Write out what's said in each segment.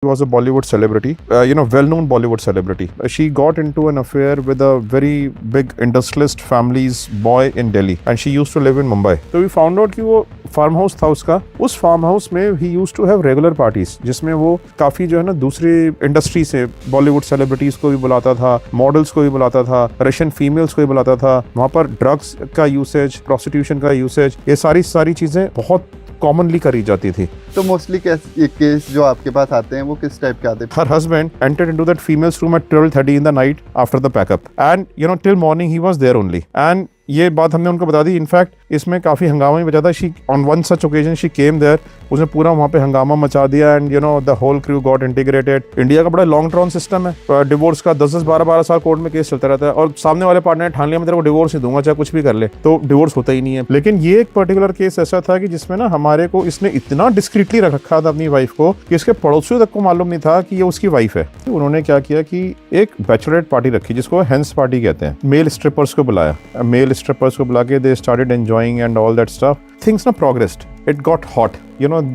was a Bollywood celebrity, well-known Bollywood celebrity. She got into an affair with a very big industrialist family's boy in Delhi, and she used to live in Mumbai. So we found out कि वो farm house था उसका. उस farm house में he used to have regular parties, जिसमें वो काफी जो है ना दूसरी इंडस्ट्री से बॉलीवुड सेलिब्रिटीज को भी बुलाता था, मॉडल्स को भी बुलाता था, रशियन फीमेल्स को भी बुलाता था. वहाँ पर ड्रग्स का यूसेज, प्रोस्टिट्यूशन का यूसेज, ये सारी चीजें बहुत कॉमनली करी जाती थी. तो मोस्टली केस जो आपके पास आते हैं वो किस टाइप के आते हैं? Her husband entered into that female's room at 12:30 in the night after the packup, and till morning he was there only. And ये बात हमने उनको बता दी. इनफैक्ट इसमें काफ़ी हंगामा भी बचा था. She on one such occasion she came there, उसने पूरा वहाँ पे हंगामा मचा दिया. And the whole crew got integrated. India का बड़ा लॉन्ग टर्म सिस्टम है. डिवोर्स का 10-10, 12-12 साल कोर्ट में केस चलता रहता है, और सामने वाले पार्टनर ने ठान लिया मैं तेरे को डिवोर्स नहीं दूंगा, चाहे कुछ भी कर ले, तो डिवोर्स होता ही नहीं है. लेकिन ये एक पर्टिकुलर केस ऐसा था कि जिसमें ना हमारे को इसने इतना डिस्क्रीटली रखा था अपनी वाइफ को कि इसके पड़ोसियों तक को मालूम नहीं था कि ये उसकी वाइफ है. तो उन्होंने क्या किया कि एक बैचलरेट पार्टी रखी, जिसको हेंस पार्टी कहते हैं. मेल स्ट्रिपर्स को बुलाया. मेल स्ट्रिपर्स को बुला के they started enjoying and all that stuff. Things now progressed. It got hot.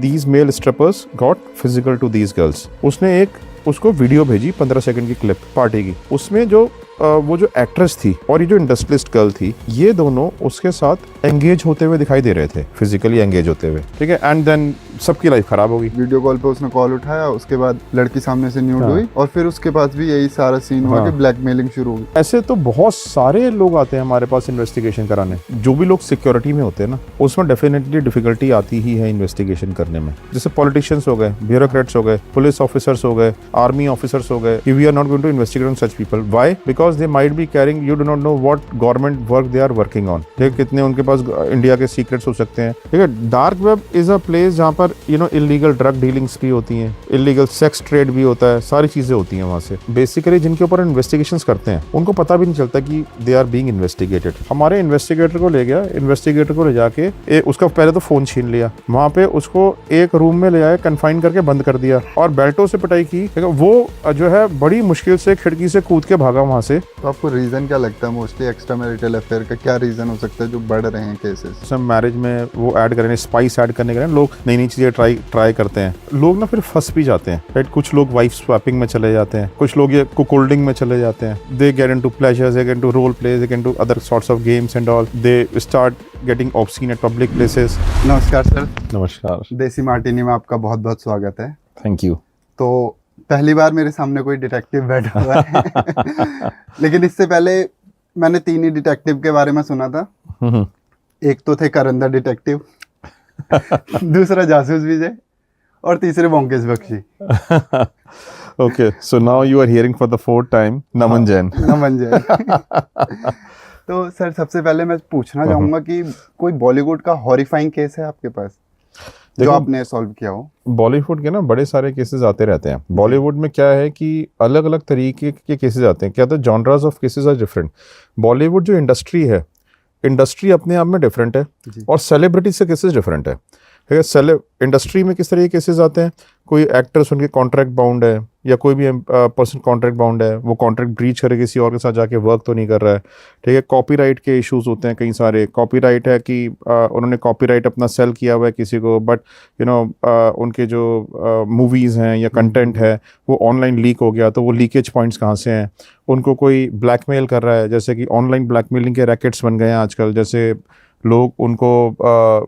These male strippers got physical to these girls. उसने उसको वीडियो भेजी 15 सेकंड की क्लिप पार्टी की. उसमें वो जो एक्ट्रेस थी और ये जो इंडस्ट्रियलिस्ट गर्ल थी, ये दोनों उसके साथ एंगेज होते हुए दिखाई दे रहे थे, फिजिकली एंगेज होते हुए. ठीक है. एंड देन सबकी लाइफ खराब हो गई. वीडियो कॉल पे उसने कॉल उठाया, उसके बाद लड़की सामने से न्यूड हुई, और फिर उसके बाद भी यही सारा सीन हुआ कि ब्लैकमेलिंग शुरू हो गई. ऐसे तो बहुत सारे लोग आते हैं हमारे पास इन्वेस्टिगेशन कराने. जो भी लोग सिक्योरिटी में होते हैं ना, उसमें डेफिनेटली डिफिकल्टी आती ही है इन्वेस्टिगेशन करने में. जैसे पॉलिटिशियंस हो गए, ब्यूरोक्रेट्स हो गए, पुलिस ऑफिसर्स हो गए, आर्मी ऑफिसर्स हो गए. We are not going to investigate on such people. Why? Because they might be carrying, you do not know what government work they are working on. ठीक है, कितने उनके पास इंडिया के secrets हो सकते हैं. ठीक है. Dark web is a place जहाँ पर इलीगल ड्रग डीलिंग्स भी होती हैं, इलीगल सेक्स ट्रेड भी होता है, सारी चीजें होती हैं वहाँ से. बेसिकली जिनके ऊपर इन्वेस्टिगेशंस करते हैं उनको पता भी नहीं चलता कि दे आर बीइंग इन्वेस्टिगेटेड. हमारे इन्वेस्टिगेटर को ले गया, इन्वेस्टिगेटर को ले जाके उसका पहले तो फोन छीन लिया, वहाँ पे उसको एक रूम में ले आए, कन्फाइन करके बंद कर दिया और बेल्टों से पिटाई की. वो जो है बड़ी मुश्किल से खिड़की से कूद के भागा वहाँ से. तो आपको रीजन क्या लगता है मोस्टली एक्स्ट्रा मैरिटल अफेयर का क्या रीजन हो सकता है जो बढ़ रहे हैं केसेस? मैरिज में वो ऐड करें, स्पाइस ऐड करने के लोग नई नई चीजें ट्राई करते हैं. लोग ना फिर फंस भी जाते हैं. राइट. कुछ लोग वाइफ स्वैपिंग में चले जाते हैं, कुछ लोग ये कुकोल्डिंग में चले जाते हैं. They get into pleasures, they get into role plays, they get into other sorts of games and all. They start getting obscene at public places. नमस्कार सर. नमस्कार. देसी मार्टिनी में आपका बहुत बहुत स्वागत है. Thank you. तो पहली बार मेरे सामने कोई डिटेक्टिव बैठा हुआ है लेकिन इससे पहले मैंने 3 ही डिटेक्टिव के बारे में सुना था. एक तो थे करंदा डिटेक्टिव दूसरा जासूस विजय, और तीसरे बोंकेश Bakshi. Okay, so now you are hearing for the 4th time नमन जैन. नमन जैन. तो सर सबसे पहले मैं पूछना चाहूंगा कि कोई बॉलीवुड का हॉरिफाइंग केस है आपके पास जो आपने सॉल्व किया हो? बॉलीवुड के ना बड़े सारे केसेस आते रहते हैं. बॉलीवुड में क्या है कि अलग अलग तरीके के केसेस आते हैं. क्या होता है, genres of cases are different. Bollywood जो इंडस्ट्री है, इंडस्ट्री अपने आप में डिफरेंट है, और सेलिब्रिटी से केसेस डिफरेंट है. ठीक है. इंडस्ट्री में किस तरह के केसेस आते हैं, कोई एक्टर्स उनके कॉन्ट्रैक्ट बाउंड है, या कोई भी पर्सन कॉन्ट्रैक्ट बाउंड है, वो कॉन्ट्रैक्ट ब्रीच करके किसी और के साथ जाके वर्क तो नहीं कर रहा है. ठीक है. कॉपीराइट के इश्यूज होते हैं कई सारे. कॉपीराइट है कि उन्होंने कॉपीराइट अपना सेल किया हुआ है किसी को, बट उनके जो मूवीज़ हैं या कंटेंट है वो ऑनलाइन लीक हो गया, तो वो लीकेज पॉइंट्स कहाँ से हैं. उनको कोई ब्लैकमेल कर रहा है, जैसे कि ऑनलाइन ब्लैकमेलिंग के रैकेट्स बन गए हैं आजकल. जैसे लोग उनको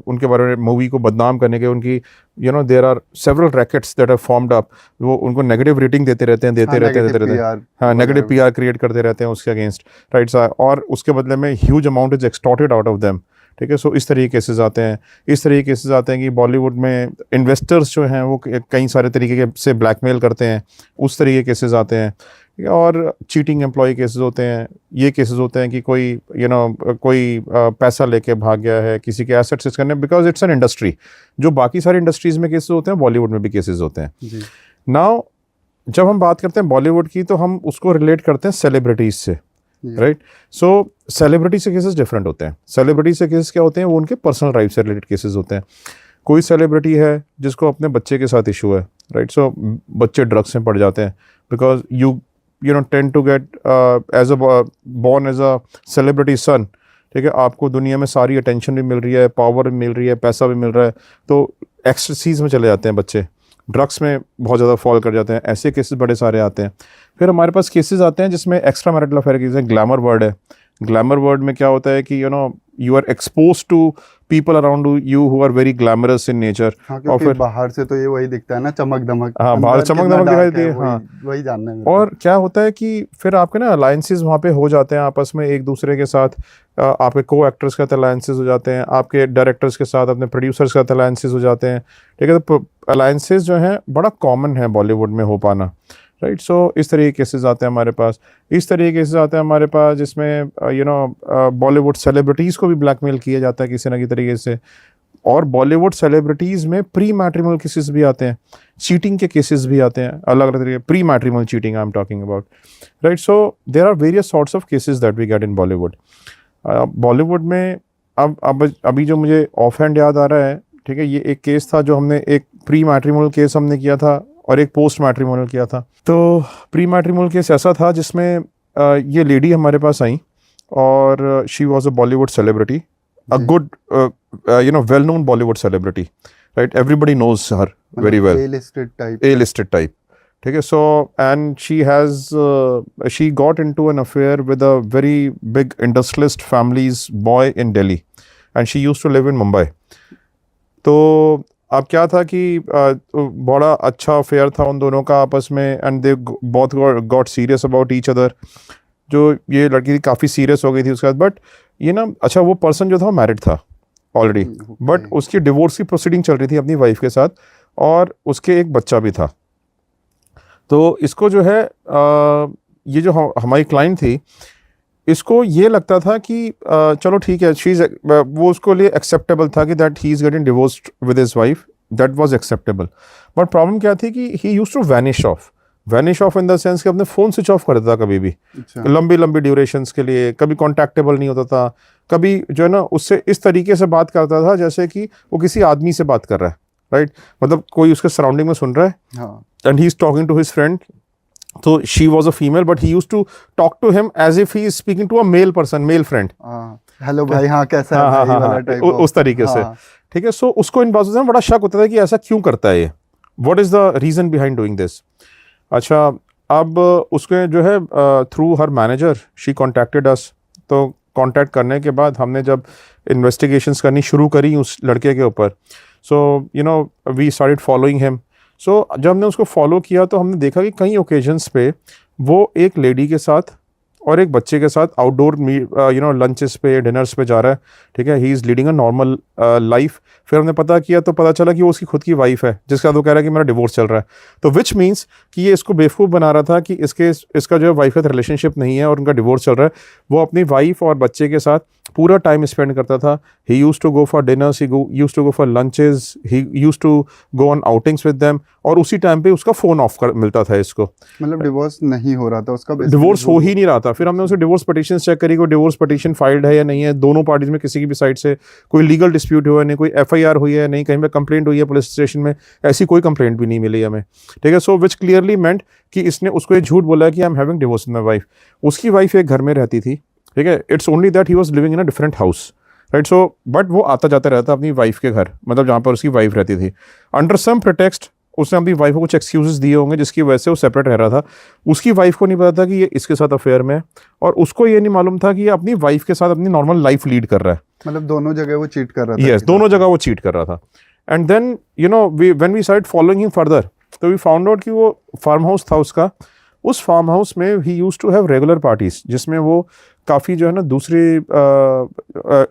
उनके बारे में मूवी को बदनाम करने के उनकी there are several rackets that have formed up. वो उनको नेगेटिव रेटिंग देते रहते हैं. हाँ, नेगेटिव पीआर क्रिएट करते रहते हैं उसके अगेंस्ट. राइट. और उसके बदले में huge amount is extorted out of them. ठीक है. सो इस तरह के केसेस आते हैं. इस तरह के केसेस आते हैं कि बॉलीवुड में इन्वेस्टर्स जो हैं वो कई सारे तरीके से ब्लैकमेल करते हैं. उस तरह के केसेस आते हैं. और चीटिंग एम्प्लॉय केसेस होते हैं. ये केसेस होते हैं कि कोई कोई पैसा लेके भाग गया है, किसी के एसेट सीज करने, बिकॉज इट्स एन इंडस्ट्री. जो बाकी सारी इंडस्ट्रीज में केसेस होते हैं, बॉलीवुड में भी केसेस होते हैं. नाउ जब हम बात करते हैं बॉलीवुड की, तो हम उसको रिलेट करते हैं सेलिब्रिटीज से. राइट. सो सेलिब्रिटी से केसेस डिफरेंट होते हैं. सेलिब्रिटी से केसेस क्या होते हैं, वो उनके पर्सनल लाइफ से रिलेटेड केसेस होते हैं. कोई सेलिब्रिटी है जिसको अपने बच्चे के साथ इशू है. राइट. सो बच्चे ड्रग्स में पड़ जाते हैं, because you tend to get born as a celebrity son. ठीक है. आपको दुनिया में सारी अटेंशन भी मिल रही है, पावर भी मिल रही है, पैसा भी मिल रहा है, तो एक्सटेसीज में चले जाते हैं बच्चे. ड्रग्स में बहुत ज़्यादा फॉल कर जाते हैं, ऐसे केसेस बड़े सारे आते हैं। फिर हमारे पास केसेस आते हैं जिसमें एक्स्ट्रा मैरिटल अफेयर केस है। ग्लैमर वर्ड है, ग्लैमर वर्ड में क्या होता है कि you are expose to people around you who are very glamorous in nature. हाँ, क्योंकि बाहर से तो ये वही दिखता है ना, चमक दमक। हाँ, बाहर चमक दमक दिखाई देती है। हाँ, वही जानना है मेरे को। और क्या होता है कि फिर आपके ना अलायंसेस वहाँ पे हो जाते हैं आपस में एक दूसरे के साथ। आपके को एक्टर्स के साथ अलायंसेस हो जाते हैं, आपके डायरेक्टर्स के साथ, अपने प्रोड्यूसर्स के साथ अलायंसेस हो जाते हैं। ठीक है, तो अलायंसेस जो हैं बड़ा कॉमन है बॉलीवुड में हो पाना, राइट। सो इस तरह के केसेस आते हैं हमारे पास। इस तरह के केसेस आते हैं हमारे पास जिसमें बॉलीवुड सेलिब्रिटीज़ को भी ब्लैकमेल किया जाता है किसी ना किसी तरीके से। और बॉलीवुड सेलिब्रिटीज़ में प्री मैट्रिमोनियल केसेस भी आते हैं, चीटिंग के केसेस भी आते हैं, अलग अलग तरीके pre matrimonial cheating I am talking about, right. So there are various sorts of cases that we get in Bollywood. Bollywood में अब अभी जो मुझे ऑफ हैंड याद आ रहा है, ठीक है, ये एक केस था जो हमने एक प्री मैट्रिमोनियल केस हमने किया था और एक पोस्ट मैट्रिमोनियल किया था। तो प्री मैट्रिमोनियल केस ऐसा था जिसमें ये लेडी हमारे पास आई और she was a Bollywood celebrity, a good well known Bollywood celebrity, right? Everybody knows her very well, A-listed type, ठीक है। So and she got into an affair with a very big industrialist family's boy in Delhi and she used to live in Mumbai। तो अब क्या था कि बड़ा अच्छा affair था उन दोनों का आपस में and they both got serious about each other। जो ये लड़की थी काफ़ी सीरियस हो गई थी उसके बाद, बट ये ना अच्छा वो पर्सन जो था मैरिड था ऑलरेडी, बट उसकी डिवोर्स की प्रोसीडिंग चल रही थी अपनी वाइफ के साथ और उसके एक बच्चा भी था। तो इसको जो है ये जो हमारी क्लाइंट थी, इसको ये लगता था कि चलो ठीक है, वो उसको लिए एक्सेप्टेबल था कि that he is getting divorced with his wife, that was acceptable. But problem क्या थी कि he used to vanish off in the sense कि अपने फ़ोन स्विच ऑफ कर देता था कभी भी। अच्छा। लंबी ड्यूरेशंस के लिए, कभी कॉन्टैक्टेबल नहीं होता था, कभी जो है ना उससे इस तरीके से बात करता था जैसे कि वो किसी आदमी से बात कर रहा है, राइट। मतलब कोई उसके सराउंडिंग में सुन रहा है and he is talking to his friend. तो she was a female but he used to talk to him as if he is speaking to a male person, male friend. Hello भाई, हाँ कैसा है भाई वाला टाइप, उस तरीके से, ठीक है। सो उसको इन बातों से बड़ा शक होता था कि ऐसा क्यों करता है ये, what is the reason behind doing this. अच्छा, अब उसके जो है through her manager she contacted us. तो कांटेक्ट करने के बाद हमने जब इन्वेस्टिगेशंस करनी शुरू करी उस लड़के के ऊपर, so we started following him. So जब हमने उसको फॉलो किया तो हमने देखा कि कई ओकेजन्स पे वो एक लेडी के साथ और एक बच्चे के साथ आउटडोर लंचेस पे, डिनर्स पे जा रहा है, ठीक है। He is leading a normal life. फिर हमने पता किया तो पता चला कि वो उसकी खुद की वाइफ है जिसका वो कह रहा है कि मेरा डिवोर्स चल रहा है। तो विच मीन्स कि ये इसको बेवकूफ़ बना रहा था कि इसका जो है वाइफ के साथ रिलेशनशिप नहीं है और उनका डिवोर्स चल रहा है। वो अपनी वाइफ और बच्चे के साथ पूरा टाइम स्पेंड करता था। He used to go for dinners, he used to go for lunches, he used to go on outings with them, और उसी टाइम पे उसका फ़ोन ऑफ कर मिलता था इसको। मतलब डिवोर्स नहीं हो रहा था उसका, डिवोर्स हो ही नहीं रहा था। फिर हमने उसे डिवोर्स पिटीशन चेक करी, कोई डिवोर्स पिटीशन फाइल्ड है या नहीं है, दोनों पार्टीज में किसी की भी साइड से कोई लीगल डिस्प्यूट हुआ है नहीं, कोई एफआईआर हुई है नहीं, कहीं पे कंप्लेंट हुई है पुलिस स्टेशन में, ऐसी कोई कंप्लेंट भी नहीं मिली हमें, ठीक है। सो विच क्लियरली मेंट कि इसने उसको ये झूठ बोला कि I am having divorce with my wife. उसकी वाइफ एक घर में रहती थी, ठीक है। It's only that he was living in a different house, right. So but वो आता जाता रहता अपनी वाइफ के घर, मतलब जहाँ पर उसकी वाइफ रहती थी। अंडर सम प्रिटेक्स्ट उसने अपनी वाइफ को कुछ एक्सक्यूजेस दिए होंगे जिसकी वजह से वो सेपरेट रह रहा था। उसकी वाइफ को नहीं पता था कि ये इसके साथ अफेयर में है, और उसको ये नहीं मालूम था कि ये अपनी वाइफ के साथ अपनी नॉर्मल लाइफ लीड कर रहा है। मतलब दोनों जगह वो चीट कर रहा था। यस, दोनों जगह वो चीट कर रहा था। And then when we started following him further, तो वी फाउंड आउट कि वो फार्म हाउस था उसका, उस फार्म हाउस में he used to have regular parties जिसमें वो काफ़ी जो है ना दूसरी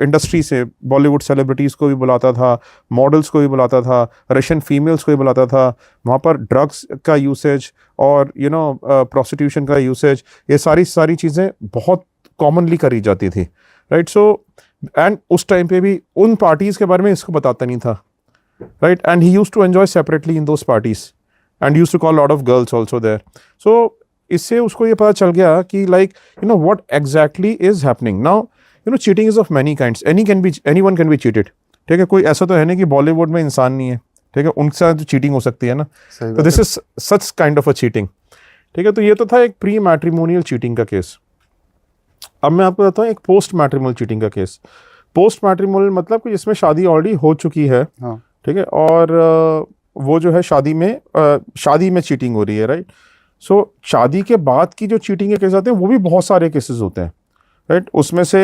इंडस्ट्री से बॉलीवुड सेलिब्रिटीज़ को भी बुलाता था, मॉडल्स को भी बुलाता था, रशियन फीमेल्स को भी बुलाता था। वहाँ पर ड्रग्स का यूसेज और प्रोस्टिट्यूशन का यूसेज, ये सारी चीज़ें बहुत कॉमनली करी जाती थी, राइट। सो एंड उस टाइम पे भी उन पार्टीज़ के बारे में इसको बताता नहीं था, right. And he used to enjoy separately in those parties and used to call lot of girls also there. So इससे उसको ये पता चल गया कि like what exactly is happening now. Cheating is of many kinds, anyone can be cheated, ठीक है। कोई ऐसा तो है नहीं कि बॉलीवुड में इंसान नहीं है, ठीक है, उनके साथ तो चीटिंग हो सकती है ना। तो this is such kind of a cheating, ठीक है। तो ये तो था एक प्री मैट्रिमोनियल चीटिंग का केस। अब मैं आपको बताता हूँ एक पोस्ट मैट्रिमोनियल चीटिंग का केस। पोस्ट मैट्रिमोनियल मतलब कि जिसमें शादी ऑलरेडी हो चुकी है, हाँ, ठीक है, और वो जो है शादी में चीटिंग हो रही है, राइट। सो शादी के बाद की जो चीटिंग के केस आते हैं वो भी बहुत सारे केसेस होते हैं, राइट। उसमें से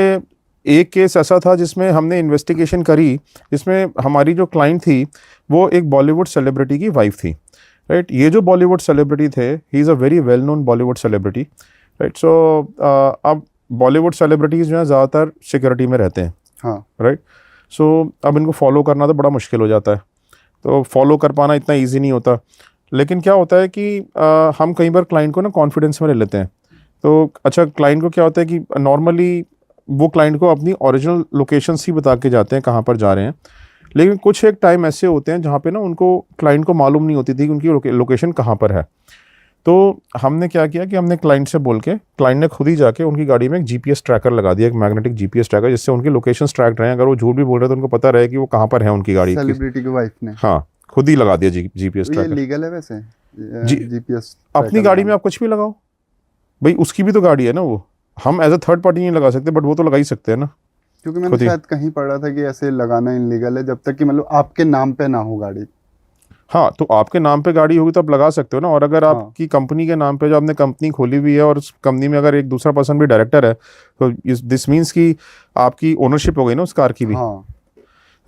एक केस ऐसा था जिसमें हमने इन्वेस्टिगेशन करी, जिसमें हमारी जो क्लाइंट थी वो एक बॉलीवुड सेलिब्रिटी की वाइफ थी, राइट। ये जो बॉलीवुड सेलिब्रिटी थे, he is a very well known Bollywood celebrity, right. So अब बॉलीवुड सेलिब्रिटीज़ जो है ज़्यादातर सिक्योरिटी में रहते हैं, हाँ, राइट। सो अब इनको फॉलो करना तो बड़ा मुश्किल हो जाता है, तो फॉलो कर पाना इतना ईजी नहीं होता। लेकिन क्या होता है कि हम कई बार क्लाइंट को ना कॉन्फिडेंस में ले लेते हैं। तो अच्छा, क्लाइंट को क्या होता है कि नॉर्मली वो क्लाइंट को अपनी ओरिजिनल लोकेशंस ही बता के जाते हैं कहाँ पर जा रहे हैं, लेकिन कुछ एक टाइम ऐसे होते हैं जहाँ पे ना उनको क्लाइंट को मालूम नहीं होती थी कि उनकी लोकेशन कहाँ पर है। तो हमने क्या किया कि हमने क्लाइंट से बोल के, क्लाइंट ने खुद ही जाके उनकी गाड़ी में एक जीपीएस ट्रैकर लगा दिया, एक मैग्नेटिक जीपीएस ट्रैकर, जिससे उनकी लोकेशन ट्रैक रहे। अगर वो झूठ भी बोल रहे हैं तो उनको पता रहे कि वो कहाँ पर है उनकी गाड़ी। सेलिब्रिटी की वाइफ ने? हाँ, खुद ही लगा दिया जीपीएस ये ट्रैकर। लीगल है वैसे जीपीएस? अपनी गाड़ी में आप कुछ भी लगाओ भाई, उसकी भी तो गाड़ी है ना वो। हम एज अ थर्ड पार्टी नहीं लगा सकते, बट वो तो लगा ही सकते हैं ना। क्योंकि मैंने शायद कहीं पढ़ा था कि ऐसे लगाना इनलीगल है जब तक कि मतलब आपके नाम पे ना हो गाड़ी। हाँ, तो आपके नाम पे गाड़ी होगी तो आप लगा सकते हो ना। और अगर आपकी कंपनी के नाम पे जो आपने कंपनी खोली हुई है और उस कंपनी में अगर एक दूसरा पर्सन भी डायरेक्टर है, तो दिस मीन्स कि आपकी ओनरशिप हो गई ना उस कार की भी, हाँ,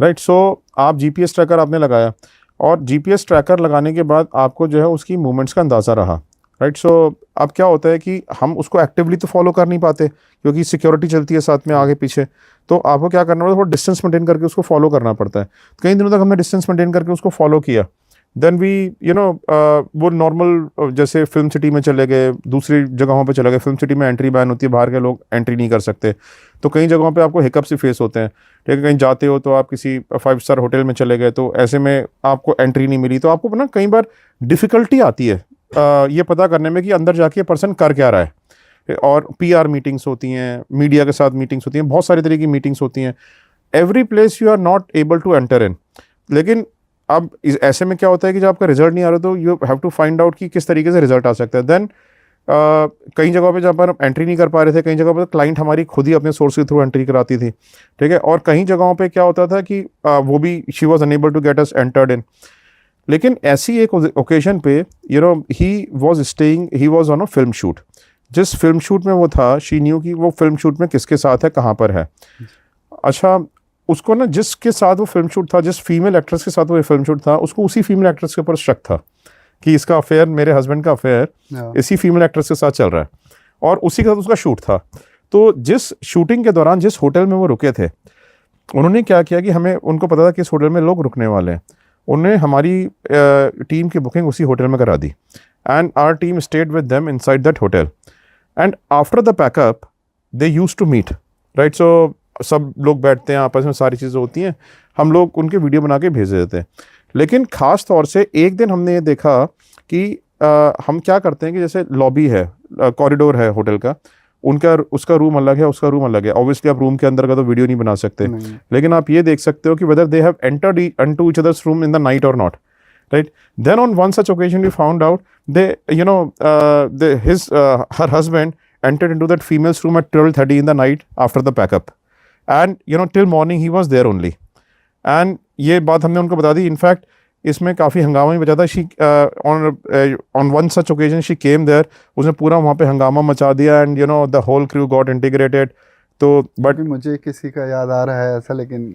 राइट। सो आप जीपीएस ट्रैकर आपने लगाया, और जीपीएस ट्रैकर लगाने के बाद आपको जो है उसकी मूवमेंट्स का अंदाज़ा रहा, राइट। सो अब क्या होता है कि हम उसको एक्टिवली तो फॉलो कर नहीं पाते क्योंकि सिक्योरिटी चलती है साथ में आगे पीछे। तो आपको क्या करना पड़ता है, थोड़ा डिस्टेंस मेंटेन करके उसको फॉलो करना पड़ता है। कई दिनों तक हमने डिस्टेंस मेंटेन करके उसको फॉलो किया। देन वी वो नॉर्मल जैसे फिल्म सिटी में चले गए, दूसरी जगहों पे चले गए। फिल्म सिटी में एंट्री बैन होती है, बाहर के लोग एंट्री नहीं कर सकते। तो कई जगहों पे आपको हिकअप से फेस होते हैं, ठीक है। कहीं जाते हो तो आप किसी 5 स्टार होटल में चले गए, तो ऐसे में आपको एंट्री नहीं मिली, तो आपको ना कई बार डिफ़िकल्टी आती है ये पता करने में कि अंदर जाके पर्सन कर क्या रहा है। और पीआर मीटिंग्स होती हैं, मीडिया के साथ मीटिंग्स होती हैं, बहुत सारी तरह की मीटिंग्स होती हैं। Every place you are not able to enter in. लेकिन अब ऐसे में क्या होता है कि जब आपका रिजल्ट नहीं आ रहा तो you have to find out कि किस तरीके से रिजल्ट आ सकता है। देन कई जगहों पे जहाँ पर हम एंट्री नहीं कर पा रहे थे, कई जगहों पर क्लाइंट हमारी खुद ही अपने सोर्स के थ्रू एंट्री कराती थी, ठीक है। और कई जगहों पे क्या होता था कि वो भी she was unable to get us entered in. लेकिन ऐसी एक ओकेजन पे he was on a film shoot. जिस फिल्म शूट में वो था, शी न्यू कि वो फिल्म शूट में किसके साथ है, कहाँ पर है। अच्छा, उसको ना जिसके साथ वो फिल्म शूट था, जिस फीमेल एक्ट्रेस के साथ वो फिल्म शूट था, उसको उसी फीमेल एक्ट्रेस के ऊपर शक था कि इसका अफेयर, मेरे हस्बैंड का अफेयर इसी फीमेल एक्ट्रेस के साथ चल रहा है, और उसी के साथ उसका शूट था। तो जिस शूटिंग के दौरान जिस होटल में वो रुके थे, उन्होंने क्या किया कि हमें उनको पता था कि इस होटल में लोग रुकने वाले हैं। उन्होंने हमारी टीम की बुकिंग उसी होटल में करा दी, and our team stayed with them inside that hotel. And after the packup they used to meet, right. So सब लोग बैठते हैं, आपस में सारी चीज़ें होती हैं, हम लोग उनके वीडियो बना के भेज देते हैं। लेकिन ख़ास तौर से एक दिन हमने ये देखा कि हम क्या करते हैं कि जैसे लॉबी है, कॉरिडोर है होटल का, उसका रूम अलग है, उसका रूम अलग है। ऑब्वियसली आप रूम के अंदर का तो वीडियो नहीं बना सकते, लेकिन आप ये देख सकते हो कि whether they have entered into each others room in the night और not, right. Then on one such occasion we found out her husband entered into that female's room at 12:30 in the night after the packup, and till morning he was there only. And ये बात हमने उनको बता दी। In fact इसमें काफ़ी हंगामा भी बचा था। She on one such occasion she came there, उसने पूरा वहाँ पे हंगामा मचा दिया, and the whole crew got integrated. तो बट मुझे किसी का याद आ रहा है ऐसा, लेकिन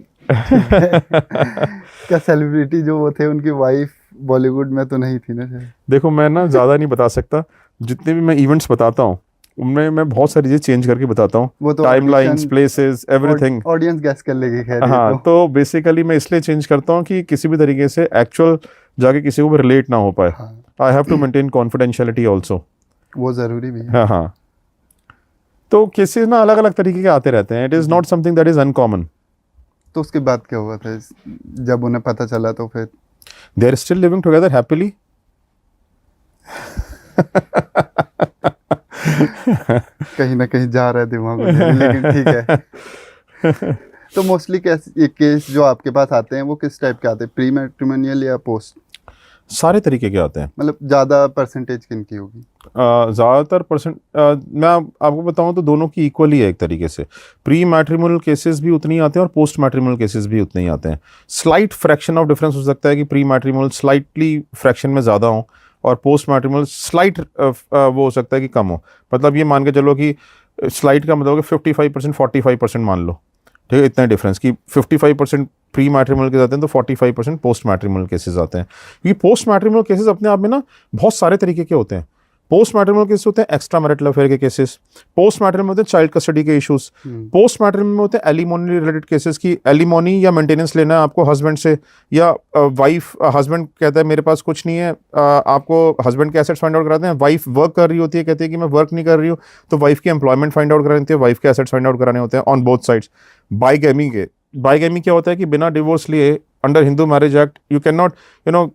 क्या सेलिब्रिटी जो वो थे उनकी वाइफ बॉलीवुड में तो नहीं थी ना? देखो, मैं ना ज़्यादा नहीं बता सकता। जितने भी मैं इवेंट्स बताता हूँ उनमें मैं बहुत सारी चीज़ें चेंज करके बताता हूँ, वो तो timelines, places, everything. Audience gas कर लेगी, खैर। हाँ, तो बेसिकली मैं इसलिए चेंज करता हूँ कि किसी भी तरीके से एक्चुअल जाके किसी को भी रिलेट ना हो पाए। I have to maintain confidentiality also, वो ज़रूरी भी है। हाँ हाँ। तो केसेस ना अलग अलग तरीके के आते रहते हैं। It is not something that is uncommon. तो उसके बाद क्या हुआ था जब उन्हें पता चला? तो फिर they are still living together happily. कहीं ना कहीं जा रहा है दिमाग में, लेकिन ठीक है। तो मोस्टली केस जो आपके पास आते हैं वो किस टाइप के आते हैं, प्री मैट्रिमोनियल या पोस्ट? सारे तरीके के आते हैं। मतलब ज़्यादा परसेंटेज किनकी होगी? ज़्यादातर मैं आपको बताऊं तो दोनों की इक्वली है एक तरीके से। प्री मैट्रिमोनियल केसेस भी उतनी आते हैं और पोस्ट मैट्रिमोनियल केसेस भी उतने ही आते हैं। स्लाइट फ्रैक्शन ऑफ डिफरेंस हो सकता है कि प्री मैट्रिमोनियल स्लाइटली फ्रैक्शन में ज़्यादा हो और पोस्ट मैट्रिमोनियल स्लाइट वो हो सकता है कि कम हो। मतलब ये मान के चलो कि स्लाइट का मतलब कि 55% 45% मान लो, ठीक है, इतना डिफरेंस कि 55% प्री मैट्रिमोनियल केस आते हैं तो 45% पोस्ट मैट्रिमोनियल केसेस आते हैं। क्योंकि पोस्ट मैट्रिमोनियल केसेस अपने आप में ना बहुत सारे तरीके के होते हैं। पोस्ट मैट्रिमोनियल केसेस होते हैं एक्स्ट्रा मैरिटल अफेयर के केसेस, पोस्ट मैट्रिमोनियल होते हैं चाइल्ड कस्टडी के इश्यूज, पोस्ट मैट्रिमोनियल में होते हैं एलिमोनी रिलेटेड केसेस की एलिमोनी या मेंटेनेंस लेना है आपको हस्बैंड से, या वाइफ हस्बैंड कहता है मेरे पास कुछ नहीं है, आपको हस्बैंड के एसेट्स फाइंड आउट कराते हैं। वाइफ वर्क कर रही होती है, कहती है कि मैं वर्क नहीं कर रही हूँ, तो वाइफ की एम्प्लॉयमेंट फाइंड आउट करानी होती है, वाइफ के एसेट्स फाइंड आउट कराने होते हैं ऑन बोथ साइड्स। बाइगैमी क्या होता है कि बिना डिवोर्स लिए under Hindu marriage act you can not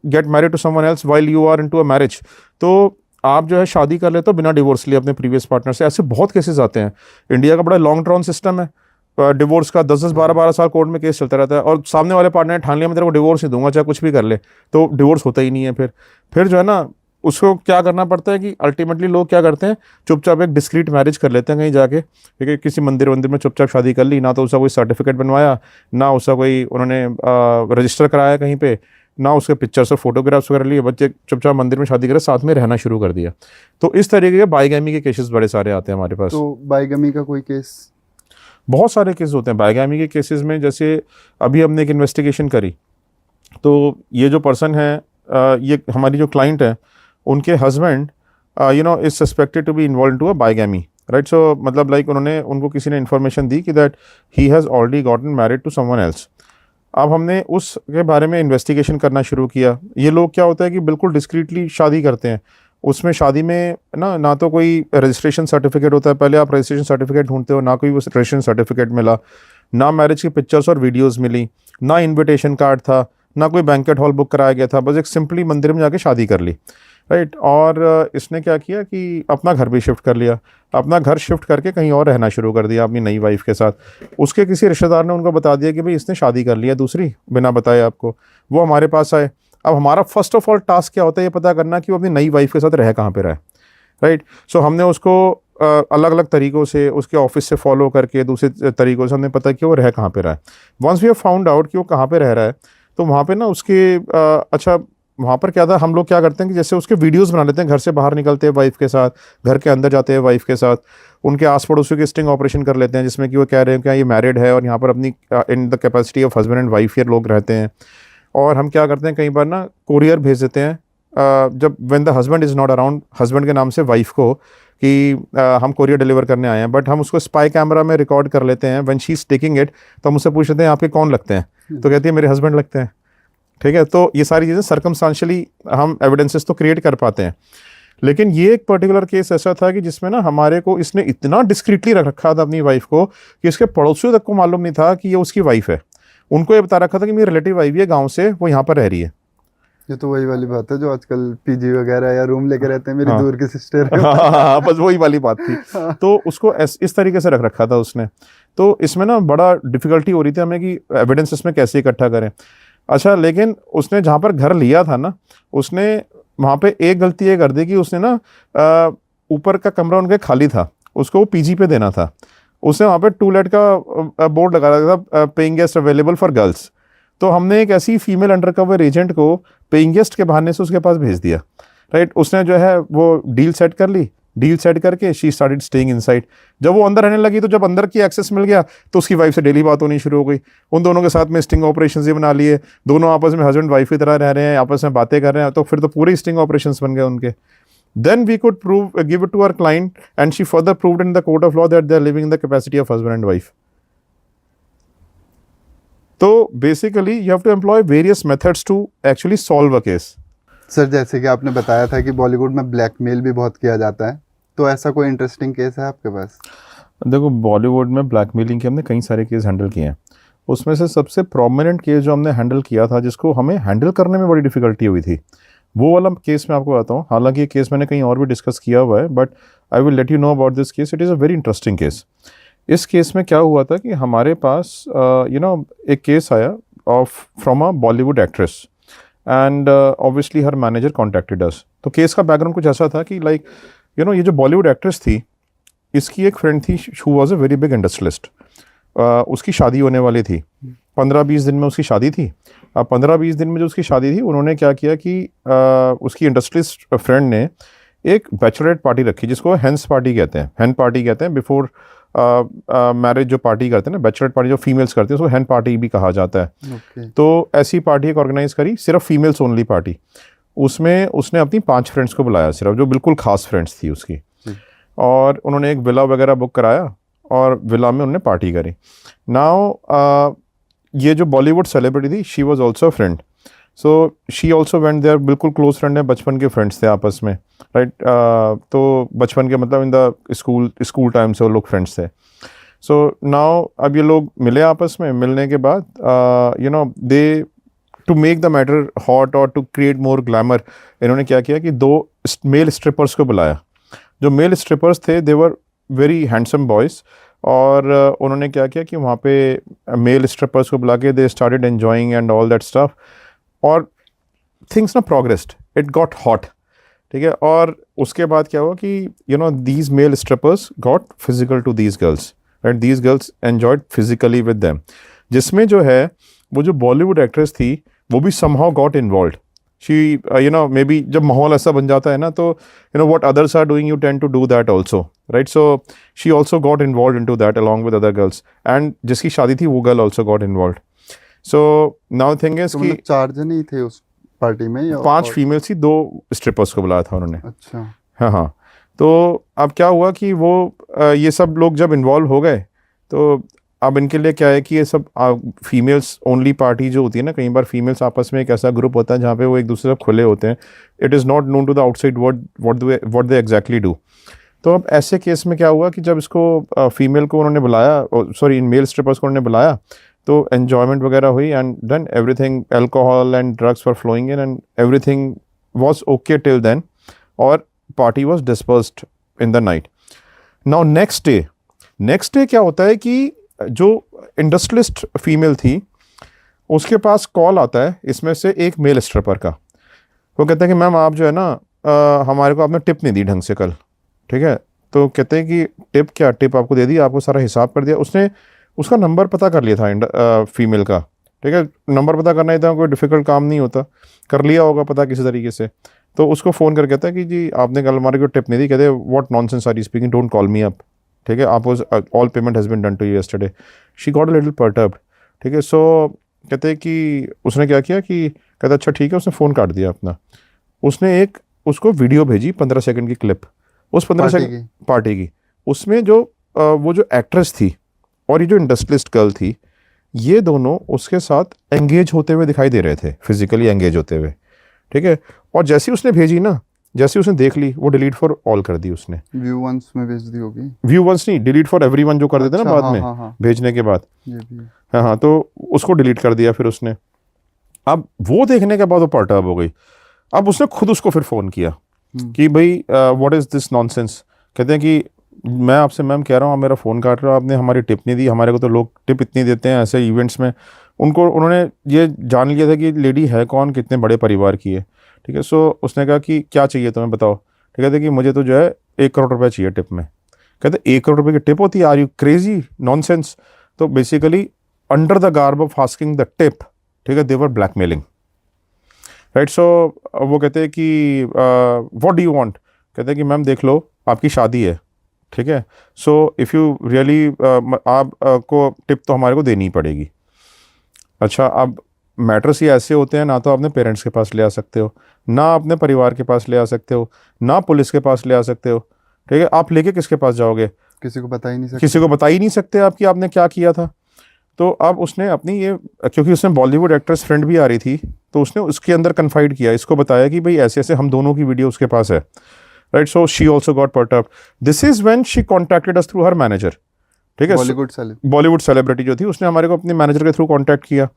get married to someone else while you are into a marriage. तो आप जो है शादी कर लेते हो बिना डिवोर्स लिए अपने प्रीवियस पार्टनर से। ऐसे बहुत केसेस आते हैं। इंडिया का बड़ा लॉन्ग ड्रॉन सिस्टम है डिवोर्स का, 10-10 12-12 साल कोर्ट में केस चलता रहता है और सामने वाले पार्टनर ने ठान लिया मैं तेरे को डिवोर्स नहीं दूंगा चाहे कुछ भी कर ले, तो डिवोर्स होता ही नहीं है। फिर जो है ना उसको क्या करना पड़ता है कि अल्टीमेटली लोग क्या करते हैं, चुपचाप एक डिस्क्रीट मैरिज कर लेते हैं कहीं जाके, ठीक है, किसी मंदिर में चुपचाप शादी कर ली, ना तो उसका कोई सर्टिफिकेट बनवाया, ना उसका कोई उन्होंने रजिस्टर कराया कहीं पे, ना उसके पिक्चर्स और फोटोग्राफ्स वगैरह लिए, बच्चे चुपचाप मंदिर में शादी करे साथ में रहना शुरू कर दिया। तो इस तरीके के बाइगैमी के केसेस बड़े सारे आते हैं हमारे पास। तो बाइगैमी का कोई केस? बहुत सारे केस होते हैं बाइगैमी के केसेस में। जैसे अभी हमने एक इन्वेस्टिगेशन करी, तो ये जो पर्सन है ये हमारी जो क्लाइंट है उनके husband is suspected to be involve to a bigamy, right. So मतलब लाइक उनको किसी ने इन्फॉर्मेशन दी कि that he has already gotten married to someone else. अब हमने उसके बारे में इन्वेस्टिगेशन करना शुरू किया। ये लोग क्या होता है कि बिल्कुल डिस्क्रीटली शादी करते हैं। उसमें शादी में ना तो कोई रजिस्ट्रेशन सर्टिफिकेट होता है, पहले आप रजिस्ट्रेशन सर्टिफिकेट ढूंढते हो, ना कोई वो रजिस्ट्रेशन सर्टिफिकेट मिला, ना मैरिज की पिक्चर्स और वीडियोस मिली, ना इनविटेशन कार्ड था, ना कोई बैंकेट हॉल बुक कराया गया था, बस एक सिंपली मंदिर में जाके शादी कर ली, राइट। और इसने क्या किया कि अपना घर भी शिफ्ट कर लिया, अपना घर शिफ्ट करके कहीं और रहना शुरू कर दिया अपनी नई वाइफ के साथ। उसके किसी रिश्तेदार ने उनको बता दिया कि भाई इसने शादी कर लिया दूसरी, बिना बताए आपको। वो हमारे पास आए। अब हमारा फर्स्ट ऑफ ऑल टास्क क्या होता है ये पता करना कि वो अपनी नई वाइफ के साथ रह कहाँ पे रहा है, राइट। सो हमने उसको अलग अलग तरीक़ों से उसके ऑफिस से फॉलो करके दूसरे तरीक़ों से हमने पता किया वो रह कहाँ पे रहा है। Once we have found out कि वो कहाँ पे रह रहा है, तो वहाँ पे ना उसके अच्छा वहाँ पर क्या था, हम लोग क्या करते हैं कि जैसे उसके वीडियोस बना लेते हैं, घर से बाहर निकलते हैं वाइफ के साथ, घर के अंदर जाते हैं वाइफ के साथ, उनके आस पड़ोसियों के स्टिंग ऑपरेशन कर लेते हैं जिसमें कि वो कह रहे हैं कि ये मैरिड है और यहाँ पर अपनी इन the capacity of husband and wife ये लोग रहते हैं। और हम क्या करते हैं कई बार ना कोरियर भेज देते हैं जब when the husband is not around, husband के नाम से वाइफ को कि हम कोरियर डिलीवर करने आए हैं, बट हम उसको स्पाई कैमरा में रिकॉर्ड कर लेते हैं। When she is taking it तो हम उससे पूछ लेते हैं आपके कौन लगते हैं, तो कहती है मेरे हस्बैंड लगते हैं, ठीक है। तो ये सारी चीज़ें सर्कमस्टांशियली हम एविडेंसेस तो क्रिएट कर पाते हैं। लेकिन ये एक पर्टिकुलर केस ऐसा था कि जिसमें ना हमारे को इसने इतना डिस्क्रीटली रख रखा था अपनी वाइफ को कि इसके पड़ोसियों तक को मालूम नहीं था कि ये उसकी वाइफ है। उनको ये बता रखा था कि मेरी रिलेटिव आई हुई है गाँव से, वो यहाँ पर रह रही है। ये तो वही वाली बात है जो आजकल पीजी वगैरह या रूम लेके रहते हैं, मेरी हाँ। दूर की सिस्टर है। हाँ, बस वही वाली बात थी। तो उसको इस तरीके से रख रखा था उसने। तो इसमें ना बड़ा डिफिकल्टी हो रही थी हमें कि एविडेंस इसमें कैसे इकट्ठा करें। अच्छा, लेकिन उसने जहाँ पर घर लिया था ना, उसने वहाँ पे एक गलती ये कर दी कि उसने ना ऊपर का कमरा उनके खाली था, उसको वो पीजी पे देना था। उसने वहाँ पे टूलेट का बोर्ड लगा रखा था, paying guest available for girls. तो हमने एक ऐसी फीमेल अंडरकवर एजेंट को पेइंग गेस्ट के बहाने से उसके पास भेज दिया, राइट। उसने जो है वो डील सेट कर ली, डील सेट करके शी स्टार्टेड स्टेइंग इनसाइड। जब वो अंदर रहने लगी तो जब अंदर की एक्सेस मिल गया तो उसकी वाइफ से डेली बात होनी शुरू हो गई। उन दोनों के साथ में स्टिंग ऑपरेशंस ये बना लिए, दोनों आपस में हस्बैंड वाइफ की तरह रह रहे हैं, आपस में बातें कर रहे हैं, तो फिर तो पूरे स्टिंग ऑपरेशंस बन गए उनके। Then we could give it to our client and she further proved in the court of law that they are living in the capacity of husband and wife. तो basically you have to employ various methods to actually solve a case. Sir जैसे कि आपने बताया था कि बॉलीवुड में blackmail भी बहुत किया जाता है, तो ऐसा कोई इंटरेस्टिंग केस है आपके पास? देखो, बॉलीवुड में ब्लैकमेलिंग के हमने कई सारे केस हैंडल किए हैं। उसमें से सबसे प्रोमिनेंट केस जो हमने हैंडल किया था, जिसको हमें हैंडल करने में बड़ी डिफ़िकल्टी हुई थी, वो वाला केस मैं आपको बताता हूँ। हालांकि ये केस मैंने कहीं और भी डिस्कस किया हुआ है, but I will let you know about this case. It is a very interesting case. इस केस में क्या हुआ था कि हमारे पास एक केस आया from a Bollywood actress, and obviously her manager contacted us. तो केस का बैकग्राउंड कुछ ऐसा था कि लाइक ये जो बॉलीवुड एक्ट्रेस थी, इसकी एक फ्रेंड थी, who was a very big industrialist. उसकी शादी होने वाली थी, 15-20 दिन में उसकी शादी थी। अब 15-20 दिन में जो उसकी शादी थी, उन्होंने क्या किया कि उसकी इंडस्ट्रियलिस्ट फ्रेंड ने एक बैचलरेट पार्टी रखी, जिसको हेंस पार्टी कहते हैं, हेन पार्टी कहते हैं। बिफोर मैरिज जो पार्टी करते हैं ना, बैचलरेट पार्टी जो फीमेल्स करते हैं, उसको हेन पार्टी भी कहा जाता है। तो ऐसी पार्टी एक ऑर्गेनाइज करी, सिर्फ फीमेल्स ओनली पार्टी। उसमें उसने अपनी 5 फ्रेंड्स को बुलाया सिर्फ, जो बिल्कुल खास फ्रेंड्स थी उसकी। और उन्होंने एक विला वगैरह बुक कराया और विला में उन्होंने पार्टी करी। नाउ ये जो बॉलीवुड सेलिब्रिटी थी, she was also friend, so she also went there. बिल्कुल क्लोज फ्रेंड है, बचपन के फ्रेंड्स थे आपस में, राइट। तो बचपन के मतलब इन द स्कूल टाइम से वो लोग फ्रेंड्स थे। सो नाउ अब ये लोग मिले आपस में। मिलने के बाद they to make the matter hot और टू क्रिएट मोर ग्लैमर, इन्होंने क्या किया कि 2 मेल स्ट्रिपर्स को बुलाया। जो मेल स्ट्रिपर्स थे, they were very handsome boys. और उन्होंने क्या किया कि वहाँ पे मेल स्ट्रिपर्स को बुला के they started enjoying and all that stuff. और थिंग्स ना प्रोग्रेस्ड, इट गॉट हॉट, ठीक है। और उसके बाद क्या हुआ कि these male strippers got physical to these girls, right. These girls enjoyed physically with them, जिसमें जो है वो जो बॉलीवुड एक्ट्रेस थी, वो भी somehow got involve. She may be जब माहौल ऐसा बन जाता है ना, तो what others are doing, you tend to do that also, right? So she also got involved into that along with other girls, and जिसकी शादी थी वो girl also got involved. So now the thing is तो कि मतलब 4 जन ही थे उस पार्टी में या 5 फीमेल्स थी, 2 स्ट्रिपर्स को बुलाया था उन्होंने। अच्छा। हाँ। तो अब क्या हुआ कि वो ये सब लोग जब इन्वॉल्व हो गए, तो अब इनके लिए क्या है कि ये सब फीमेल्स ओनली पार्टी जो होती है ना, कई बार फीमेल्स आपस में एक ऐसा ग्रुप होता है जहाँ पे वो एक दूसरे से खुले होते हैं। It is not known to the outside what they exactly do. तो अब ऐसे केस में क्या हुआ कि जब इसको फीमेल को उन्होंने बुलाया, सॉरी मेल स्ट्रिपर्स को उन्होंने बुलाया, तो एन्जॉयमेंट वगैरह हुई and then everything, alcohol and drugs were flowing in and everything was okay till then, और party was dispersed in the night. Now next day क्या होता है कि जो इंडस्ट्रियलिस्ट फीमेल थी, उसके पास कॉल आता है इसमें से एक मेल स्ट्रिपर का। वो कहते हैं कि मैम आप जो है ना, हमारे को आपने टिप नहीं दी ढंग से कल, ठीक है। तो कहते हैं कि टिप क्या, टिप आपको दे दी, आपको सारा हिसाब कर दिया। उसने उसका नंबर पता कर लिया था फीमेल का, ठीक है। नंबर पता करना इतना कोई डिफ़िकल्ट काम नहीं होता, कर लिया होगा पता किसी तरीके से। तो उसको फ़ोन कर कहता है कि जी आपने कल हमारे को टिप नहीं दी। कहते what nonsense are you speaking, don't call me up, ठीक है। आप all payment has been done to you yesterday. She got a little perturbed, ठीक है। सो कहते हैं कि उसने क्या किया कि कहता अच्छा ठीक है, उसने फ़ोन काट दिया अपना। उसने उसको वीडियो भेजी 15 सेकंड की क्लिप, उस 15 सेकंड पार्टी की। उसमें जो वो जो एक्ट्रेस थी और ये जो इंडस्ट्रियलिस्ट गर्ल थी, ये दोनों उसके साथ एंगेज होते हुए दिखाई दे रहे थे, फिजिकली एंगेज होते हुए, ठीक है। और जैसे ही उसने भेजी ना, जैसे उसने देख ली, वो डिलीट फॉर ऑल कर दी उसने। व्यू वंस में भेज दी होगी। व्यू वंस नहीं, डिलीट फॉर एवरीवन जो कर देते ना बाद में, हाँ। भेजने के बाद। ये भी हाँ, तो उसको डिलीट कर दिया फिर उसने। अब वो देखने के बाद वो पर्टर्ब हो गई। अब उसने खुद उसको फिर फ़ोन किया कि भाई व्हाट इज़ दिस नॉनसेंस। कहते हैं कि मैं आपसे मैम कह रहा हूँ, आप मेरा फ़ोन काट रहे हो, आपने हमारी टिप नहीं दी। हमारे को तो लोग टिप इतनी देते हैं ऐसे इवेंट्स में। उन्होंने ये जान लिया था कि लेडी है कौन, कितने बड़े परिवार की है, ठीक है। सो उसने कहा कि क्या चाहिए तुम्हें बताओ। ठीक है कि मुझे तो जो है 1 करोड़ रुपए चाहिए टिप में। कहते 1 करोड़ रुपए की टिप होती है, आर यू क्रेजी, नॉनसेंस। तो basically under the garb of asking the tip, ठीक है, दे वर ब्लैकमेलिंग, राइट। सो वो कहते हैं कि व्हाट डू यू वांट। कहते हैं कि मैम देख लो आपकी शादी है, ठीक है। सो इफ़ यू रियली आप को टिप तो हमारे को देनी ही पड़ेगी। अच्छा, अब मैटर्स ये ऐसे होते हैं, ना तो अपने पेरेंट्स के पास ले आ सकते हो, ना अपने परिवार के पास ले आ सकते हो, ना पुलिस के पास ले आ सकते हो, ठीक है। आप लेके किसके पास जाओगे? किसी को बता ही नहीं सकते। किसी को बता ही नहीं सकते आप कि आपने क्या किया था। तो अब उसने अपनी ये, क्योंकि उसमें बॉलीवुड एक्ट्रेस फ्रेंड भी आ रही थी, तो उसने उसके अंदर कन्फाइड किया, इसको बताया कि भाई ऐसे ऐसे हम दोनों की वीडियो उसके पास है, right. So she also got perturbed. This is when she contacted us through her manager, ठीक है। बॉलीवुड सेलिब्रिटी जो थी, उसने हमारे को अपने मैनेजर के थ्रू कॉन्टैक्ट किया।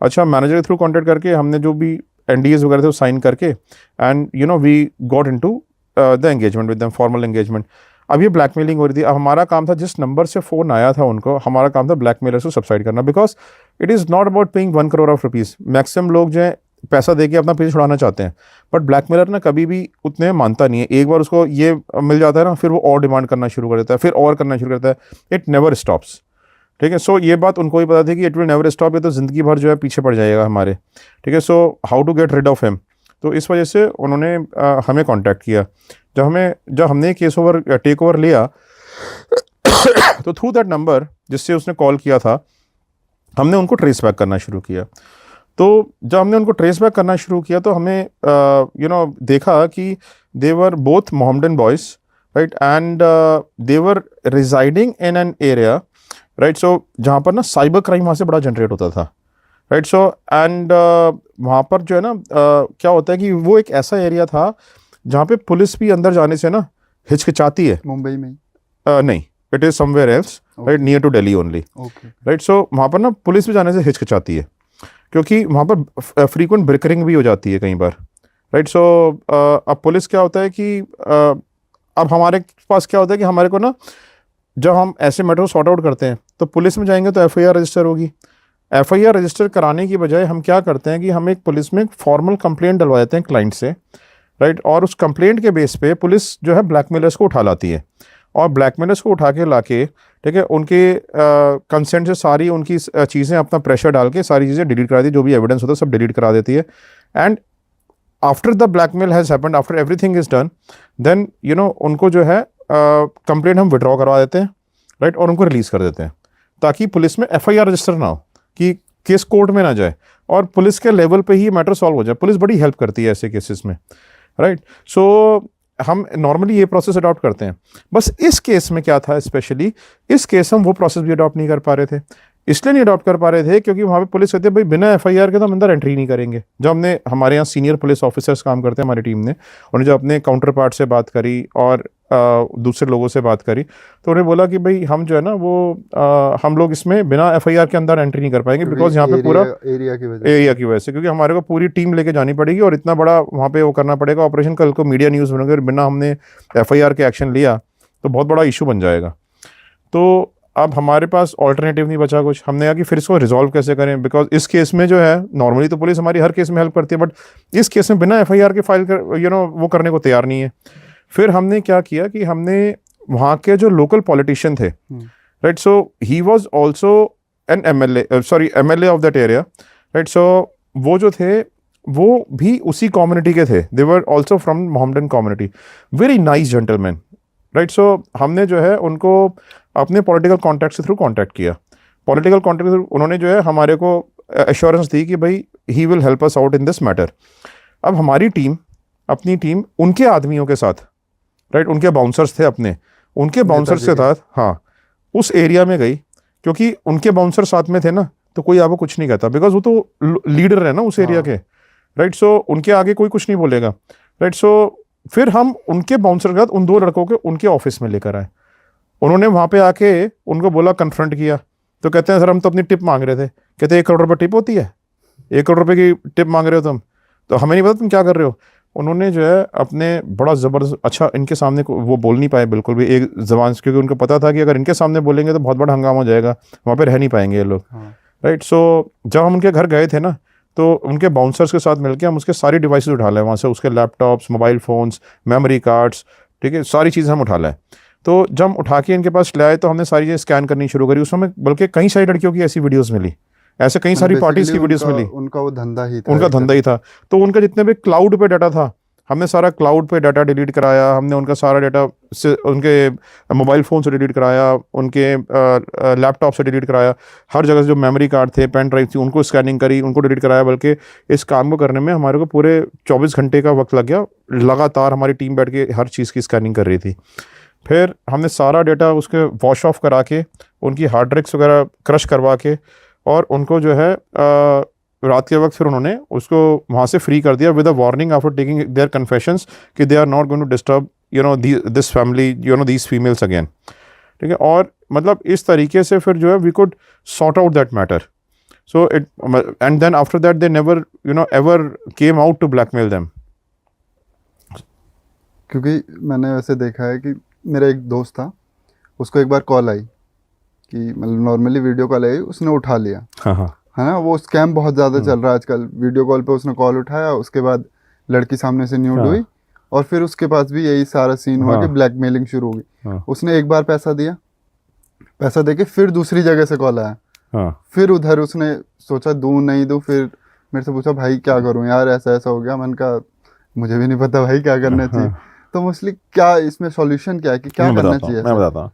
अच्छा, मैनेजर के थ्रू कॉन्टैक्ट करके हमने जो भी NDAs वगैरह थे वो साइन करके, and we got into the engagement with them, formal engagement. अब ये ब्लैकमेलिंग हो रही थी। अब हमारा काम था, जिस नंबर से फ़ोन आया था उनको, हमारा काम था ब्लैकमेलर्स को सबसाइड करना, because it is not about paying 1 crore of rupees. Maximum लोग जो हैं पैसा देके अपना पीछे छुड़ाना चाहते हैं, बट ब्लैकमेलर ना कभी भी उतने मानता नहीं है। एक बार उसको ये मिल जाता है ना, फिर वो और डिमांड करना शुरू कर देता है, फिर और करना शुरू करता है, इट नेवर स्टॉप्स। ठीक है, सो ये बात उनको भी पता थी कि इट विल नेवर स्टॉप, ये तो ज़िंदगी भर जो है पीछे पड़ जाएगा हमारे। ठीक है, so how to get rid of him, तो इस वजह से उन्होंने हमें कांटेक्ट किया। जब हमने केस ओवर टेक ओवर लिया तो थ्रू दैट नंबर जिससे उसने कॉल किया था, हमने उनको ट्रेस बैक करना शुरू किया। तो जब हमने उनको ट्रेस बैक करना शुरू किया तो हमें देखा कि they were both Mohammedan boys, right, and they were residing in an area, right, so जहाँ पर ना साइबर क्राइम वहाँ से बड़ा जनरेट होता था, राइट, सो एंड वहाँ पर जो है ना क्या होता है कि वो एक ऐसा एरिया था जहाँ पे पुलिस भी अंदर जाने से ना हिचकिचाती है। मुंबई में? नहीं, it is somewhere else, right, near to Delhi only, right, so वहाँ पर ना पुलिस भी जाने से हिचकिचाती है क्योंकि वहाँ पर फ्रीक्वेंट ब्रेकरिंग भी हो जाती है कई बार, राइट, सो अब पुलिस क्या होता है कि अब हमारे पास क्या होता है कि हमारे को ना जब हम ऐसे मैटर सॉर्ट आउट करते हैं तो पुलिस में जाएंगे तो एफआईआर रजिस्टर होगी। एफआईआर रजिस्टर कराने की बजाय हम क्या करते हैं कि हम एक पुलिस में फॉर्मल कंप्लेंट डलवा देते हैं क्लाइंट से, राइट, और उस कंप्लेंट के बेस पे पुलिस जो है ब्लैकमेलर्स को उठा लाती है और ब्लैकमेलर्स को उठा के लाके, ठीक है, उनके कंसेंट से सारी उनकी चीज़ें अपना प्रेशर डाल के सारी चीज़ें डिलीट करा दी, जो भी एविडेंस होता है सब डिलीट करा देती है। And after the blackmail has happened, after everything is done, then उनको जो है कंप्लेंट हम विड्रॉ करवा देते हैं, राइट, और उनको रिलीज़ कर देते हैं ताकि पुलिस में एफआईआर रजिस्टर ना हो, कि केस कोर्ट में ना जाए और पुलिस के लेवल पे ही मैटर सॉल्व हो जाए। पुलिस बड़ी हेल्प करती है ऐसे केसेस में, राइट, सो हम नॉर्मली ये प्रोसेस अडॉप्ट करते हैं। बस इस केस में क्या था, स्पेशली इस केस हम वो प्रोसेस भी अडॉप्ट नहीं कर पा रहे थे। इसलिए नहीं अडॉप्ट कर पा रहे थे क्योंकि वहाँ पे पुलिस कहते हैं भाई बिना एफआईआर के तो हम अंदर एंट्री नहीं करेंगे। जब हमने, हमारे यहाँ सीनियर पुलिस ऑफिसर्स काम करते हैं हमारी टीम ने, उन्हें जब अपने काउंटर पार्ट से बात करी और दूसरे लोगों से बात करी तो उन्हें बोला कि भाई हम जो है ना वो हम लोग इसमें बिना एफआईआर के अंदर एंट्री नहीं कर पाएंगे, बिकॉज यहाँ पे पूरा एरिया की वजह से, क्योंकि हमारे को पूरी टीम लेके जानी पड़ेगी और इतना बड़ा वहाँ पे वो करना पड़ेगा ऑपरेशन। कल को मीडिया न्यूज़ बनेगा और बिना हमने एफआईआर के एक्शन लिया तो बहुत बड़ा इशू बन जाएगा। तो अब हमारे पास ऑल्टरनेटिव नहीं बचा कुछ, हमने कहा कि फिर इसको रिजॉल्व कैसे करें, बिकॉज इस केस में जो है नॉर्मली तो पुलिस हमारी हर केस में हेल्प करती है, बट इस केस में बिना एफआईआर के फाइल कर वो करने को तैयार नहीं है। फिर हमने क्या किया कि हमने वहाँ के जो लोकल पॉलिटिशियन थे, right, so he was also an MLA of that area, right, so वो जो थे वो भी उसी कम्युनिटी के थे, they were also from Mohammedan community, very nice gentleman, right, so हमने जो है उनको अपने पॉलिटिकल कॉन्टैक्ट से थ्रू कॉन्टैक्ट किया। पॉलिटिकल कॉन्टैक्ट थ्रू उन्होंने जो है हमारे को एश्योरेंस दी कि भाई he will help us out in this matter. अब हमारी टीम, अपनी टीम उनके आदमियों के साथ, राइट, उनके बाउंसर्स थे अपने, उनके बाउंसर्स के साथ, हाँ, उस एरिया में गई, क्योंकि उनके बाउंसर साथ में थे ना तो कोई आपको कुछ नहीं कहता, बिकॉज वो तो लीडर है ना उस एरिया के, राइट, सो उनके आगे कोई कुछ नहीं बोलेगा, राइट, सो फिर हम उनके बाउंसर के साथ उन दो लड़कों के उनके ऑफिस में लेकर आए। उन्होंने वहाँ पे आके उनको बोला, कन्फ्रंट किया, तो कहते हैं सर हम तो अपनी टिप मांग रहे थे। कहते हैं 1 करोड़ रुपये टिप होती है, 1 करोड़ रुपये की टिप मांग रहे हो तुम, तो हमें नहीं पता तुम क्या कर रहे हो। उन्होंने जो है अपने बड़ा ज़बरदस्त, अच्छा इनके सामने वो बोल नहीं पाए बिल्कुल भी एक ज़बान से, क्योंकि उनको पता था कि अगर इनके सामने बोलेंगे तो बहुत बड़ा हंगामा हो जाएगा, वहाँ पे रह नहीं पाएंगे ये लोग, राइट, सो जब हम उनके घर गए थे ना तो उनके बाउंसर्स के साथ मिलकर हम उसके सारी डिवाइसेस उठा लाए वहाँ से, उसके laptops, mobile phones, memory cards, ठीक है, सारी चीज़ें हम उठा लाए। तो जब हम उठा के इनके पास ले आए तो हमने सारी चीज़ें स्कैन करनी शुरू करी। उसमें बल्कि कई सारी लड़कियों की ऐसी वीडियोस मिली, ऐसे कई सारी पार्टीज की वीडियोस मिली। उनका वो धंधा ही था, उनका धंधा ही था। तो उनका जितने भी क्लाउड पे डाटा था, हमने सारा क्लाउड पे डाटा डिलीट कराया, हमने उनका सारा डाटा से उनके मोबाइल फ़ोन से डिलीट कराया, उनके लैपटॉप से डिलीट कराया, हर जगह से जो मेमोरी कार्ड थे, पेन ड्राइव थी, उनको स्कैनिंग करी, उनको डिलीट कराया। बल्कि इस काम को करने में हमारे को पूरे 24 घंटे का वक्त लग गया, लगातार हमारी टीम बैठ के हर चीज़ की स्कैनिंग कर रही थी। फिर हमने सारा डाटा उसके वॉश ऑफ करा के, उनकी हार्ड ड्रिक्स वगैरह क्रश करवा के, और उनको जो है रात के वक्त फिर उन्होंने उसको वहाँ से फ्री कर दिया with a warning after taking their confessions कि they are not going to disturb this family, these females again, ठीक है। और मतलब इस तरीके से फिर जो है we could sort out that matter. So it and then after that they never ever came out to blackmail them. क्योंकि मैंने वैसे देखा है कि मेरा एक दोस्त था, उसको एक बार कॉल आई कि मतलब नॉर्मली वीडियो कॉल आई, उसने उठा लिया। हाँ हाँ, है ना, वो स्कैम बहुत ज़्यादा चल रहा है आजकल। वीडियो कॉल पे उसने कॉल उठाया, उसके बाद लड़की सामने से न्यूड हाँ। हुई, और फिर उसके पास भी यही सारा सीन हुआ कि हाँ। ब्लैकमेलिंग शुरू हो गई। हाँ। उसने एक बार पैसा दिया, पैसा देके फिर दूसरी जगह से कॉल आया, हाँ। फिर उधर उसने सोचा दूं नहीं दूं, फिर मेरे से पूछा भाई क्या करूं यार, ऐसा ऐसा हो गया। मैंने कहा मुझे भी नहीं पता भाई क्या करना चाहिए। तो मोस्टली क्या इसमें सॉल्यूशन क्या है कि क्या करना चाहिए मैं ऐसे? बताता हूँ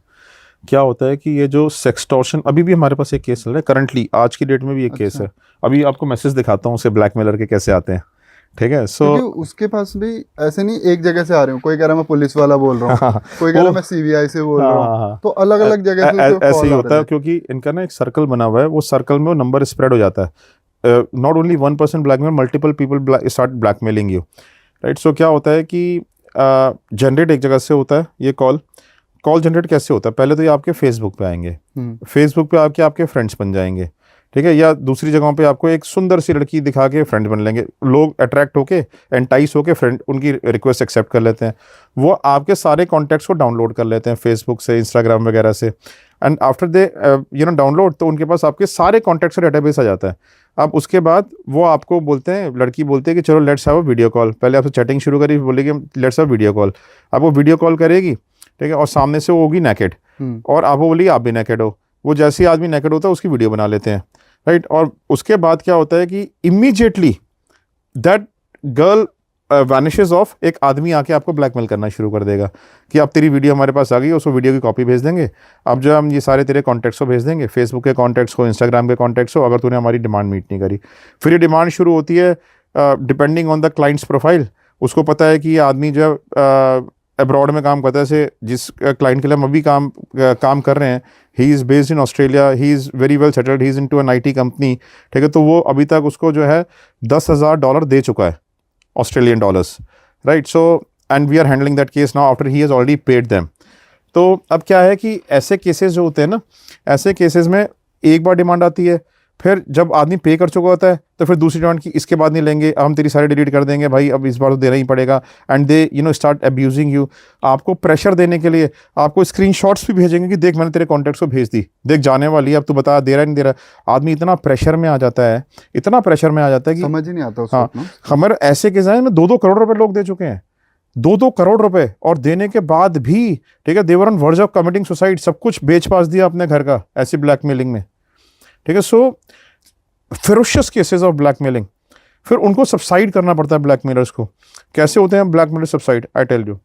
क्या होता है कि ये जो सेक्सटॉर्शन, अभी भी हमारे पास एक केस चल रहा है करंटली, आज की डेट में भी एक केस अच्छा। है। अभी आपको मैसेज दिखाता हूँ उसे ब्लैकमेलर के कैसे आते हैं, ठीक है। सो क्योंकि उसके पास भी ऐसे नहीं एक जगह से आ रहे हो, कोई कह रहा मैं पुलिस वाला बोल रहा हूँ, कोई कह रहा वो मैं सीबीआई से बोल रहा हूँ, हाँ, तो अलग अलग जगह से उसे ऐसे ही कॉल आ होता रहे है थे। क्योंकि इनका ना एक सर्कल बना हुआ है, वो सर्कल में वो नंबर स्प्रेड हो जाता है। Not only one person blackmail, multiple people start blackmailing you, right. So क्या होता है कि जनरेट एक जगह से होता है ये कॉल जनरेट कैसे होता है, पहले तो ये आपके फेसबुक पे आएंगे, फेसबुक पे आपके फ्रेंड्स बन जाएंगे, ठीक है, या दूसरी जगहों पे आपको एक सुंदर सी लड़की दिखा के फ्रेंड बन लेंगे, लोग अट्रैक्ट होके एंटाइस होके फ्रेंड उनकी रिक्वेस्ट एक्सेप्ट कर लेते हैं, वो आपके सारे कॉन्टैक्ट्स को डाउनलोड कर लेते हैं फेसबुक से, इंस्टाग्राम वगैरह से, एंड आफ्टर दे डाउनलोड, तो उनके पास आपके सारे कॉन्टैक्ट्स का डेटाबेस आ जाता है। अब उसके बाद वो आपको बोलते हैं, लड़की बोलती है कि चलो let's have a video call, पहले आपसे चैटिंग शुरू करी, बोलेगी लेट्स हैव वीडियो कॉल, अब वो वीडियो कॉल करेगी, ठीक है, और सामने से वो होगी नेकेड, और आप वो बोलिए आप भी नेकेड हो, वो जैसे ही आदमी नेकेड होता है उसकी वीडियो बना लेते हैं, राइट। और उसके बाद क्या होता है कि immediately that girl vanishes of, एक आदमी आके आपको ब्लैकमेल करना शुरू कर देगा कि अब तेरी वीडियो हमारे पास आ गई, उसको वीडियो की कॉपी भेज देंगे, अब जो हम ये सारे तेरे कॉन्टैक्ट्स को भेज देंगे, फेसबुक के कॉन्टैक्ट्स को, इंस्टाग्राम के कॉन्टैक्ट्स को, अगर तूने हमारी डिमांड मीट नहीं करी। फिर ये डिमांड शुरू होती है depending on the clients profile, उसको पता है कि ये आदमी जो अब्रॉड में काम करता है, जैसे जिस क्लाइंट के लिए हम अभी काम कर रहे हैं, he is based in Australia, he is very well settled, he is into an IT company, ठीक है, तो वो अभी तक उसको जो है $10,000 दे चुका है, Australian dollars, right. So and we are handling that case now after he has already paid them. तो अब क्या है कि ऐसे केसेस जो होते हैं ना, ऐसे केसेस में एक बार डिमांड आती है, फिर जब आदमी पे कर चुका होता है तो फिर दूसरी डिमांड की इसके बाद नहीं लेंगे, हम तेरी सारी डिलीट कर देंगे भाई, अब इस बार तो देना ही पड़ेगा, and they start abusing you. आपको प्रेशर देने के लिए आपको स्क्रीनशॉट्स भी भेजेंगे कि देख मैंने तेरे कॉन्टैक्ट्स को भेज दी, देख जाने वाली है, अब तू बता दे रहा नहीं दे रहा। आदमी इतना प्रेशर में आ जाता है, इतना प्रेशर में आ जाता है कि समझ ही नहीं आता उसको हाँ, अपना। हमारे ऐसे केस हैं में 2-2 करोड़ रुपए लोग दे चुके हैं, 2-2 करोड़ रुपए, और देने के बाद भी, ठीक है, they were on verge of committing suicide, सब कुछ बेच पास दिया अपने घर का ऐसी ब्लैकमेलिंग में, ठीक है। सो फेरोशियस केसेस ऑफ ब्लैकमेलिंग, फिर उनको सबसाइड करना पड़ता है ब्लैकमेलर्स को। कैसे होते हैं blackmailer subside, I tell you.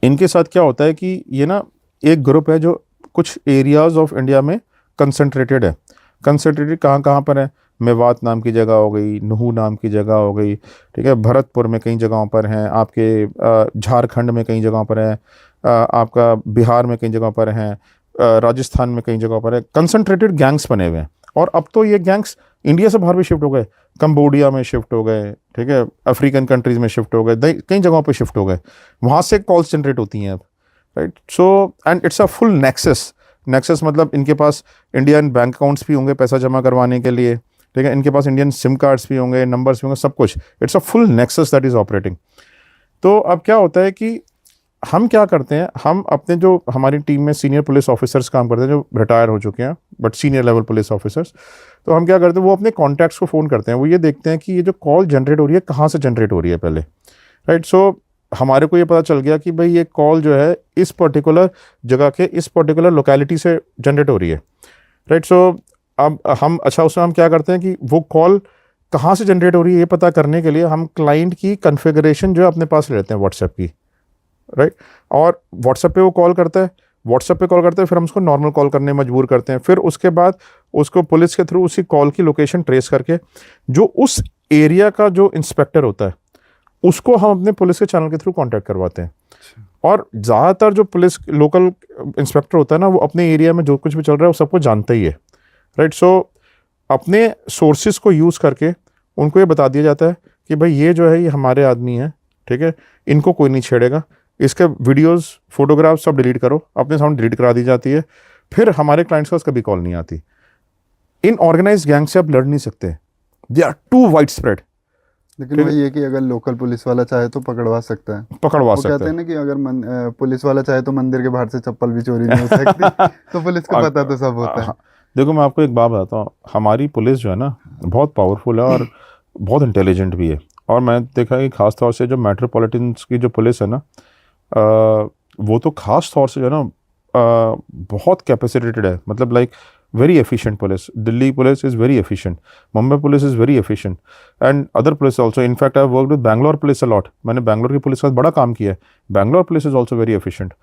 इनके साथ क्या होता है कि ये ना एक ग्रुप है जो कुछ एरियाज ऑफ इंडिया में कंसंट्रेटेड है। कंसंट्रेटेड कहाँ कहाँ पर है, मेवात नाम की जगह हो गई, नुहू नाम की जगह हो गई, ठीक है, भरतपुर में कई जगहों पर हैं, आपके झारखंड में कई जगहों पर है, आपका बिहार में कई जगहों पर हैं, राजस्थान में कई जगहों पर है। कंसंट्रेटेड गैंग्स बने हुए हैं, और अब तो ये गैंग्स इंडिया से बाहर भी शिफ्ट हो गए, कंबोडिया में शिफ्ट हो गए, ठीक है, अफ्रीकन कंट्रीज़ में शिफ्ट हो गए, कई जगहों पे शिफ्ट हो गए, वहाँ से कॉल्स जनरेट होती हैं अब, right. So and it's a full nexus मतलब इनके पास इंडियन बैंक अकाउंट्स भी होंगे पैसा जमा करवाने के लिए, ठीक है, इनके पास इंडियन सिम कार्ड्स भी होंगे, नंबर्स भी होंगे, सब कुछ, it's a full nexus that is operating. तो अब क्या होता है कि हम क्या करते हैं, हम अपने जो हमारी टीम में सीनियर पुलिस ऑफिसर्स काम करते हैं जो रिटायर हो चुके हैं but senior level police officers, तो हम क्या करते हैं, वो अपने कॉन्टैक्ट्स को फ़ोन करते हैं, वो ये देखते हैं कि ये जो कॉल जनरेट हो रही है कहाँ से जनरेट हो रही है पहले, राइट। सो हमारे को ये पता चल गया कि भाई ये कॉल जो है इस पर्टिकुलर जगह के इस पर्टिकुलर लोकेलिटी से जनरेट हो रही है, राइट। सो अब हम उसमें हम क्या करते हैं कि वो कॉल कहाँ से जनरेट हो रही है ये पता करने के लिए हम क्लाइंट की कन्फिगरेशन जो है अपने पास ले लेते हैं व्हाट्सएप की, राइट। और व्हाट्सएप पे वो कॉल करता है, व्हाट्सएप पे कॉल करते हैं, फिर हम उसको नॉर्मल कॉल करने मजबूर करते हैं, फिर उसके बाद उसको पुलिस के थ्रू उसी कॉल की लोकेशन ट्रेस करके जो उस एरिया का जो इंस्पेक्टर होता है उसको हम अपने पुलिस के चैनल के थ्रू कांटेक्ट करवाते हैं। और ज़्यादातर जो पुलिस लोकल इंस्पेक्टर होता है ना, वो अपने एरिया में जो कुछ भी चल रहा है वो सबको जानता ही है, राइट। सो अपने सोर्सेज को यूज़ करके उनको ये बता दिया जाता है कि भाई ये जो है ये हमारे आदमी है, ठीक है, इनको कोई नहीं छेड़ेगा, इसके वीडियोस फोटोग्राफ सब डिलीट करो, अपने साउंड डिलीट करा दी जाती है, फिर हमारे क्लाइंट्स को कभी कॉल नहीं आती। इन ऑर्गेनाइज गैंग से आप लड़ नहीं सकते, they are too wide spread. लेकिन वही है कि अगर लोकल पुलिस वाला चाहे तो पकड़वा सकता है, पकड़वा वो सकता कहते है हैं ना कि अगर पुलिस वाला चाहे तो मंदिर के बाहर से चप्पल भी चोरी नहीं हो सकती तो पुलिस को पता तो सब होता है। देखो मैं आपको एक बात बताता हूँ, हमारी पुलिस जो है ना बहुत पावरफुल है और बहुत इंटेलिजेंट भी है। और मैं देखा है कि ख़ास तौर से जो मेट्रोपॉलिटन की जो पुलिस है ना, वो तो ख़ास तौर से जो है ना बहुत कैपेसिटेटेड है, मतलब like very efficient police. Delhi police is very efficient, Mumbai police is very efficient and other police also. In fact I work with Bangalore police a lot, मैंने बैंगलोर की पुलिस के साथ बड़ा काम किया है। Bangalore police is also very efficient.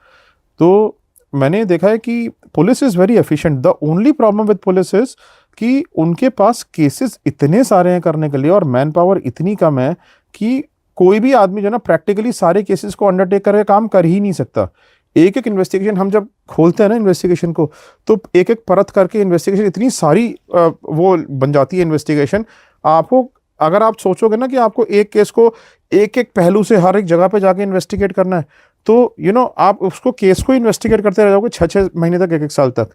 तो मैंने देखा है कि police is very efficient. The only problem with police is कि उनके पास केसेस इतने सारे हैं करने के लिए और मैन पावर इतनी कम है कि कोई भी आदमी जो है ना प्रैक्टिकली सारे केसेस को अंडरटेक करके काम कर ही नहीं सकता। एक एक इन्वेस्टिगेशन हम जब खोलते हैं ना इन्वेस्टिगेशन को, तो एक एक परत करके इन्वेस्टिगेशन इतनी सारी वो बन जाती है इन्वेस्टिगेशन। आपको अगर आप सोचोगे ना कि आपको एक केस को एक एक पहलू से हर एक जगह पे जाके इन्वेस्टिगेट करना है, तो आप उसको केस को इन्वेस्टिगेट करते रह जाओगे 6-6 महीने तक, 1-1 साल तक।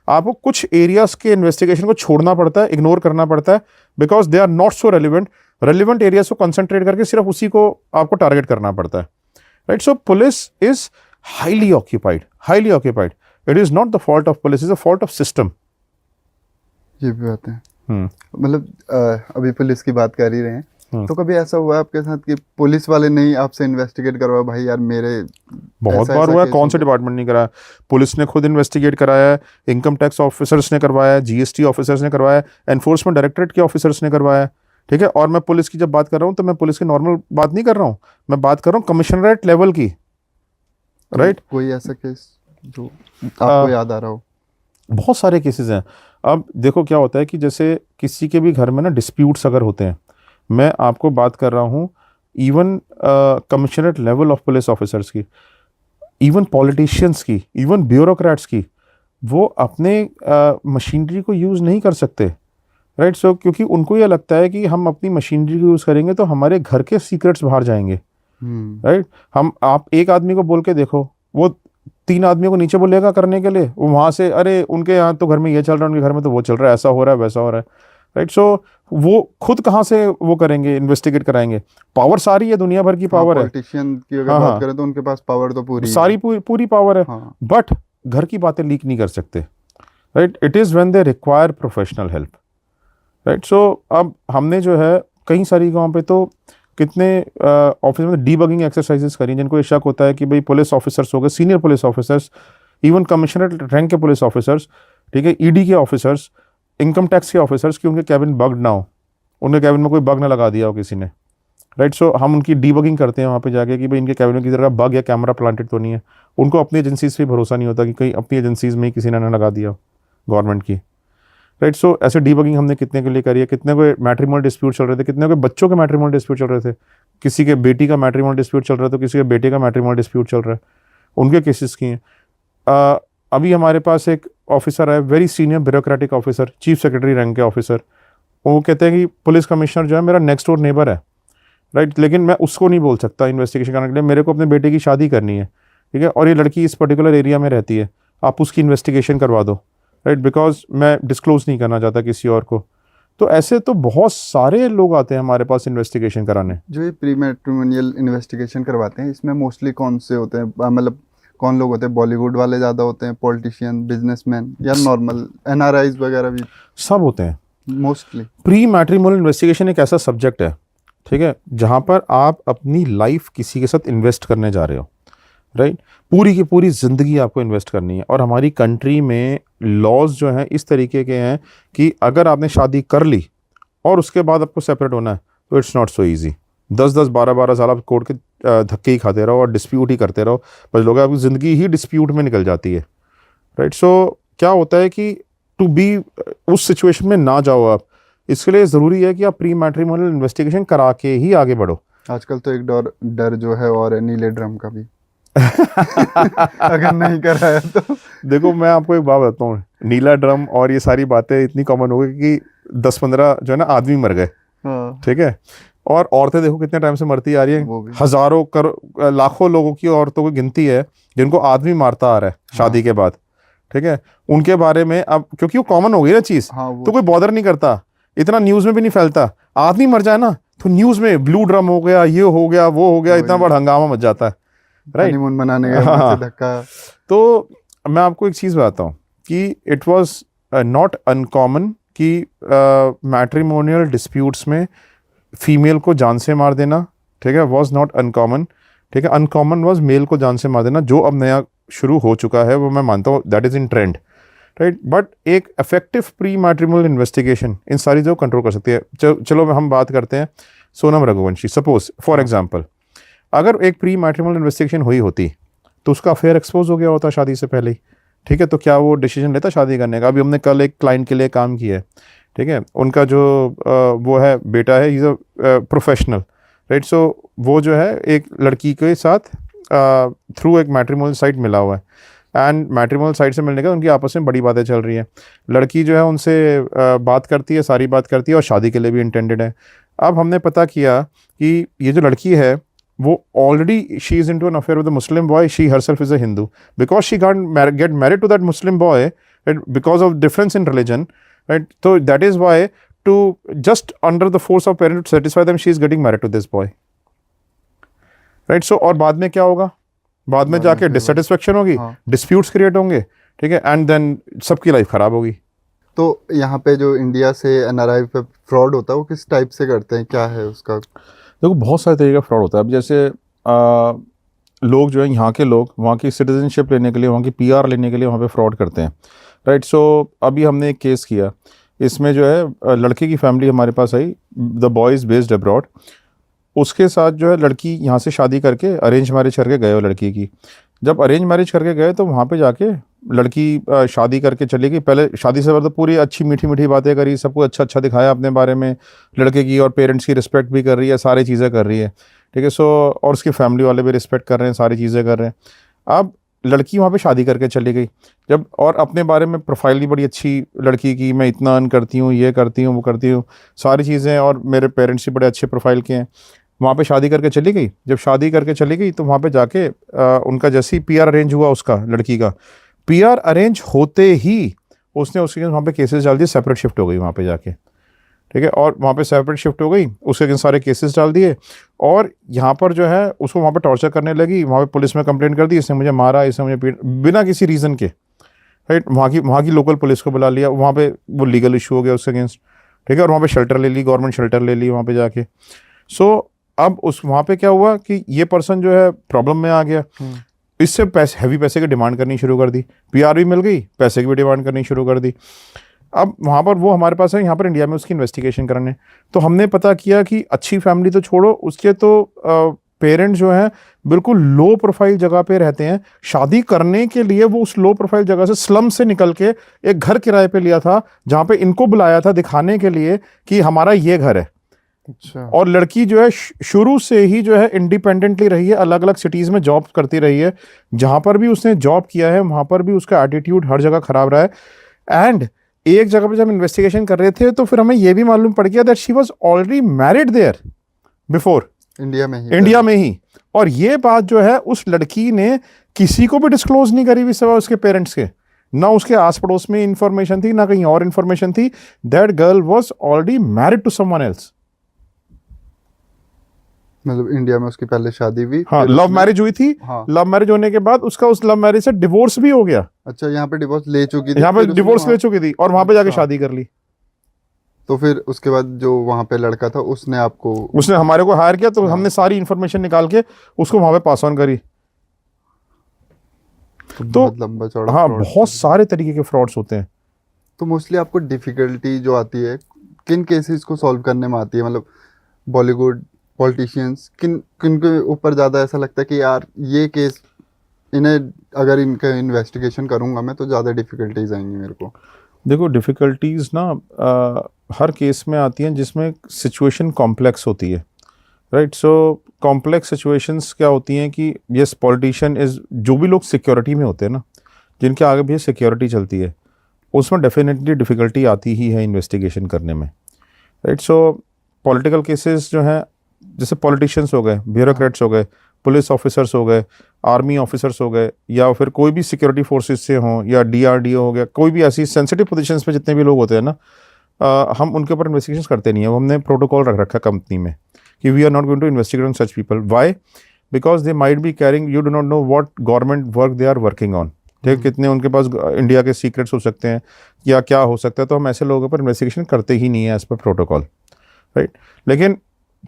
आपको कुछ एरियाज के इन्वेस्टिगेशन को छोड़ना पड़ता है, इग्नोर करना पड़ता है, because they are not so relevant. Relevant areas को कंसंट्रेट करके सिर्फ उसी को आपको टारगेट करना पड़ता है, right. So police is highly occupied, highly occupied. It is not the fault of police, is the fault of system. ये भी बात है। मतलब अभी पुलिस की बात कर ही रहे हैं, तो कभी ऐसा हुआ आपके साथ कि पुलिस वाले नहीं आपसे इन्वेस्टिगेट करवा, भाई यार मेरे बहुत बार हुआ है। कौन से डिपार्टमेंट नहीं कराया? पुलिस ने खुद इन्वेस्टिगेट कराया है, इनकम टैक्स ऑफिसर्स ने करवाया है, जीएसटी ऑफिसर्स ने करवाया है, एनफोर्समेंट डायरेक्टरेट के ऑफिसर्स ने करवाया है, ठीक है। और मैं पुलिस की जब बात कर रहा हूँ तो मैं पुलिस की नॉर्मल बात नहीं कर रहा हूँ, मैं बात कर रहा हूँ कमिश्नरेट लेवल की, राइट। कोई ऐसा केस जो आपको याद आ रहा हो? बहुत सारे केसेस हैं। अब देखो क्या होता है कि जैसे किसी के भी घर में ना डिस्प्यूट्स अगर होते हैं, मैं आपको बात कर रहा हूँ even commissionerate level of police officers की, इवन पॉलिटिशियंस की, इवन ब्यूरोक्रेट्स की, वो अपने मशीनरी को यूज़ नहीं कर सकते, राइट। सो क्योंकि उनको ये लगता है कि हम अपनी मशीनरी को यूज़ करेंगे तो हमारे घर के सीक्रेट्स बाहर जाएंगे, राइट। आप एक आदमी को बोल के देखो, वो 3 आदमियों को नीचे बोलेगा करने के लिए, वो वहाँ से अरे उनके यहाँ तो घर में ये चल रहा है, उनके घर में तो वो चल रहा है, ऐसा हो रहा है, वैसा हो रहा है, राइट। सो वो खुद कहाँ से वो करेंगे, इन्वेस्टिगेट कराएंगे? पावर सारी है, दुनिया भर की पावर है। पॉलिटिशियन की अगर बात करें तो उनके पास पावर तो पूरी सारी पूरी पावर है, बट घर की बातें लीक नहीं कर सकते, right. It is when they require professional help, right. So अब हमने जो है कई सारी गाँव पे तो कितने ऑफिस में डीबगिंग एक्सरसाइजेस करी, जिनको ये शक होता है कि भाई पुलिस ऑफिसर्स हो गए, senior police officers, even commissionerate rank के पुलिस ऑफिसर्स, ठीक है, ईडी के ऑफिसर्स, इनकम टैक्स के ऑफिसर्स, कि उनके कैबिन बग्ड ना हो, उनके कैबिन में कोई बग ना लगा दिया हो किसी ने, राइट। सो हम उनकी डीबगिंग करते हैं वहाँ पे जाके कि भाई इनके कैबिन में किसी तरह का बग या कैमरा प्लांटेड तो नहीं है। उनको अपनी एजेंसीज पे भरोसा नहीं होता कि कहीं अपनी एजेंसीज में ही किसी ने ना लगा दिया हो गवर्नमेंट की, राइट। सो ऐसे डीबगिंग हमने कितने के लिए करी है। कितने को मैट्रिमोनियल डिस्प्यूट चल रहे थे, कितने को बच्चों के मैट्रिमोनियल डिस्प्यूट चल रहे थे, किसी के बेटी का मैट्रिमोनियल डिस्प्यूट चल रहा था, किसी के बेटे का मैट्रिमोनियल डिस्प्यूट चल रहा है, उनके केसेस किए हैं। अभी हमारे पास एक ऑफिसर है, very senior bureaucratic officer, chief secretary rank के ऑफिसर, वो कहते हैं कि पुलिस कमिश्नर जो है मेरा नेक्स्ट डोर नेबर है, राइट, लेकिन मैं उसको नहीं बोल सकता इन्वेस्टिगेशन करने के लिए, मेरे को अपने बेटे की शादी करनी है, ठीक है, और ये लड़की इस पर्टिकुलर एरिया में रहती है, आप उसकी इन्वेस्टिगेशन करवा दो, राइट, बिकॉज मैं डिस्क्लोज नहीं करना चाहता किसी और को। तो ऐसे तो बहुत सारे लोग आते हैं हमारे पास इन्वेस्टिगेशन कराने। जो ये प्री मैट्रिमोनियल इन्वेस्टिगेशन करवाते हैं, इसमें मोस्टली कौन से होते हैं, मतलब कौन लोग होते हैं? बॉलीवुड वाले ज़्यादा होते हैं, पॉलिटिशियन, बिजनेसमैन, या नॉर्मल एनआरआईज वगैरह भी? सब होते हैं मोस्टली। प्री मैट्रिमोनियल इन्वेस्टिगेशन एक ऐसा सब्जेक्ट है, ठीक है, जहाँ पर आप अपनी लाइफ किसी के साथ इन्वेस्ट करने जा रहे हो, राइट, पूरी की पूरी ज़िंदगी आपको इन्वेस्ट करनी है। और हमारी कंट्री में लॉज जो हैं इस तरीके के हैं कि अगर आपने शादी कर ली और उसके बाद आपको सेपरेट होना है तो इट्स नॉट सो ईजी। 10-10, 12-12 साल आप कोर्ट के धक्के ही खाते रहो और डिस्प्यूट ही करते रहो, बस लोग आपकी ज़िंदगी ही डिस्प्यूट में निकल जाती है, राइट। सो क्या होता है कि टू बी उस सिचुएशन में ना जाओ आप, इसके लिए ज़रूरी है कि आप प्री मैट्रिमोनियल इन्वेस्टिगेशन करा के ही आगे बढ़ो। आजकल तो एक डर जो है और है नीले ड्रम का भी अगर नहीं कराया तो। देखो मैं आपको एक बात बताता हूँ, नीला ड्रम और ये सारी बातें इतनी कॉमन हो गई कि 10-15 जो है ना आदमी मर गए, ठीक है, और औरतें देखो कितने टाइम से मरती आ रही है, हजारों लाखों लोगों की औरतों की गिनती है जिनको आदमी मारता आ रहा है शादी के बाद, ठीक है। उनके बारे में अब क्योंकि वो कॉमन हो गई ना चीज़, तो कोई बॉदर नहीं करता, इतना न्यूज़ में भी नहीं फैलता। आदमी मर जाए ना तो न्यूज़ में ब्लू ड्रम हो गया, ये हो गया, वो हो गया, इतना बड़ा हंगामा मच जाता है, राइट, मनाने का धक्का। तो मैं आपको एक चीज़ बताता हूँ कि इट वाज नॉट अनकॉमन कि मैट्रिमोनियल डिस्प्यूट्स में फीमेल को जान से मार देना, ठीक है, वॉज नॉट अनकॉमन, ठीक है। अनकॉमन वॉज मेल को जान से मार देना, जो अब नया शुरू हो चुका है वो मैं मानता हूँ that is in trend, right. But एक इफेक्टिव प्री मैट्रिमोनियल इन्वेस्टिगेशन इन सारी चीज़ों को कंट्रोल कर सकती है। चलो हम बात करते हैं Sonam Raghuvanshi, suppose for example, अगर एक प्री मैट्रिमोनियल इन्वेस्टिगेशन हुई होती तो उसका अफेयर एक्सपोज हो गया होता शादी से पहले ही, ठीक है। तो क्या वो डिसीजन लेता शादी करने का? अभी हमने कल एक क्लाइंट के लिए काम किया है, ठीक है, उनका जो वो है बेटा है, is a professional, right. So वो जो है एक लड़की के साथ थ्रू एक मैट्रिमोनियल साइट मिला हुआ है, एंड मैट्रिमोनियल साइट से मिलने का उनकी आपस में बड़ी बातें चल रही हैं। लड़की जो है उनसे बात करती है, सारी बात करती है, और शादी के लिए भी इंटेंडेड है। अब हमने पता किया कि ये जो लड़की है वो already she is into an affair with a Muslim boy, she herself is a Hindu, because she can't get married to that Muslim boy, right, because of difference in religion, right. तो that is why to just under the force of parent to satisfy them she is getting married to this boy, right. So और बाद में क्या होगा? बाद में जाके dissatisfaction होगी, डिस्प्यूट्स क्रिएट होंगे, ठीक है, एंड देन सबकी लाइफ खराब होगी। तो यहाँ पे जो इंडिया से एनआरआई पे फ्रॉड होता है वो किस टाइप से करते हैं, क्या है उसका? देखो बहुत सारे तरीके का फ्रॉड होता है। अब जैसे लोग जो है, यहाँ के लोग वहाँ की सिटीजनशिप लेने के लिए, वहाँ की पीआर लेने के लिए वहाँ पे फ्रॉड करते हैं, राइट। सो अभी हमने एक केस किया, इसमें जो है लड़के की फैमिली हमारे पास आई, the boy is based abroad, उसके साथ जो है लड़की यहाँ से शादी करके अरेंज मैरिज करके गए, वो लड़की की। जब अरेंज मैरिज करके गए तो वहाँ पे जाके लड़की शादी करके चली गई। पहले शादी से तो पूरी अच्छी मीठी मीठी बातें करी, सब कुछ अच्छा अच्छा दिखाया अपने बारे में लड़के की, और पेरेंट्स की रिस्पेक्ट भी कर रही है, सारी चीज़ें कर रही है, ठीक है। सो और उसकी फैमिली वाले भी रिस्पेक्ट कर रहे हैं, सारी चीज़ें कर रहे हैं। अब लड़की वहाँ पे शादी करके चली गई जब, और अपने बारे में प्रोफाइल भी बड़ी अच्छी लड़की की, मैं इतना अर्न करती हूँ, ये करती हूँ, वो करती हूँ, सारी चीज़ें, और मेरे पेरेंट्स भी बड़े अच्छे प्रोफाइल के हैं। वहाँ पे शादी करके चली गई। जब शादी करके चली गई तो वहाँ पे जाके उनका जैसे ही पीआर अरेंज हुआ, उसका लड़की का पीआर अरेंज होते ही उसने उसके वहाँ पे केसेस डाल दिए, सेपरेट शिफ्ट हो गई वहाँ पे जाके, ठीक है। और वहाँ पे सेपरेट शिफ्ट हो गई, उसके अगेंस्ट सारे केसेस डाल दिए, और यहाँ पर जो है उसको वहाँ पे टॉर्चर करने लगी। वहाँ पे पुलिस में कंप्लेंट कर दी, इसने मुझे मारा, इसने मुझे पीट, बिना किसी रीज़न के, राइट। वहाँ की लोकल पुलिस को बुला लिया, वहाँ पे वो लीगल इशू हो गया उसके अगेंस्ट, ठीक है। और वहाँ पे शेल्टर ले ली, गवर्नमेंट शेल्टर ले ली वहाँ पे जाके। सो अब उस वहाँ पे क्या हुआ कि ये पर्सन जो है प्रॉब्लम में आ गया, इससे पैसे, हैवी पैसे की डिमांड करनी शुरू कर दी, पीआर भी मिल गई, पैसे की भी डिमांड करनी शुरू कर दी। अब वहाँ पर वो हमारे पास है, यहाँ पर इंडिया में उसकी इन्वेस्टिगेशन करने, तो हमने पता किया कि अच्छी फैमिली तो छोड़ो, उसके तो पेरेंट्स जो हैं बिल्कुल लो प्रोफाइल जगह पे रहते हैं। शादी करने के लिए वो उस लो प्रोफाइल जगह से, स्लम से निकल के एक घर किराए पे लिया था, जहाँ पे इनको बुलाया था दिखाने के लिए कि हमारा ये घर है। अच्छा। और लड़की जो है शुरू से ही जो है इंडिपेंडेंटली रही है, अलग अलग सिटीज़ में जॉब करती रही है, जहाँ पर भी उसने जॉब किया है वहाँ पर भी उसका एटीट्यूड हर जगह ख़राब रहा है। एंड एक जगह पे जब इन्वेस्टिगेशन कर रहे थे तो फिर हमें ये भी मालूम पड़ गया that she was already married there before, India में ही। और ये बात जो है उस लड़की ने किसी को भी डिस्क्लोज नहीं करी, सिवाय उसके पेरेंट्स के, ना उसके आस पड़ोस में इंफॉर्मेशन थी, ना कहीं और इंफॉर्मेशन थी। That girl was already married to someone else. मतलब इंडिया में उसकी पहले शादी हुई, हाँ, लव मैरिज हुई थी। हाँ। लव मैरिज होने के बाद उसका उस लव मैरिज से डिवोर्स भी हो गया। अच्छा, यहाँ पे डिवोर्स ले चुकी थी, यहाँ पे डिवोर्स ले चुकी थी और वहां पे जाके शादी कर ली। तो फिर उसके बाद जो वहां पे लड़का था उसने हमारे को हायर किया, तो हमने सारी इंफॉर्मेशन निकाल के उसको वहां पे पास ऑन करी। तो बहुत लंबा चौड़ा। हाँ, बहुत सारे तरीके के फ्रॉड्स होते हैं। तो मोस्टली आपको डिफिकल्टी जो आती है किन केसेस को सॉल्व करने में आती है? मतलब बॉलीवुड पॉलिटिशियंस, किन के ऊपर ज़्यादा ऐसा लगता है कि यार ये केस, इन्हें अगर इनका इन्वेस्टिगेशन करूंगा मैं तो ज़्यादा डिफिकल्टीज आएंगी मेरे को? देखो, डिफ़िकल्टीज़ ना हर केस में आती हैं जिसमें सिचुएशन कॉम्प्लेक्स होती है, राइट। सो कॉम्प्लेक्स सिचुएशंस क्या होती हैं कि यस, पॉलिटिशियन इज़, जो भी लोग सिक्योरिटी में होते हैं ना, जिनके आगे भी सिक्योरिटी चलती है, उसमें डेफिनेटली डिफ़िकल्टी आती ही है इन्वेस्टिगेशन करने में, राइट। सो पॉलिटिकल केसेस जो हैं, जैसे पॉलिटिशियंस हो गए, ब्यूरोक्रेट्स हो गए, पुलिस ऑफिसर्स हो गए, आर्मी ऑफिसर्स हो गए, या फिर कोई भी सिक्योरिटी फोर्सेस से हों, या डीआरडीओ हो गया, कोई भी ऐसी सेंसिटिव पोजीशंस पे जितने भी लोग होते हैं ना, हम उनके ऊपर इन्वेस्टिगेशन करते नहीं है। हमने प्रोटोकॉल रख रखा कंपनी में कि we are not going to investigate on such people. Why? Because they might be carrying, you do not know what government work they are working on, ठीक है, कितने उनके पास इंडिया के सीक्रेट्स हो सकते हैं या क्या हो सकता है, तो हम ऐसे लोगों पर इन्वेस्टिगेशन करते ही नहीं है एज पर प्रोटोकॉल, राइट। लेकिन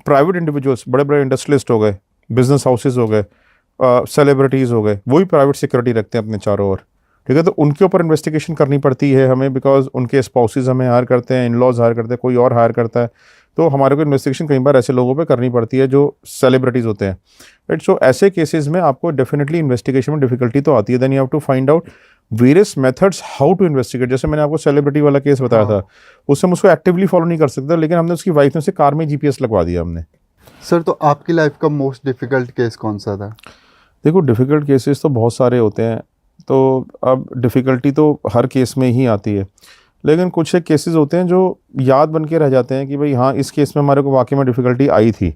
प्राइवेट इंडिविजुअल्स, बड़े बड़े इंडस्ट्रियलिस्ट हो गए, बिजनेस हाउसेज हो गए, सेलिब्रिटीज़ हो गए, वही प्राइवेट सिक्योरिटी रखते हैं अपने चारों ओर, ठीक है। तो उनके ऊपर इन्वेस्टिगेशन करनी पड़ती है हमें, बिकॉज उनके स्पाउसेज हमें हायर करते हैं, इन लॉज हायर करते हैं, कोई और हायर करता है, तो हमारे को इन्वेस्टिगेशन कई बार ऐसे लोगों पे करनी पड़ती है जो सेलिब्रिटीज़ होते हैं, राइट। सो ऐसे केसेस में आपको डेफिनेटली इन्वेस्टिगेशन में डिफिकल्टी तो आती है। Then you have to find out various methods how to investigate. जैसे मैंने आपको सेलिब्रिटी वाला केस बताया था, उससे हम उसको एक्टिवली फॉलो नहीं कर सकते, लेकिन हमने उसकी वाइफ ने उससे कार में GPS लगवा दिया हमने। सर, तो आपकी लाइफ का मोस्ट डिफिकल्ट केस कौन सा था? देखो, डिफ़िकल्ट केसेस तो बहुत सारे होते हैं, तो अब डिफ़िकल्टी तो हर केस में ही आती है, लेकिन कुछ एक केसेस होते हैं जो याद बन के रह जाते हैं कि भाई हाँ, इस केस में हमारे को वाकई में डिफ़िकल्टी आई थी।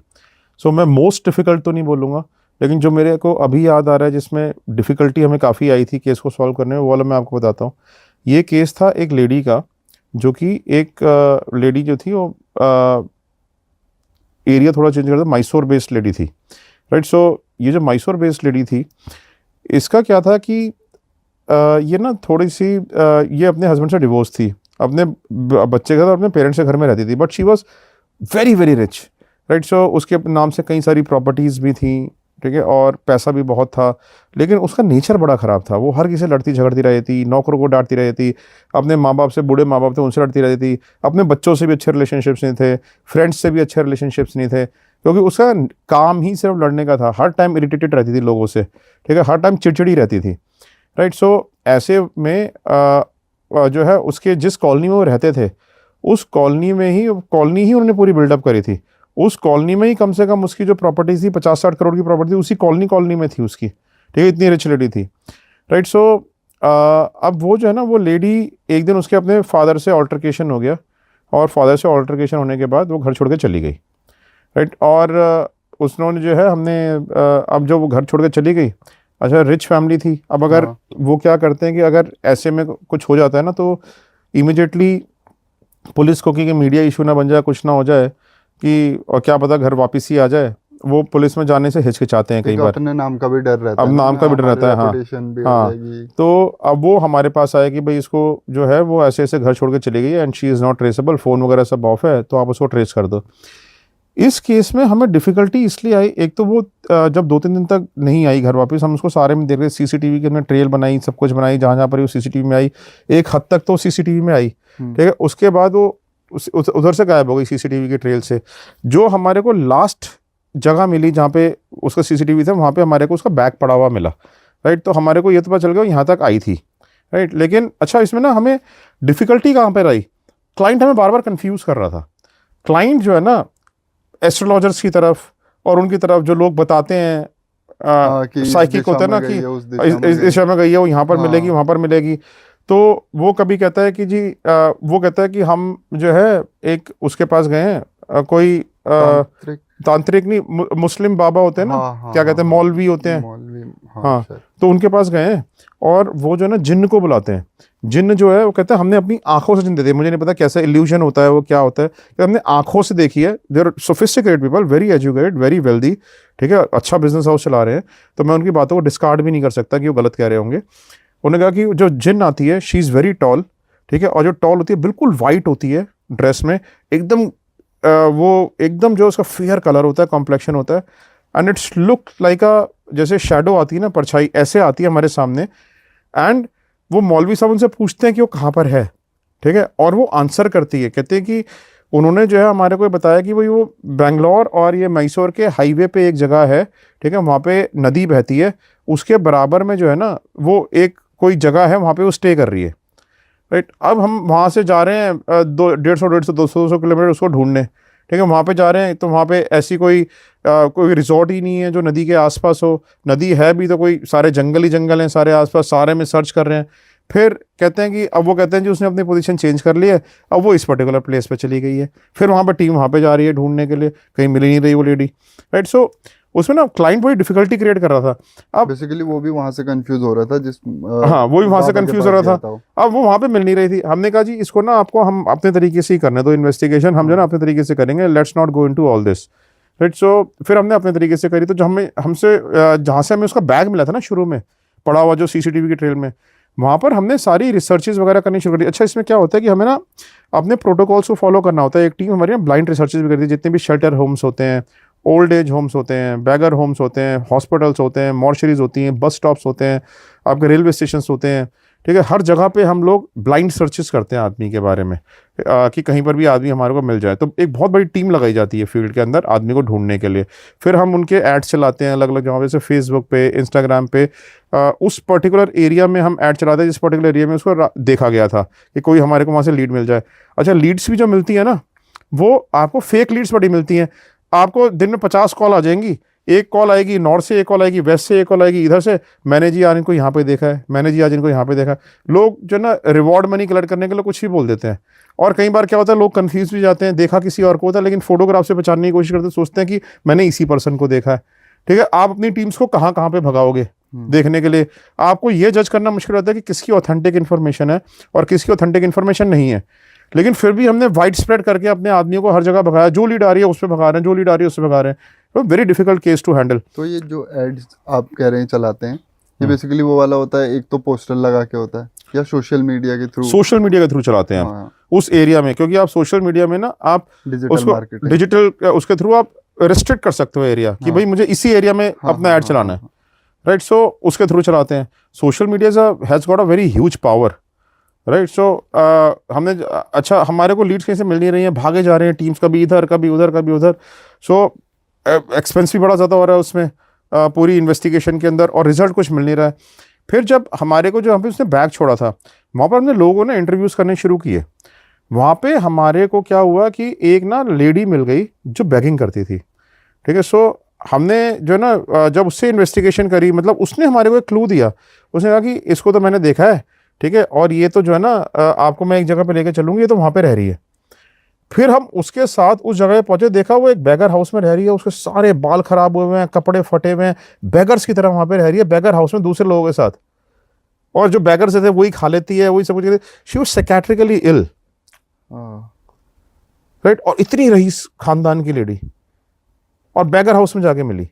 सो मैं मोस्ट डिफ़िकल्ट तो नहीं बोलूँगा, लेकिन जो मेरे को अभी याद आ रहा है जिसमें डिफ़िकल्टी हमें काफ़ी आई थी केस को सॉल्व करने में, वो वाला मैं आपको बताता हूँ। ये केस था एक लेडी का, जो कि एक लेडी जो थी वो एरिया थोड़ा चेंज कर, मैसूर बेस्ड लेडी थी, राइट। सो ये जो मैसूर बेस्ड लेडी थी, इसका क्या था कि ये ना थोड़ी सी ये अपने हस्बैंड से डिवोर्स थी, अपने बच्चे के साथ अपने पेरेंट्स के घर में रहती थी, but she was very very rich, right. So उसके नाम से कई सारी प्रॉपर्टीज़ भी थी, ठीक है, और पैसा भी बहुत था, लेकिन उसका नेचर बड़ा ख़राब था। वो हर किसी से लड़ती झगड़ती रहती थी, नौकरों को डांटती रहती थी, अपने माँ बाप से, बूढ़े माँ बाप थे उनसे लड़ती रहती थी, अपने बच्चों से भी अच्छे रिलेशनशिप्स नहीं थे, फ्रेंड्स से भी अच्छे रिलेशनशिप्स नहीं थे, क्योंकि उसका काम ही सिर्फ लड़ने का था। हर टाइम इरिटेटेड रहती थी लोगों से, ठीक है, हर टाइम चिड़चिड़ी रहती थी, राइट। सो ऐसे में जो है उसके जिस कॉलोनी में वो रहते थे, उस कॉलोनी में ही उन्होंने पूरी बिल्डअप करी थी। उस कॉलोनी में ही कम से कम उसकी जो प्रॉपर्टीज थी, 50-60 करोड़ की प्रॉपर्टी थी, उसी कॉलोनी में थी उसकी, ठीक है, इतनी रिच लेडी थी, राइट। सो अब वो जो है ना, वो लेडी एक दिन उसके अपने फादर से ऑल्टरकेशन हो गया, और फादर से ऑल्टरकेशन होने के बाद वो घर छोड़ के चली गई, राइट। और उसने जो है हमने अब जो वो घर छोड़ के चली गई, अच्छा रिच फैमिली थी, अब अगर वो क्या करते हैं कि अगर ऐसे में कुछ हो जाता है ना, तो इमीडिएटली पुलिस को कि मीडिया इशू ना बन जाए, कुछ ना हो जाए कि, और क्या पता घर वापस ही आ जाए, वो पुलिस में जाने से हिचकिचाते हैं कई बार। अपने नाम का भी डर रहता है, अब नाम का भी डर रहता है, हाँ। तो अब वो हमारे पास आया कि भाई इसको जो है वो ऐसे ऐसे घर छोड़ के चली गई है, and she is not traceable, phone वगैरह सब ऑफ है, तो आप उसको ट्रेस कर दो। इस केस में हमें डिफ़िकल्टी इसलिए आई, एक तो वो जब 2-3 दिन तक नहीं आई घर वापस, हम उसको सारे में देख रहे, CCTV की हमने ट्रेल बनाई, सब कुछ बनाई, जहाँ जहाँ पर वो CCTV में आई, एक हद तक तो CCTV में आई, ठीक है। उसके बाद वो उधर से गायब हो गई CCTV की ट्रेल से। जो हमारे को लास्ट जगह मिली जहाँ पे उसका CCTV था, वहाँ पे हमारे को उसका बैग पड़ा हुआ मिला, राइट। तो हमारे को ये तो पता चल गया यहाँ तक आई थी, राइट। लेकिन अच्छा, इसमें ना हमें डिफ़िकल्टी कहाँ पर आई, क्लाइंट हमें बार बार कन्फ्यूज़ कर रहा था। क्लाइंट जो है ना, एस्ट्रोलॉजर्स की तरफ और उनकी तरफ जो लोग बताते हैं साइकिक होते हैं ना कि इस दिशा में गई है, वो यहाँ पर मिलेगी, वहाँ पर मिलेगी, तो वो कभी कहता है कि जी वो कहता है कि हम जो है एक उसके पास गए हैं, कोई तांत्रिक नहीं, मुस्लिम बाबा होते हैं ना, क्या कहते हैं, मौलवी होते हैं, हाँ, तो उनके पास गए हैं, और वो जो है ना जिन्न को बुलाते हैं। जिन्न जो है वो कहते हैं हमने अपनी आंखों से जिन्न देखे, मुझे नहीं पता कैसा इल्यूजन होता है, वो क्या होता है, कि हमने आंखों से देखी है। They're sophisticated people, very educated, very wealthy, ठीक है, अच्छा बिजनेस हाउस चला रहे हैं, तो मैं उनकी बातों को डिस्कार्ड भी नहीं कर सकता कि वो गलत कह रहे होंगे। उन्होंने कहा कि जो जिन्न आती है, शी इज़ वेरी टॉल, ठीक है, और जो टॉल होती है बिल्कुल वाइट होती है ड्रेस में, एकदम वो एकदम जो उसका फेयर कलर होता है, कॉम्प्लेक्शन होता है, एंड इट्स लुक लाइक जैसे शेडो आती है ना, परछाई ऐसे आती है हमारे सामने। एंड वो मौलवी साहब उनसे पूछते हैं कि वो कहाँ पर है, ठीक है, और वो आंसर करती है, कहते हैं कि उन्होंने जो है हमारे को बताया कि भाई वो बेंगलोर और ये मैसूर के हाईवे पे एक जगह है, ठीक है, वहाँ पे नदी बहती है, उसके बराबर में जो है ना वो एक कोई जगह है, वहाँ पे वो स्टे कर रही है, राइट। अब हम वहाँ से जा रहे हैं 150-200 किलोमीटर उसको ढूंढने, ठीक है, वहाँ पे जा रहे हैं, तो वहाँ पे ऐसी कोई रिजॉर्ट ही नहीं है जो नदी के आसपास हो, नदी है भी तो कोई सारे जंगल ही जंगल हैं सारे आसपास, सारे में सर्च कर रहे हैं। फिर कहते हैं कि अब वो कहते हैं जी उसने अपनी पोजीशन चेंज कर ली है, अब वो इस पर्टिकुलर प्लेस पे चली गई है। फिर वहाँ पर टीम वहाँ पे जा रही है ढूंढने के लिए, कहीं मिल ही नहीं रही वो लेडी, राइट। सो उसमें ना क्लाइंट बड़ी डिफिकल्टी क्रिएट कर रहा था। अब बेसिकली वो भी वहाँ से कंफ्यूज हो रहा था, हाँ, वो भी वहाँ से कंफ्यूज हो रहा था। अब वो वहाँ पे मिल नहीं रही थी। हमने कहा जी इसको ना आपको हम अपने तरीके से ही करने दो, इन्वेस्टिगेशन हम जो ना अपने तरीके से करेंगे, let's not go into all this, right. So फिर हमने अपने तरीके से करी, तो जो हमसे जहाँ से हमें उसका बैग मिला था ना शुरू में, पड़ा हुआ जो सीसीटीवी के ट्रेल में, वहाँ पर हमने सारी रिसर्चेज वगैरह करनी शुरू कर दी। अच्छा, इसमें क्या होता है कि हमें ना अपने प्रोटोकॉल्स को फॉलो करना होता है। एक टीम हमारी ना ब्लाइंड रिसर्चेज भी करती है, जितने भी शेल्टर होम्स होते हैं, ओल्ड एज होम्स होते हैं, बैगर होम्स होते हैं, हॉस्पिटल्स होते हैं, मॉर्चरीज होती हैं, बस स्टॉप्स होते हैं, आपके रेलवे स्टेशन होते हैं, ठीक है। हर जगह पे हम लोग ब्लाइंड सर्चेस करते हैं आदमी के बारे में, कि कहीं पर भी आदमी हमारे को मिल जाए। तो एक बहुत बड़ी टीम लगाई जाती है फील्ड के अंदर आदमी को ढूंढने के लिए। फिर हम उनके एड्स चलाते हैं अलग अलग जगह पे, जैसे फेसबुक पे, इंस्टाग्राम पे। उस पर्टिकुलर एरिया में हम ऐड चलाते हैं जिस पर्टिकुलर एरिया में उसको देखा गया था कि कोई हमारे को वहाँ से लीड मिल जाए। अच्छा, लीड्स भी जो मिलती है ना, वो आपको फेक लीड्स बड़ी मिलती हैं। आपको दिन में 50 कॉल आ जाएंगी, एक कॉल आएगी नॉर्थ से, एक कॉल आएगी वेस्ट से, एक कॉल आएगी इधर से, मैंने जी आज इनको यहाँ पे देखा है, मैंने जी आज इनको यहाँ पे देखा है। लोग जो ना रिवॉर्ड मनी कलेक्ट करने के लिए कुछ भी बोल देते हैं। और कई बार क्या होता है, लोग कंफ्यूज भी जाते हैं, देखा किसी और को होता है लेकिन फोटोग्राफ से पहचानने की कोशिश करते हैं, सोचते हैं कि मैंने इसी पर्सन को देखा है। ठीक है, आप अपनी टीम्स को कहाँ कहाँ पे भगाओगे देखने के लिए। आपको ये जज करना मुश्किल होता है कि किसकी ऑथेंटिक इन्फॉर्मेशन है और किसकी ऑथेंटिक इन्फॉर्मेशन नहीं है। लेकिन फिर भी हमने वाइड स्प्रेड करके अपने आदमियों को हर जगह भगाया। जो लीड आ रही है उस पर भगा रहे हैं, जो लीड आ रही है उस पर भगा रहे हैं। तो very difficult case to handle. तो ये जो एड्स आप कह रहे हैं चलाते हैं, ये बेसिकली वो वाला होता है, एक तो पोस्टर लगा के होता है या सोशल मीडिया के थ्रू? सोशल मीडिया के थ्रू चलाते हैं आप उस एरिया में, क्योंकि आप सोशल मीडिया में ना आप डिजिटल डिजिटल उसके थ्रू आप रिस्ट्रिक्ट कर सकते हो एरिया कि भाई मुझे इसी एरिया में अपना ऐड चलाना है, राइट। सो उसके थ्रू चलाते हैं। Social media has got a very huge power, right. So हमने अच्छा, हमारे को लीड्स कहीं से मिल नहीं रही हैं, भागे जा रहे हैं टीम्स, कभी इधर कभी उधर कभी उधर। सो एक्सपेंस भी बड़ा ज़्यादा हो रहा है उसमें, पूरी इन्वेस्टिगेशन के अंदर, और रिजल्ट कुछ मिल नहीं रहा है। फिर जब हमारे को जो यहाँ पे उसने बैग छोड़ा था, वहाँ पर हमने लोगों ने इंटरव्यूज़ करने शुरू किए। वहाँ पे हमारे को क्या हुआ कि एक ना लेडी मिल गई जो बैगिंग करती थी, ठीक है। सो हमने जो है ना जब उससे इन्वेस्टिगेशन करी, मतलब उसने हमारे को एक क्लू दिया। उसने कहा कि इसको तो मैंने देखा है, ठीक है, और ये तो जो है ना आपको मैं एक जगह पे लेके चलूँगी, ये तो वहाँ पे रह रही है। फिर हम उसके साथ उस जगह पे पहुंचे, देखा वो एक बैगर हाउस में रह रही है, उसके सारे बाल खराब हुए हुए हैं, कपड़े फटे हुए हैं, बैगर्स की तरह वहाँ पे रह रही है, बैगर हाउस में दूसरे लोगों के साथ। और जो बैगर्स थे वही खा लेती है, वही सब कुछ। She was psychiatrically ill, right. और इतनी रईस खानदान की लेडी, और बैगर हाउस में जाके मिली।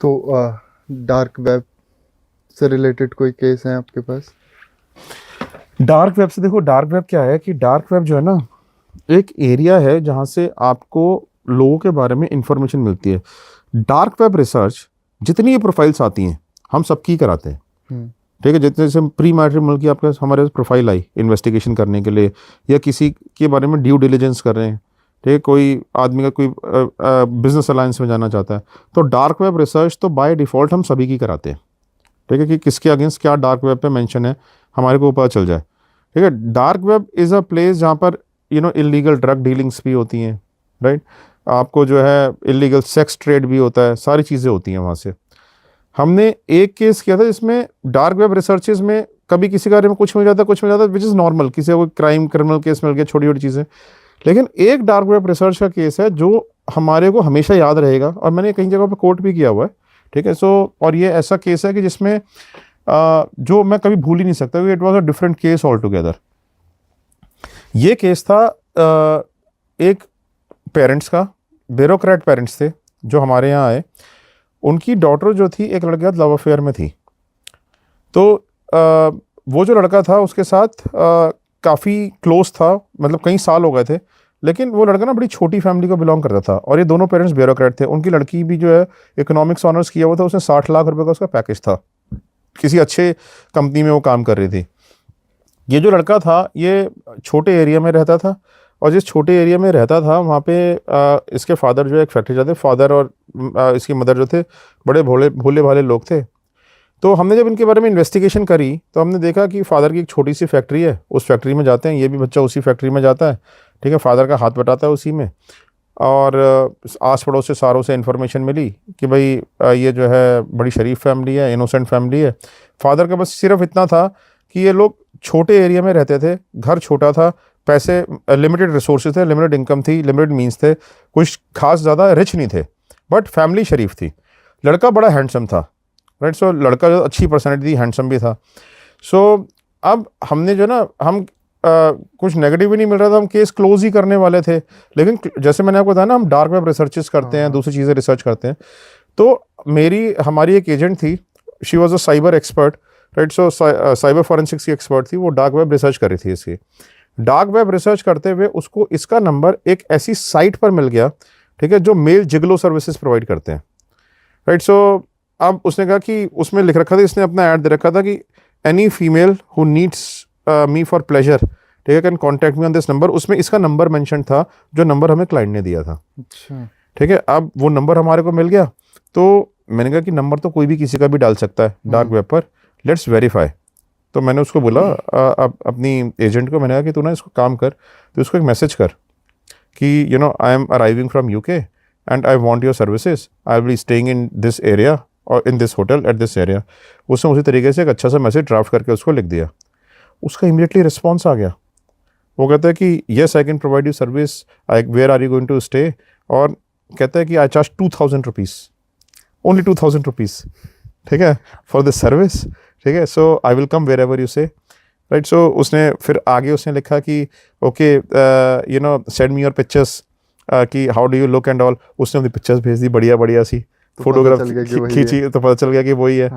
तो डार्क वेब से रिलेटेड कोई केस है आपके पास? डार्क वेब से देखो, डार्क वेब क्या है कि डार्क वेब जो है ना एक एरिया है जहाँ से आपको लोगों के बारे में इंफॉर्मेशन मिलती है। डार्क वेब रिसर्च जितनी ये प्रोफाइल्स आती हैं हम सबकी कराते हैं, ठीक है। जितने जैसे प्री मैट्रिमोनियल की आपके हमारे प्रोफाइल आई इन्वेस्टिगेशन करने के लिए, या किसी के बारे में ड्यू डिलिजेंस कर रहे हैं, ठीक है, कोई आदमी का कोई बिजनेस अलायंस में जाना चाहता है, तो डार्क वेब रिसर्च तो बाय डिफ़ॉल्ट हम सभी की कराते हैं, ठीक है, कि किसके अगेंस्ट क्या डार्क वेब पे मेंशन है हमारे को पता चल जाए, ठीक है। Dark web is a place जहाँ पर इलीगल ड्रग डीलिंग्स भी होती हैं, राइट। आपको जो है इलीगल सेक्स ट्रेड भी होता है, सारी चीज़ें होती हैं वहाँ से। हमने एक केस किया था जिसमें डार्क वेब रिसर्चेज में कभी किसी बारे में कुछ मिल जाता विच इज़ नॉर्मल, किसी को क्राइम क्रिमिनल केस मिल गया, छोटी छोटी चीज़ें। लेकिन एक डार्क वेब रिसर्च का केस है जो हमारे को हमेशा याद रहेगा, और मैंने कई जगह पे कोट भी किया हुआ है, ठीक है। सो और ये ऐसा केस है कि जिसमें जो मैं कभी भूल ही नहीं सकता, it was a different case all together. ये केस था एक पेरेंट्स का, ब्यूरोक्रेट पेरेंट्स थे जो हमारे यहाँ आए। उनकी डॉटर जो थी एक लड़के के साथ लव अफेयर में थी। तो वो जो लड़का था उसके साथ काफ़ी क्लोज था, मतलब कई साल हो गए थे। लेकिन वो लड़का ना बड़ी छोटी फैमिली को बिलोंग करता था, और ये दोनों पेरेंट्स ब्यूरोक्रेट थे। उनकी लड़की भी जो है इकोनॉमिक्स ऑनर्स किया हुआ था, उसने 60 लाख रुपए का उसका पैकेज था, किसी अच्छे कंपनी में वो काम कर रही थी। ये जो लड़का था ये छोटे एरिया में रहता था, और जिस छोटे एरिया में रहता था वहाँ पे इसके फादर जो है एक फैक्ट्री जाते, फादर और इसकी मदर जो थे बड़े भोले भाले लोग थे। तो हमने जब इनके बारे में इन्वेस्टिगेशन करी तो हमने देखा कि फादर की एक छोटी सी फैक्ट्री है, उस फैक्ट्री में जाते हैं, ये भी बच्चा उसी फैक्ट्री में जाता है, ठीक है। फादर का हाथ बटाता है उसी में, और आस पड़ोस से सारों से इन्फॉर्मेशन मिली कि भाई ये जो है बड़ी शरीफ फैमिली है, इनोसेंट फैमिली है। फादर का बस सिर्फ इतना था कि ये लोग छोटे एरिया में रहते थे, घर छोटा था, पैसे लिमिटेड रिसोर्सेज थे, लिमिटेड इनकम थी, लिमिटेड मीन्स थे, कुछ खास ज़्यादा रिच नहीं थे, बट फैमिली शरीफ थी। लड़का बड़ा हैंडसम था, राइट। सो लड़का जो अच्छी पर्सनैलिटी थी, हैंडसम भी था। सो अब हमने जो ना हम कुछ नेगेटिव भी नहीं मिल रहा था, हम केस क्लोज ही करने वाले थे। लेकिन जैसे मैंने आपको बताया ना, हम डार्क वेब रिसर्चेस करते हैं, दूसरी चीज़ें रिसर्च करते हैं। तो हमारी एक एजेंट थी, she was a cyber expert, right. So cyber forensics की एक्सपर्ट थी, वो डार्क वेब रिसर्च कर रही थी इसकी। डार्क वेब रिसर्च करते हुए उसको इसका नंबर एक ऐसी साइट पर मिल गया, ठीक है, जो मेल जिगलो सर्विसेज प्रोवाइड करते हैं, राइट। सो अब उसने कहा कि उसमें लिख रखा था, इसने अपना ऐड दे रखा था कि any female who needs me for pleasure, ठीक है, can contact me on this number. उसमें इसका नंबर मेंशन था, जो नंबर हमें क्लाइंट ने दिया था। अच्छा, ठीक है। अब वो नंबर हमारे को मिल गया, तो मैंने कहा कि नंबर तो कोई भी किसी का भी डाल सकता है डार्क वेब पर, लेट्स वेरीफाई। तो मैंने उसको बोला अपनी एजेंट को, मैंने कहा कि तू ना इसको काम कर, तो उसको एक मैसेज कर कि you know I am arriving from UK and I want your services, I will be staying in this area और in this hotel at this area. उसने उसी तरीके से एक अच्छा सा मैसेज ड्राफ्ट करके उसको लिख दिया। उसका इमीडिएटली रिस्पॉन्स आ गया। वो कहता है कि yes I can provide you service, I where are you going to stay, और कहता है कि I charge 2000 rupees, only 2000 rupees, ठीक है, फॉर दिस सर्विस, ठीक है। So I will come wherever you say, right. So उसने फिर आगे उसने लिखा कि okay you know send me your pictures कि how do you look and all. उसने अपनी पिक्चर्स भेज दी, बढ़िया बढ़िया सी फोटोग्राफ खींची, तो पता चल गया कि वही है,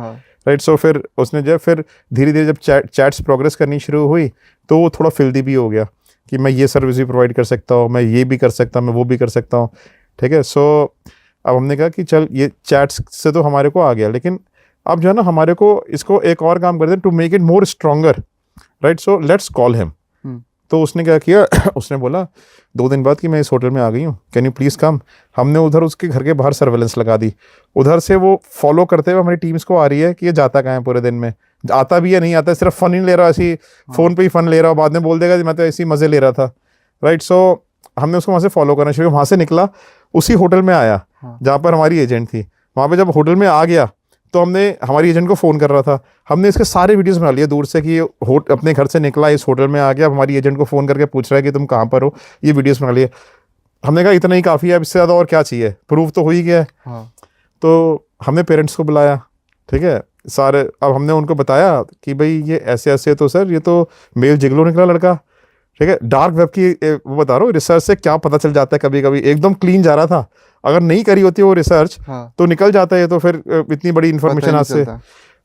राइट। सो फिर उसने जब फिर धीरे धीरे जब चैट्स प्रोग्रेस करनी शुरू हुई, तो वो थोड़ा फिल्दी भी हो गया कि मैं ये सर्विस भी प्रोवाइड कर सकता हूँ, मैं ये भी कर सकता हूँ, मैं वो भी कर सकता हूँ, ठीक है। सो अब हमने कहा कि चल ये चैट्स से तो हमारे को आ गया, लेकिन अब जो है ना हमारे को इसको एक और काम करते हैं to make it more stronger, right. So let's call him. तो उसने क्या किया उसने बोला 2 दिन बाद कि मैं इस होटल में आ गई हूँ, कैन यू प्लीज़ कम। हमने उधर उसके घर के बाहर सर्वेलेंस लगा दी, उधर से वो फॉलो करते हुए हमारी टीम्स को आ रही है कि ये जाता कहाँ है पूरे दिन में, आता भी है नहीं आता, सिर्फ फ़न ही ले रहा, ऐसी फ़ोन पे ही फ़न ले रहा, बाद में बोल देगा मैं तो ऐसी मज़े ले रहा था, राइट। सो हमने उसको वहाँ से फॉलो करना शुरू, वहाँ से निकला, उसी होटल में आया जहाँ पर हमारी एजेंट थी। वहाँ पे जब होटल में आ गया तो हमने हमारी एजेंट को फ़ोन कर रहा था, हमने इसके सारे वीडियोस बना लिए दूर से कि अपने घर से निकला, इस होटल में आ गया, हमारी एजेंट को फ़ोन करके पूछ रहा है कि तुम कहाँ पर हो, ये वीडियोस बना लिए। हमने कहा इतना ही काफ़ी है, अब इससे ज़्यादा और क्या चाहिए, प्रूफ तो हो ही गया है। तो हमने पेरेंट्स को बुलाया, ठीक है, सारे। अब हमने उनको बताया कि भाई ये ऐसे ऐसे, तो सर ये तो मेल जिगलो निकला लड़का, ठीक है। डार्क वेब की वो बता रहा हूँ, रिसर्च से क्या पता चल जाता है, कभी कभी एकदम क्लीन जा रहा था, अगर नहीं करी होती वो रिसर्च तो निकल जाता है, तो फिर इतनी बड़ी इन्फॉर्मेशन आज से।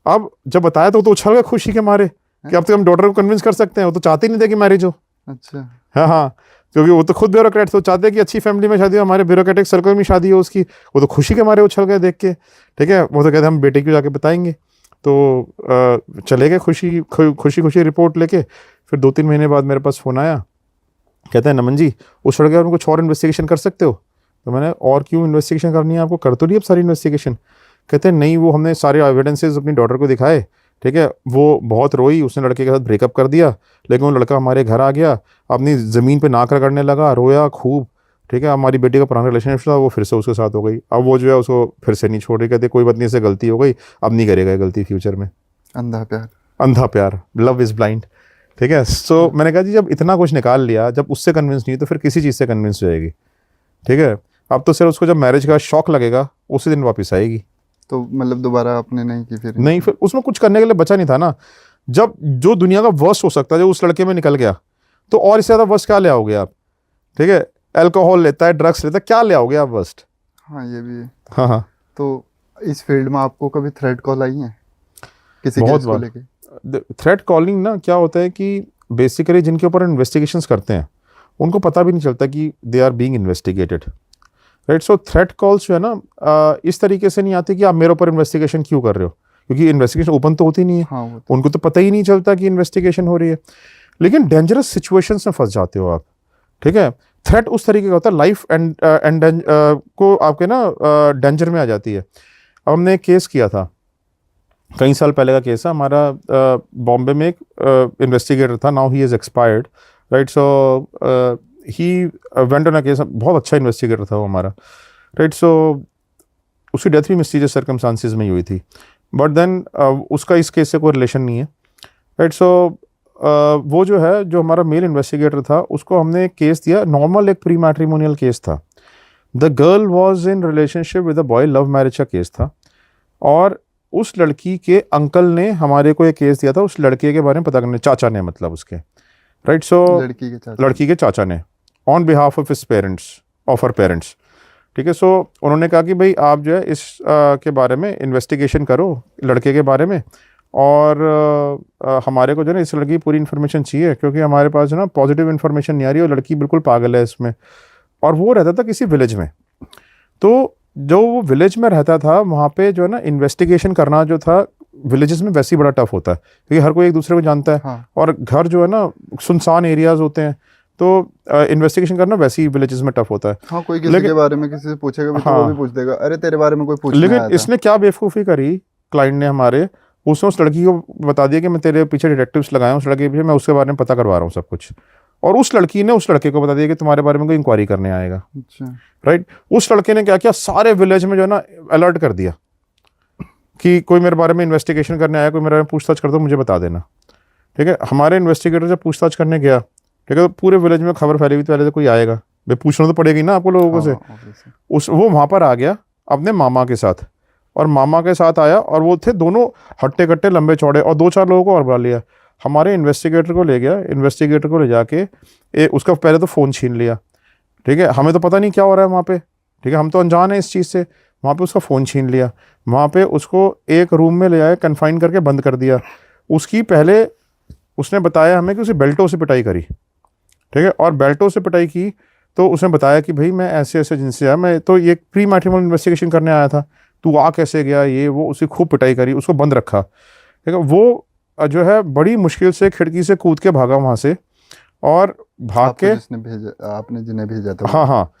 अब जब बताया तो उछल गया खुशी के मारे कि अब तो हम डॉटर को कन्विंस कर सकते हैं, वो तो चाहते ही नहीं थे कि मैरिज हो। अच्छा, हाँ हाँ, क्योंकि वो तो खुद ब्यूरोक्रेट, तो चाहते हैं कि अच्छी फैमिली में शादी हो, हमारे ब्यूरोक्रेटिक सर्कल में शादी हो उसकी। वो तो खुशी के मारे उछल गए देख के, ठीक है। वो तो कहते हम बेटे को जाके बताएंगे, तो चले गए खुशी खुशी रिपोर्ट लेके। फिर 2-3 महीने बाद मेरे पास फ़ोन आया, कहते हैं नमन जी उस लड़के और कुछ और इन्वेस्टिगेशन कर सकते हो। तो मैंने और क्यों इन्वेस्टिगेशन करनी है आपको, कर तो नहीं अब सारी इन्वेस्टिगेशन। कहते हैं नहीं, वो हमने सारे एविडेंसेस अपनी डॉटर को दिखाए, ठीक है, वो बहुत रोई, उसने लड़के के साथ ब्रेकअप कर दिया, लेकिन वो लड़का हमारे घर आ गया, अपनी ज़मीन पे नाक रगड़ने लगा, रोया खूब, ठीक है। हमारी बेटी का पुराना रिलेशनशिप था, वो फिर से उसके साथ हो गई, अब वो जो है उसको फिर से नहीं छोड़ रही, कहते कोई बात नहीं, इससे गलती हो गई, अब नहीं करेगा गलती फ्यूचर में। अंधा प्यार, लव इज़ ब्लाइंड, ठीक है। सो मैंने कहा जी जब इतना कुछ निकाल लिया, जब उससे कन्विंस नहीं तो फिर किसी चीज़ से कन्विंस हो जाएगी, ठीक है। अब तो सिर्फ उसको जब मैरिज का शौक लगेगा उसी दिन वापस आएगी। तो मतलब दोबारा आपने नहीं की फिर? नहीं, फिर उसमें कुछ करने के लिए बचा नहीं था ना। जब जो दुनिया का वर्स्ट हो सकता है जो उस लड़के में निकल गया, तो और इससे ज़्यादा वर्स्ट क्या ले आओगे आप, ठीक है। अल्कोहल लेता है, ड्रग्स लेता है, क्या ले आओगे आप वर्स्ट। हाँ ये भी है। हाँ हाँ। तो इस फील्ड में आपको कभी थ्रेट कॉल आई है किसी बहुत केस को लेके? थ्रेट कॉलिंग ना क्या होता है कि बेसिकली जिनके ऊपर इन्वेस्टिगेशंस करते हैं उनको पता भी नहीं चलता कि they are being investigated, right. So threat calls जो है ना इस तरीके से नहीं आती कि आप मेरे ऊपर इन्वेस्टिगेशन क्यों कर रहे हो, क्योंकि इन्वेस्टिगेशन ओपन तो होती नहीं है। हाँ, उनको तो पता ही नहीं चलता कि इन्वेस्टिगेशन हो रही है, लेकिन डेंजरस सिचुएशंस में फंस जाते हो आप, ठीक है। थ्रेट उस तरीके का होता है, लाइफ एंड को आपके ना डेंजर में आ जाती है। अब हमने एक केस किया था, कई साल पहले का केस है हमारा, बॉम्बे में एक इन्वेस्टिगेटर था, now he is expired, right. So he went on a case, बहुत अच्छा इन्वेस्टिगेटर था वो हमारा, राइट। सो उसकी डेथ भी मिस्टीरियस सर्कमस्टांसिस में ही हुई थी, बट देन उसका इस केस से कोई रिलेशन नहीं है, राइट। सो वो जो है, जो हमारा मेल इन्वेस्टिगेटर था, उसको हमने एक केस दिया, नॉर्मल एक प्री मैट्रिमोनियल केस था। The girl was in relationship with a boy, love marriage का केस था, और उस लड़की के अंकल ने हमारे को एक केस दिया था उस लड़के के बारे में पता करने, चाचा ने मतलब उसके, राइट. सो लड़की के चाचा ने on behalf of his parents, of her parents, ठीक है. सो उन्होंने कहा कि भाई आप जो है इस के बारे में इन्वेस्टिगेशन करो, लड़के के बारे में, और हमारे को जो है ना इस लड़की की पूरी इन्फॉर्मेशन चाहिए, क्योंकि हमारे पास जो ना पॉजिटिव इन्फॉर्मेशन नहीं आ रही, और लड़की बिल्कुल पागल है इसमें. और वो रहता था किसी विलेज में. तो जो वो विलेज में रहता था वहाँ पे जो है ना इन्वेस्टिगेशन करना जो था, विलेजेस में वैसे ही बड़ा टफ होता है, क्योंकि हर कोई एक दूसरे को जानता है. हाँ. और घर जो है ना सुनसान एरियाज होते हैं, तो इन्वेस्टिगेशन करना वैसे ही विलेजेस में टफ होता है. हाँ, कोई किसी के बारे में किसी से पूछेगा भी तो वो भी पूछ देगा, अरे तेरे बारे में कोई पूछने आया था. लेकिन इसने क्या बेवकूफ़ी करी क्लाइंट ने हमारे, उसने उस लड़की को बता दिया कि मैं तेरे पीछे डिटेक्टिव्स लगाया हूँ, उस लड़के के पीछे मैं उसके बारे में पता करवा रहा हूँ सब कुछ. और उस लड़की ने उस लड़के को बता दिया कि तुम्हारे बारे में कोई इंक्वायरी करने आएगा. अच्छा. राइट. उस लड़के ने क्या किया, सारे विलेज में जो है ना अलर्ट कर दिया कि कोई मेरे बारे में इन्वेस्टिगेशन करने आया, कोई मेरे बारे में पूछताछ कर दो, मुझे बता देना. ठीक है. हमारे इन्वेस्टिगेटर जब पूछताछ करने गया, ठीक है, तो पूरे विलेज में खबर फैली हुई थी, पहले तो कोई आएगा भाई, पूछना तो पड़ेगी ना आपको लोगों से. वो वहाँ पर आ गया अपने मामा के साथ, और मामा के साथ आया, और वो थे दोनों हट्टे कट्टे लंबे चौड़े, और 2-4 लोगों को और बुला लिया. हमारे इन्वेस्टिगेटर को ले गया, इन्वेस्टिगेटर को ले जाके उसका पहले तो फ़ोन छीन लिया. ठीक है. हमें तो पता नहीं क्या हो रहा है वहाँ पे, ठीक है, हम तो अनजान है इस चीज़ से. वहाँ पे उसका फ़ोन छीन लिया, वहाँ पे उसको एक रूम में ले आए, कन्फाइन करके बंद कर दिया. उसकी पहले उसने बताया हमें कि उसे बेल्टों से पिटाई करी. ठीक है. और बेल्टों से पिटाई की तो उसने बताया कि भाई मैं ऐसे ऐसे जिनसे आया, मैं तो ये प्री मैट्रिमोनियल इन्वेस्टिगेशन करने आया था, तू आ कैसे गया, ये वो. उसे खूब पिटाई करी, उसको बंद रखा. ठीक है. वो जो है बड़ी मुश्किल से खिड़की से कूद के भागा वहाँ से, और भाग के आपने जिन्हें भेजा था. हाँ,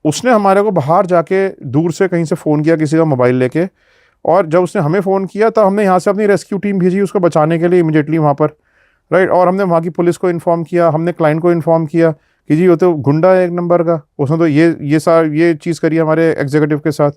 उसने हमारे को बाहर जाके दूर से कहीं से फ़ोन किया किसी का मोबाइल लेके, और जब उसने हमें फ़ोन किया तो हमने यहाँ से अपनी रेस्क्यू टीम भेजी उसको बचाने के लिए इमीडिएटली वहाँ पर. राइट. और हमने वहाँ की पुलिस को इन्फॉर्म किया, हमने क्लाइंट को इन्फॉर्म किया कि जी वो तो गुंडा है एक नंबर का, उसने तो ये चीज़ करी हमारे एग्जीक्यूटिव के साथ.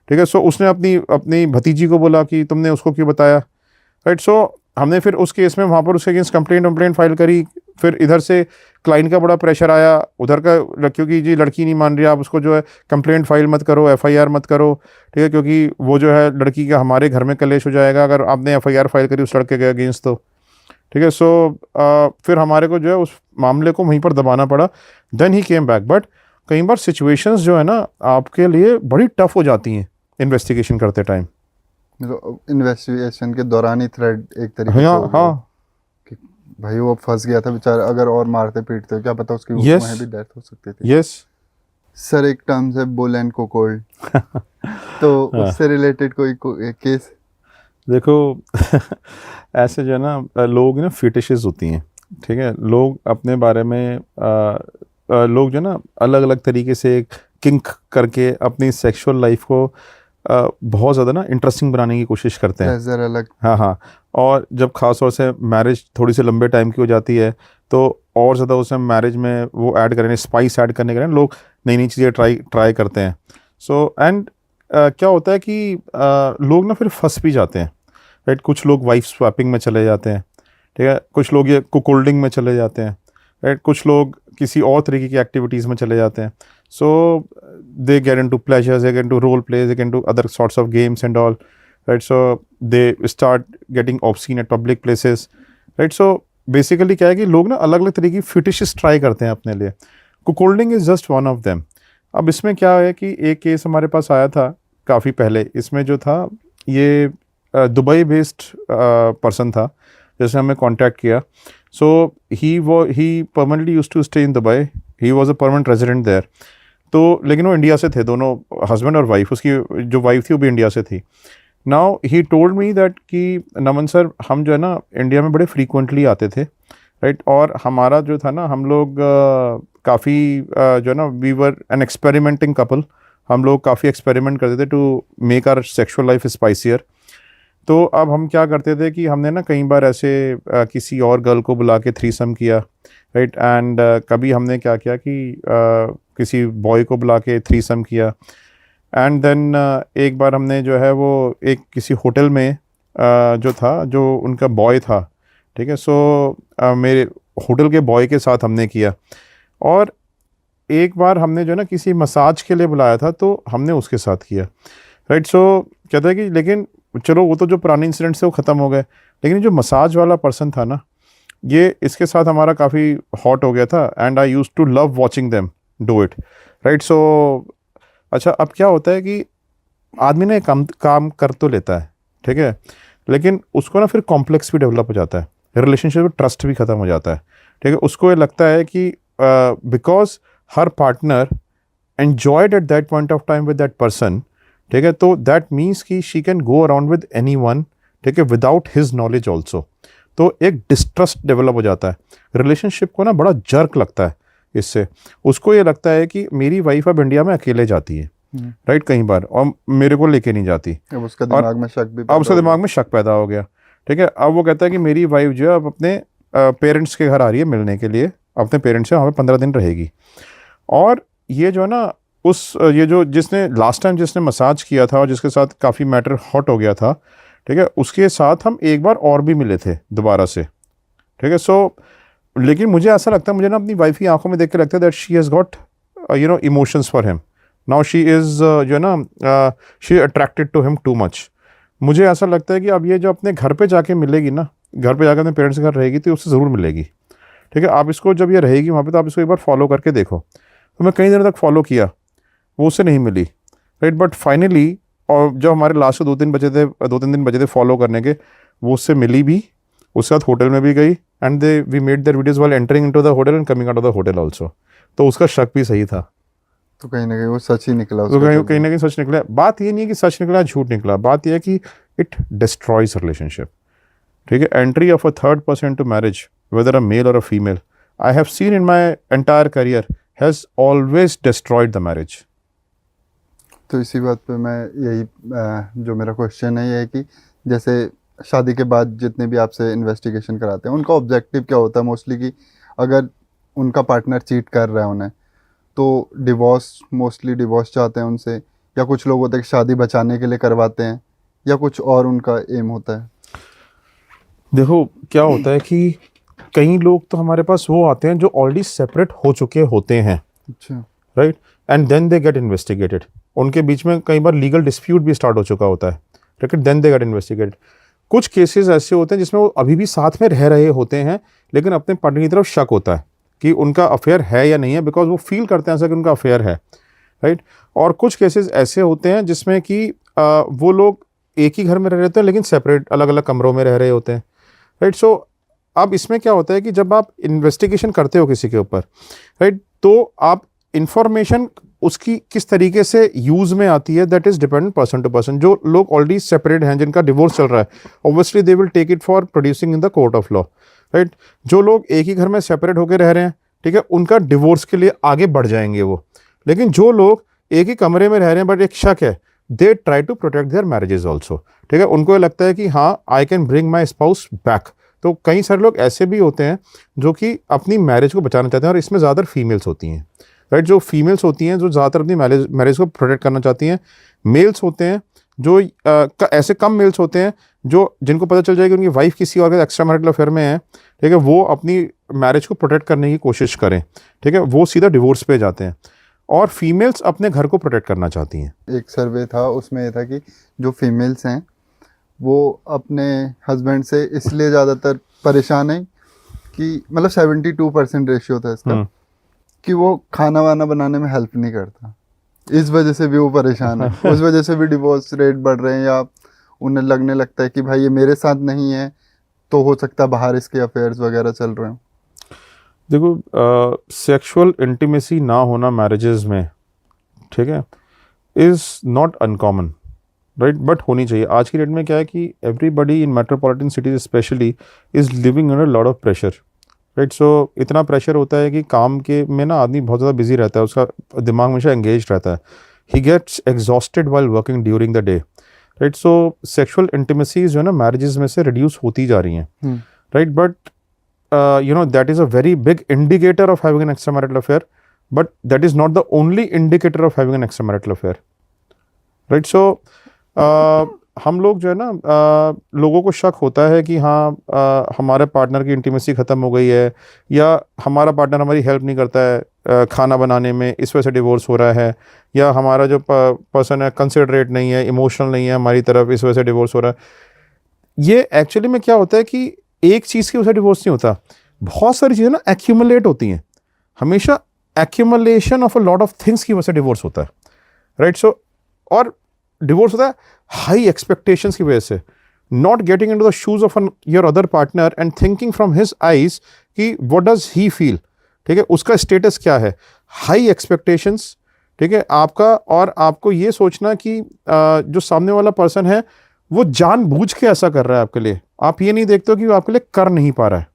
ठीक है. सो उसने अपनी भतीजी को बोला कि तुमने उसको क्यों बताया. राइट. सो हमने फिर उस केस में वहाँ पर उसके अगेंस्ट कंप्लेंट फाइल करी. फिर इधर से क्लाइंट का बड़ा प्रेशर आया, उधर का, क्योंकि जी लड़की नहीं मान रही, आप उसको जो है कंप्लेंट फाइल मत करो, FIR मत करो. ठीक है. क्योंकि वो जो है लड़की का हमारे घर में कलेश हो जाएगा अगर आपने FIR फाइल करी उस लड़के के अगेंस्ट तो. ठीक है. सो फिर हमारे को जो है उस मामले को वहीं पर दबाना पड़ा. Then he came back. But कई बार सिचुएशंस जो है ना आपके लिए बड़ी टफ हो जाती हैं इन्वेस्टिगेशन करते टाइम. इन्वेस्टिगेशन के दौरान ही थ्रेड एक तरीके से हो गया कि भाई वो फंस गया था बेचारा, अगर और मारते पीटते क्या पता उसकी वहीं भी डेथ हो सकती थी. यस सर, एक टर्म है बुल एंड कोकोल्ड, तो उससे रिलेटेड कोई केस? देखो ऐसे जो है ना लोग ना फिटिशेस होती हैं. ठीक है. लोग अपने बारे में लोग जो ना अलग अलग तरीके से किंक करके अपनी सेक्सुअल लाइफ को बहुत ज़्यादा ना इंटरेस्टिंग बनाने की कोशिश करते हैं. अलग. हाँ. और जब ख़ास तौर से मैरिज थोड़ी सी लंबे टाइम की हो जाती है तो और ज़्यादा उसमें मैरिज में वो ऐड करें, स्पाइस ऐड करने के लिए लोग नई नई चीज़ें ट्राई करते हैं. सो एंड क्या होता है कि लोग ना फिर फंस भी जाते हैं. राइट. कुछ लोग वाइफ स्वैपिंग में चले जाते हैं. ठीक है. कुछ लोग ये कुकोल्डिंग में चले जाते हैं. राइट. कुछ लोग किसी और तरीके की एक्टिविटीज़ में चले जाते हैं. So they get into pleasures, they get into role plays, they get into other sorts of games and all, right? So they start getting obscene at public places, right? So basically क्या है कि लोग ना अलग अलग तरीके की फिटिशेस try करते हैं अपने लिए. Cuckolding is just one of them. अब इसमें क्या है कि एक केस हमारे पास आया था काफ़ी पहले. इसमें जो था ये दुबई बेस्ड पर्सन था जिसने हमें कॉन्टैक्ट किया. So he permanently used to stay in Dubai. He was a permanent resident there. तो लेकिन वो इंडिया से थे, दोनों हस्बैंड और वाइफ. उसकी जो वाइफ थी वो भी इंडिया से थी. Now he told me that कि नमन सर, हम जो है ना इंडिया में बड़े फ्रीक्वेंटली आते थे. राइट. और हमारा जो था ना, हम लोग काफ़ी जो है ना, we were an experimenting couple. हम लोग काफ़ी एक्सपेरिमेंट करते थे to make our sexual life spicier. तो अब हम क्या करते थे कि हमने ना कई बार ऐसे किसी और गर्ल को बुला के थ्रीसम किया. राइट. एंड कभी हमने क्या किया कि किसी बॉय को बुला के थ्रीसम किया. एंड देन एक बार हमने जो है वो एक किसी होटल में जो था, जो उनका बॉय था. ठीक है. सो मेरे होटल के बॉय के साथ हमने किया. और एक बार हमने जो है ना किसी मसाज के लिए बुलाया था तो हमने उसके साथ किया. राइट. सो कहता है कि लेकिन चलो वो तो जो पुराने इंसिडेंट से वो ख़त्म हो गए, लेकिन जो मसाज वाला पर्सन था ना, ये इसके साथ हमारा काफ़ी हॉट हो गया था and I use to love watching them do it, right. So अच्छा, अब क्या होता है कि आदमी ने काम कर तो लेता है, ठीक है, लेकिन उसको ना फिर कॉम्प्लेक्स भी डेवलप हो जाता है, रिलेशनशिप में ट्रस्ट भी ख़त्म हो जाता है, ठीक है। उसको ये लगता है कि because her partner enjoyed eight that point of time with that person, ठीक है, तो दैट मीन्स कि she can go around with any one, ठीक है, विदाउट हिज नॉलेज ऑल्सो। तो एक डिस्ट्रस्ट डेवलप हो जाता है, रिलेशनशिप को ना बड़ा जर्क लगता है इससे। उसको ये लगता है कि मेरी वाइफ अब इंडिया में अकेले जाती है, राइट, कई बार, और मेरे को लेके नहीं जाती। अब उसका दिमाग में शक भी अब उसका दिमाग में शक पैदा हो गया, ठीक है। अब वो कहता है कि मेरी वाइफ जो है अब अपने पेरेंट्स के घर आ रही है मिलने के लिए, अपने पेरेंट्स से वहाँ पे 15 दिन रहेगी। और ये जो है ना, ये जो जिसने लास्ट टाइम जिसने मसाज किया था और जिसके साथ काफ़ी मैटर हॉट हो गया था, ठीक है, उसके साथ हम एक बार और भी मिले थे दोबारा से, ठीक है। सो लेकिन मुझे ऐसा लगता है, मुझे ना अपनी वाइफ की आंखों में देख के लगता है that she has got emotions for him now, she is जो है ना, she attracted to him too much. मुझे ऐसा लगता है कि अब ये जो अपने घर पे जाके मिलेगी ना, घर पे जाकर अपने पेरेंट्स के घर रहेगी, तो उससे ज़रूर मिलेगी, ठीक है। आप इसको जब ये रहेगी वहाँ पे, तो आप इसको एक बार फॉलो करके देखो। तो मैं कई दिनों तक फॉलो किया, वो उससे नहीं मिली, राइट, बट फाइनली, और जब हमारे लास्ट के 2-3 दिन बचे थे फॉलो करने के, वो उससे मिली भी, उसके साथ होटल में भी गई, and we made their videos while entering into the hotel and coming out of the hotel also. तो उसका शक भी सही था, तो कहीं ना कहीं वो सच ही निकला तो उसका। कहीं ना कहीं सच निकला। बात ये नहीं है कि सच निकला झूठ निकला, बात यह है कि इट डिस्ट्रॉयज रिलेशनशिप, ठीक है। Entry of a third person to marriage, whether a male or a female, I have seen in my entire career, has always destroyed the marriage. तो इसी बात पे मैं यही जो मेरा क्वेश्चन है ये है कि जैसे शादी के बाद जितने भी आपसे इन्वेस्टिगेशन कराते हैं, उनका ऑब्जेक्टिव क्या होता है मोस्टली, कि अगर उनका पार्टनर चीट कर रहा है उन्हें, तो मोस्टली डिवोर्स चाहते हैं उनसे, या कुछ लोग होते हैं कि शादी बचाने के लिए करवाते हैं, या कुछ और उनका एम होता है? देखो क्या होता है कि कई लोग तो हमारे पास वो आते हैं जो ऑलरेडी सेपरेट हो चुके होते हैं, अच्छा, right, and then they get investigated. उनके बीच में कई बार लीगल डिस्प्यूट भी स्टार्ट हो चुका होता है, ठीक है, देन दे गेट इन्वेस्टिगेटेड। कुछ केसेस ऐसे होते हैं जिसमें वो अभी भी साथ में रह रहे होते हैं, लेकिन अपने पार्टनर की तरफ शक होता है कि उनका अफेयर है या नहीं है, बिकॉज वो फील करते हैं ऐसा कि उनका अफेयर है, राइट। और कुछ केसेस ऐसे होते हैं जिसमें कि वो लोग एक ही घर में रह रहे होते हैं, लेकिन सेपरेट अलग अलग कमरों में रह रहे होते हैं, राइट। सो अब इसमें क्या होता है कि जब आप इन्वेस्टिगेशन करते हो किसी के ऊपर, राइट, तो आप इंफॉर्मेशन उसकी किस तरीके से यूज़ में आती है, that is dependent person to person. जो लोग ऑलरेडी सेपरेट हैं, जिनका डिवोर्स चल रहा है, obviously they will take it for producing in the court of law, right. जो लोग एक ही घर में सेपरेट होकर रह रहे हैं, ठीक है, उनका डिवोर्स के लिए आगे बढ़ जाएंगे वो। लेकिन जो लोग एक ही कमरे में रह रहे हैं बट एक शक है, they try to protect their marriages also, ठीक है। उनको ये लगता है कि हाँ, I can bring my spouse back. तो कई सारे लोग ऐसे भी होते हैं जो कि अपनी मैरिज को बचाना चाहते हैं, और इसमें ज़्यादातर फीमेल्स होती हैं, राइट। जो फीमेल्स होती हैं जो ज़्यादातर अपनी मैरिज को प्रोटेक्ट करना चाहती हैं। मेल्स होते हैं जो ऐसे कम मेल्स होते हैं जो जिनको पता चल जाएगी उनकी वाइफ किसी और के एक्स्ट्रा मैरिटल अफेयर में है, ठीक है, वो अपनी मैरिज को प्रोटेक्ट करने की कोशिश करें, ठीक है, वो सीधा डिवोर्स पे जाते हैं। और फीमेल्स अपने घर को प्रोटेक्ट करना चाहती हैं। एक सर्वे था, उसमें ये था कि जो फीमेल्स हैं वो अपने हस्बैंड से इसलिए ज़्यादातर परेशान है कि मतलब 72% रेशियो था इसका, कि वो खाना वाना बनाने में हेल्प नहीं करता, इस वजह से भी वो परेशान है। उस वजह से भी डिवोर्स रेट बढ़ रहे हैं, या उन्हें लगने लगता है कि भाई ये मेरे साथ नहीं है, तो हो सकता है बाहर इसके अफेयर्स वगैरह चल रहे हैं। देखो, सेक्सुअल इंटीमेसी ना होना मैरिजेस में, ठीक है, is not uncommon, right, but होनी चाहिए। आज की डेट में क्या है कि everybody in metropolitan cities specially is living under lot of pressure, right. So इतना प्रेशर होता है कि काम के में ना आदमी बहुत ज़्यादा बिजी रहता है, उसका दिमाग हमेशा एंगेज रहता है, he gets exhausted while working during the day, right. So sexual intimacies जो है ना मैरिजेस में से रिड्यूस होती जा रही हैं, right, but that is a very big indicator of having an extramarital affair, but that is not the only indicator of having an extramarital affair, right? So हम लोग जो है ना, लोगों को शक होता है कि हाँ, हमारे पार्टनर की इंटीमेसी ख़त्म हो गई है, या हमारा पार्टनर हमारी हेल्प नहीं करता है खाना बनाने में, इस वजह से डिवोर्स हो रहा है, या हमारा जो पर्सन है कंसिडरेट नहीं है, इमोशनल नहीं है हमारी तरफ, इस वजह से डिवोर्स हो रहा है। ये एक्चुअली में क्या होता है कि एक चीज़ की वजह से डिवोर्स नहीं होता, बहुत सारी चीज़ें ना एक्यूमुलेट होती हैं, हमेशा accumulation of a lot of things की वजह से डिवोर्स होता है, राइट। सो और डिवोर्स होता है हाई एक्सपेक्टेशंस की वजह से, not getting into the shoes of your other partner and thinking from his eyes कि व्हाट डज ही फील, ठीक है, उसका स्टेटस क्या है, हाई एक्सपेक्टेशंस, ठीक है आपका, और आपको ये सोचना कि जो सामने वाला पर्सन है वो जानबूझ के ऐसा कर रहा है आपके लिए, आप ये नहीं देखते हो कि वो आपके लिए कर नहीं पा रहा है,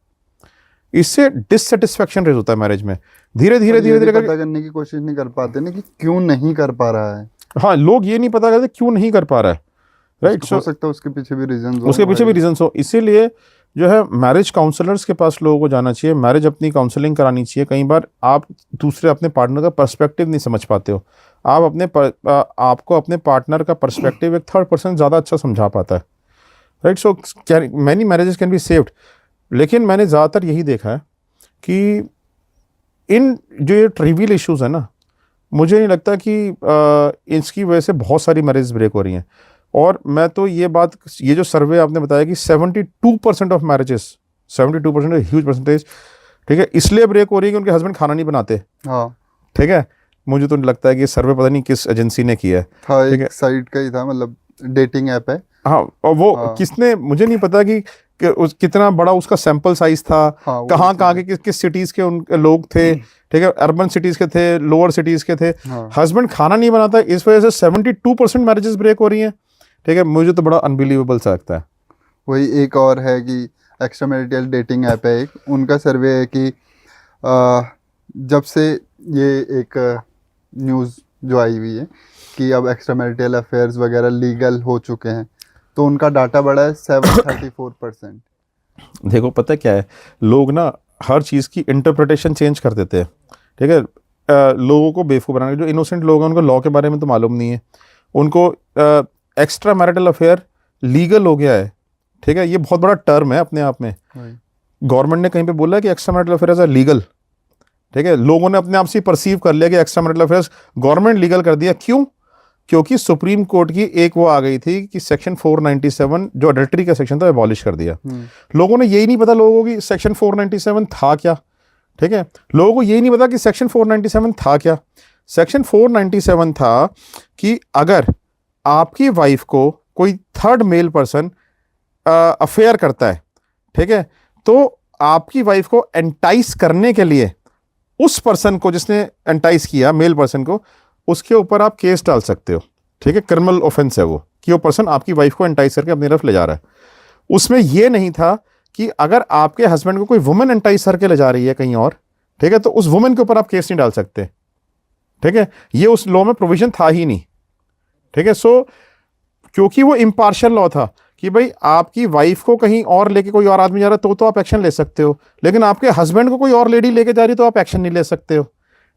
इससे डिससेटिस्फैक्शन रेज होता है मैरिज में, धीरे धीरे धीरे धीरे पता करने की कोशिश नहीं कर पाते ना कि क्यों नहीं कर पा रहा है। हाँ, लोग ये नहीं पता करते क्यों नहीं कर पा रहा है, राइट। हो सकता है उसके पीछे भी रीजन हो, उसके पीछे भी रीजन हो, इसीलिए जो है मैरिज काउंसलर्स के पास लोगों को जाना चाहिए, मैरिज अपनी काउंसलिंग करानी चाहिए। कई बार आप दूसरे अपने पार्टनर का पर्सपेक्टिव नहीं समझ पाते हो, आप आपको अपने पार्टनर का पर्सपेक्टिव एक थर्ड पर्सन ज़्यादा अच्छा समझा पाता है, right. So many marriages can be saved, लेकिन मैंने ज़्यादातर यही देखा है कि इन जो ये ट्रिवियल इश्यूज़ है ना, मुझे नहीं लगता कि इसकी वजह से बहुत सारी मैरिज ब्रेक हो रही हैं। और मैं तो ये जो सर्वे आपने बताया कि 72% ऑफ मैरिजेस, 72% ह्यूज परसेंटेज, ठीक है, इसलिए ब्रेक हो रही है कि उनके हस्बैंड खाना नहीं बनाते। हाँ, ठीक है, मुझे तो लगता है कि सर्वे पता नहीं किस एजेंसी ने किया है, था ठीक एक है, साइट का ही था, मतलब डेटिंग ऐप है। हाँ, और वो हाँ। किसने, मुझे नहीं पता कि कितना बड़ा उसका सैंपल साइज था, हाँ, वो कहाँ चीज़ कहाँ के किस सिटीज़ के उन लोग थे, ठीक है, अर्बन सिटीज़ के थे, लोअर सिटीज़ के थे, हाँ। हस्बैंड खाना नहीं बनाता, इस वजह से 72% मैरिजेस ब्रेक हो रही हैं, ठीक है। मुझे तो बड़ा अनबिलीवेबल सा लगता है। वही एक और है कि एक्स्ट्रा मैरिटल डेटिंग ऐप है एक, उनका सर्वे है कि जब से ये एक न्यूज़ जो आई हुई है कि अब एक्स्ट्रा मैरिटल अफेयर्स वगैरह लीगल हो चुके हैं, तो उनका डाटा बढ़ा है 734%। देखो पता है क्या है, लोग ना हर चीज़ की इंटरप्रिटेशन चेंज कर देते हैं, ठीक है, लोगों को बेवकूफ़ बनाने, जो इनोसेंट लोग हैं उनको लॉ के बारे में तो मालूम नहीं है, उनको एक्स्ट्रा मैरिटल अफेयर लीगल हो गया है, ठीक है, ये बहुत बड़ा टर्म है अपने आप में, गवर्नमेंट ने कहीं पे बोला है कि extra marital affairs are legal, ठीक है, लोगों ने अपने आप से परसीव कर लिया कि extra marital affairs government legal कर दिया। क्यों? क्योंकि सुप्रीम कोर्ट की एक वो आ गई थी कि सेक्शन 497 जो अडल्ट्री का सेक्शन था अबॉलिश कर दिया। लोगों ने यही नहीं पता, लोगों को कि सेक्शन 497 था क्या, ठीक है, लोगों को यही नहीं पता कि सेक्शन 497 था क्या। सेक्शन 497 था कि अगर आपकी वाइफ को कोई थर्ड मेल पर्सन अफेयर करता है, ठीक है, तो आपकी वाइफ को एंटाइस करने के लिए उस पर्सन को जिसने एंटाइस किया मेल पर्सन को, उसके ऊपर आप केस डाल सकते हो, ठीक है, क्रिमिनल ऑफेंस है वो, कि वो पर्सन आपकी वाइफ को एंटाइस करके अपनी तरफ ले जा रहा है। उसमें ये नहीं था कि अगर आपके हस्बैंड को कोई वुमेन एंटाइस करके ले जा रही है कहीं और, ठीक है, तो उस वुमेन के ऊपर आप केस नहीं डाल सकते, ठीक है, ये उस लॉ में प्रोविजन था ही नहीं, ठीक है। सो क्योंकि वो इम्पार्शियल लॉ था कि भाई आपकी वाइफ को कहीं और लेके कोई और आदमी जा रहा है तो आप एक्शन ले सकते हो, लेकिन आपके हस्बैंड को कोई और लेडी लेके जा रही तो आप एक्शन नहीं ले सकते हो,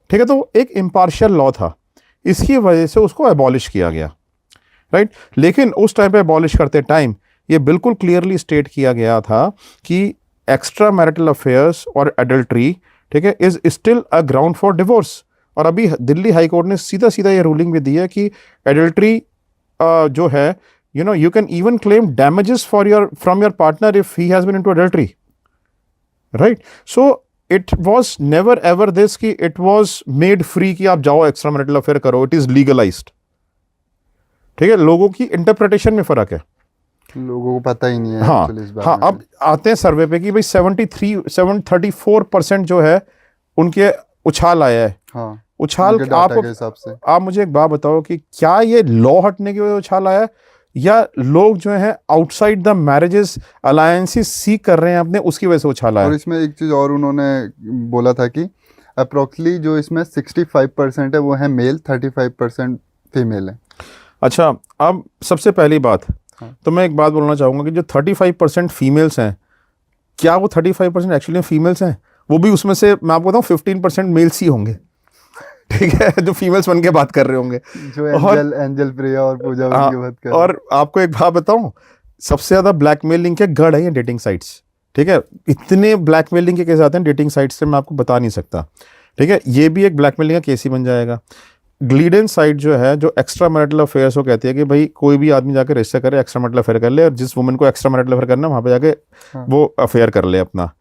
ठीक है। तो एक इम्पार्शियल लॉ था, इसकी वजह से उसको अबॉलिश किया गया, राइट। लेकिन उस टाइम पे अबॉलिश करते टाइम ये बिल्कुल क्लियरली स्टेट किया गया था कि एक्स्ट्रा मैरिटल अफेयर्स और एडल्ट्री, ठीक है, is still a ground for divorce. और अभी दिल्ली हाई कोर्ट ने सीधा सीधा ये रूलिंग भी दी है कि एडल्ट्री जो है, you know, you can even claim damages from your partner if he has been into adultery, right? So it was never ever this कि it was made free कि आप जाओ एक्स्ट्रा मैरिटल अफेयर करो, it is legalized, ठीक है। लोगों की interpretation में फर्क है, लोगों को पता ही नहीं है हाँ actually इस बारे हाँ। में। अब आते हैं सर्वे पे कि भाई 34% जो है उनके उछाल आया है। हाँ, उछाल उनके डाटा आपको, के हिसाब से। आप मुझे एक बात बताओ कि क्या ये लॉ हटने की वजह से उछाल आया है, या लोग जो हैं आउटसाइड द मैरिजेस अलायंसेस सीख कर रहे हैं अपने, उसकी वजह से उछाला और है। इसमें एक चीज़ और उन्होंने बोला था कि अप्रोक्सली जो इसमें 65% है वो है मेल, 35% फीमेल है। अच्छा, अब सबसे पहली बात, हाँ। तो मैं एक बात बोलना चाहूँगा कि जो 35% फीमेल्स हैं, क्या वो 35% एक्चुअली फीमेल्स हैं? वो भी उसमें से मैं आपको बताऊँ 15% मेल्स ही होंगे, ठीक है, जो फीमेल्स बन के बात कर रहे होंगे, जो एंजल प्रिया और पूजा उनकी बात कर रहे हैं। और आपको एक बात बताऊं, सबसे ज्यादा ब्लैकमेलिंग के गढ़ है ये डेटिंग साइट्स, ठीक है। इतने ब्लैकमेलिंग के केस आते हैं डेटिंग साइट्स से, मैं आपको बता नहीं सकता, ठीक है। ये भी एक ब्लैकमेलिंग का केस ही बन जाएगा। ग्लीडन साइड जो है, जो एक्स्ट्रा मैरिटल अफेयर्स, वो कहती है कि भाई कोई भी आदमी जाके रजिस्टर करे, एक्स्ट्रा मैरिटल अफेयर कर ले, और जिस वुमन को एक्स्ट्रा मैरिटल अफेयर करना है वहाँ पे जाके हाँ। वो अफेयर कर ले अपना,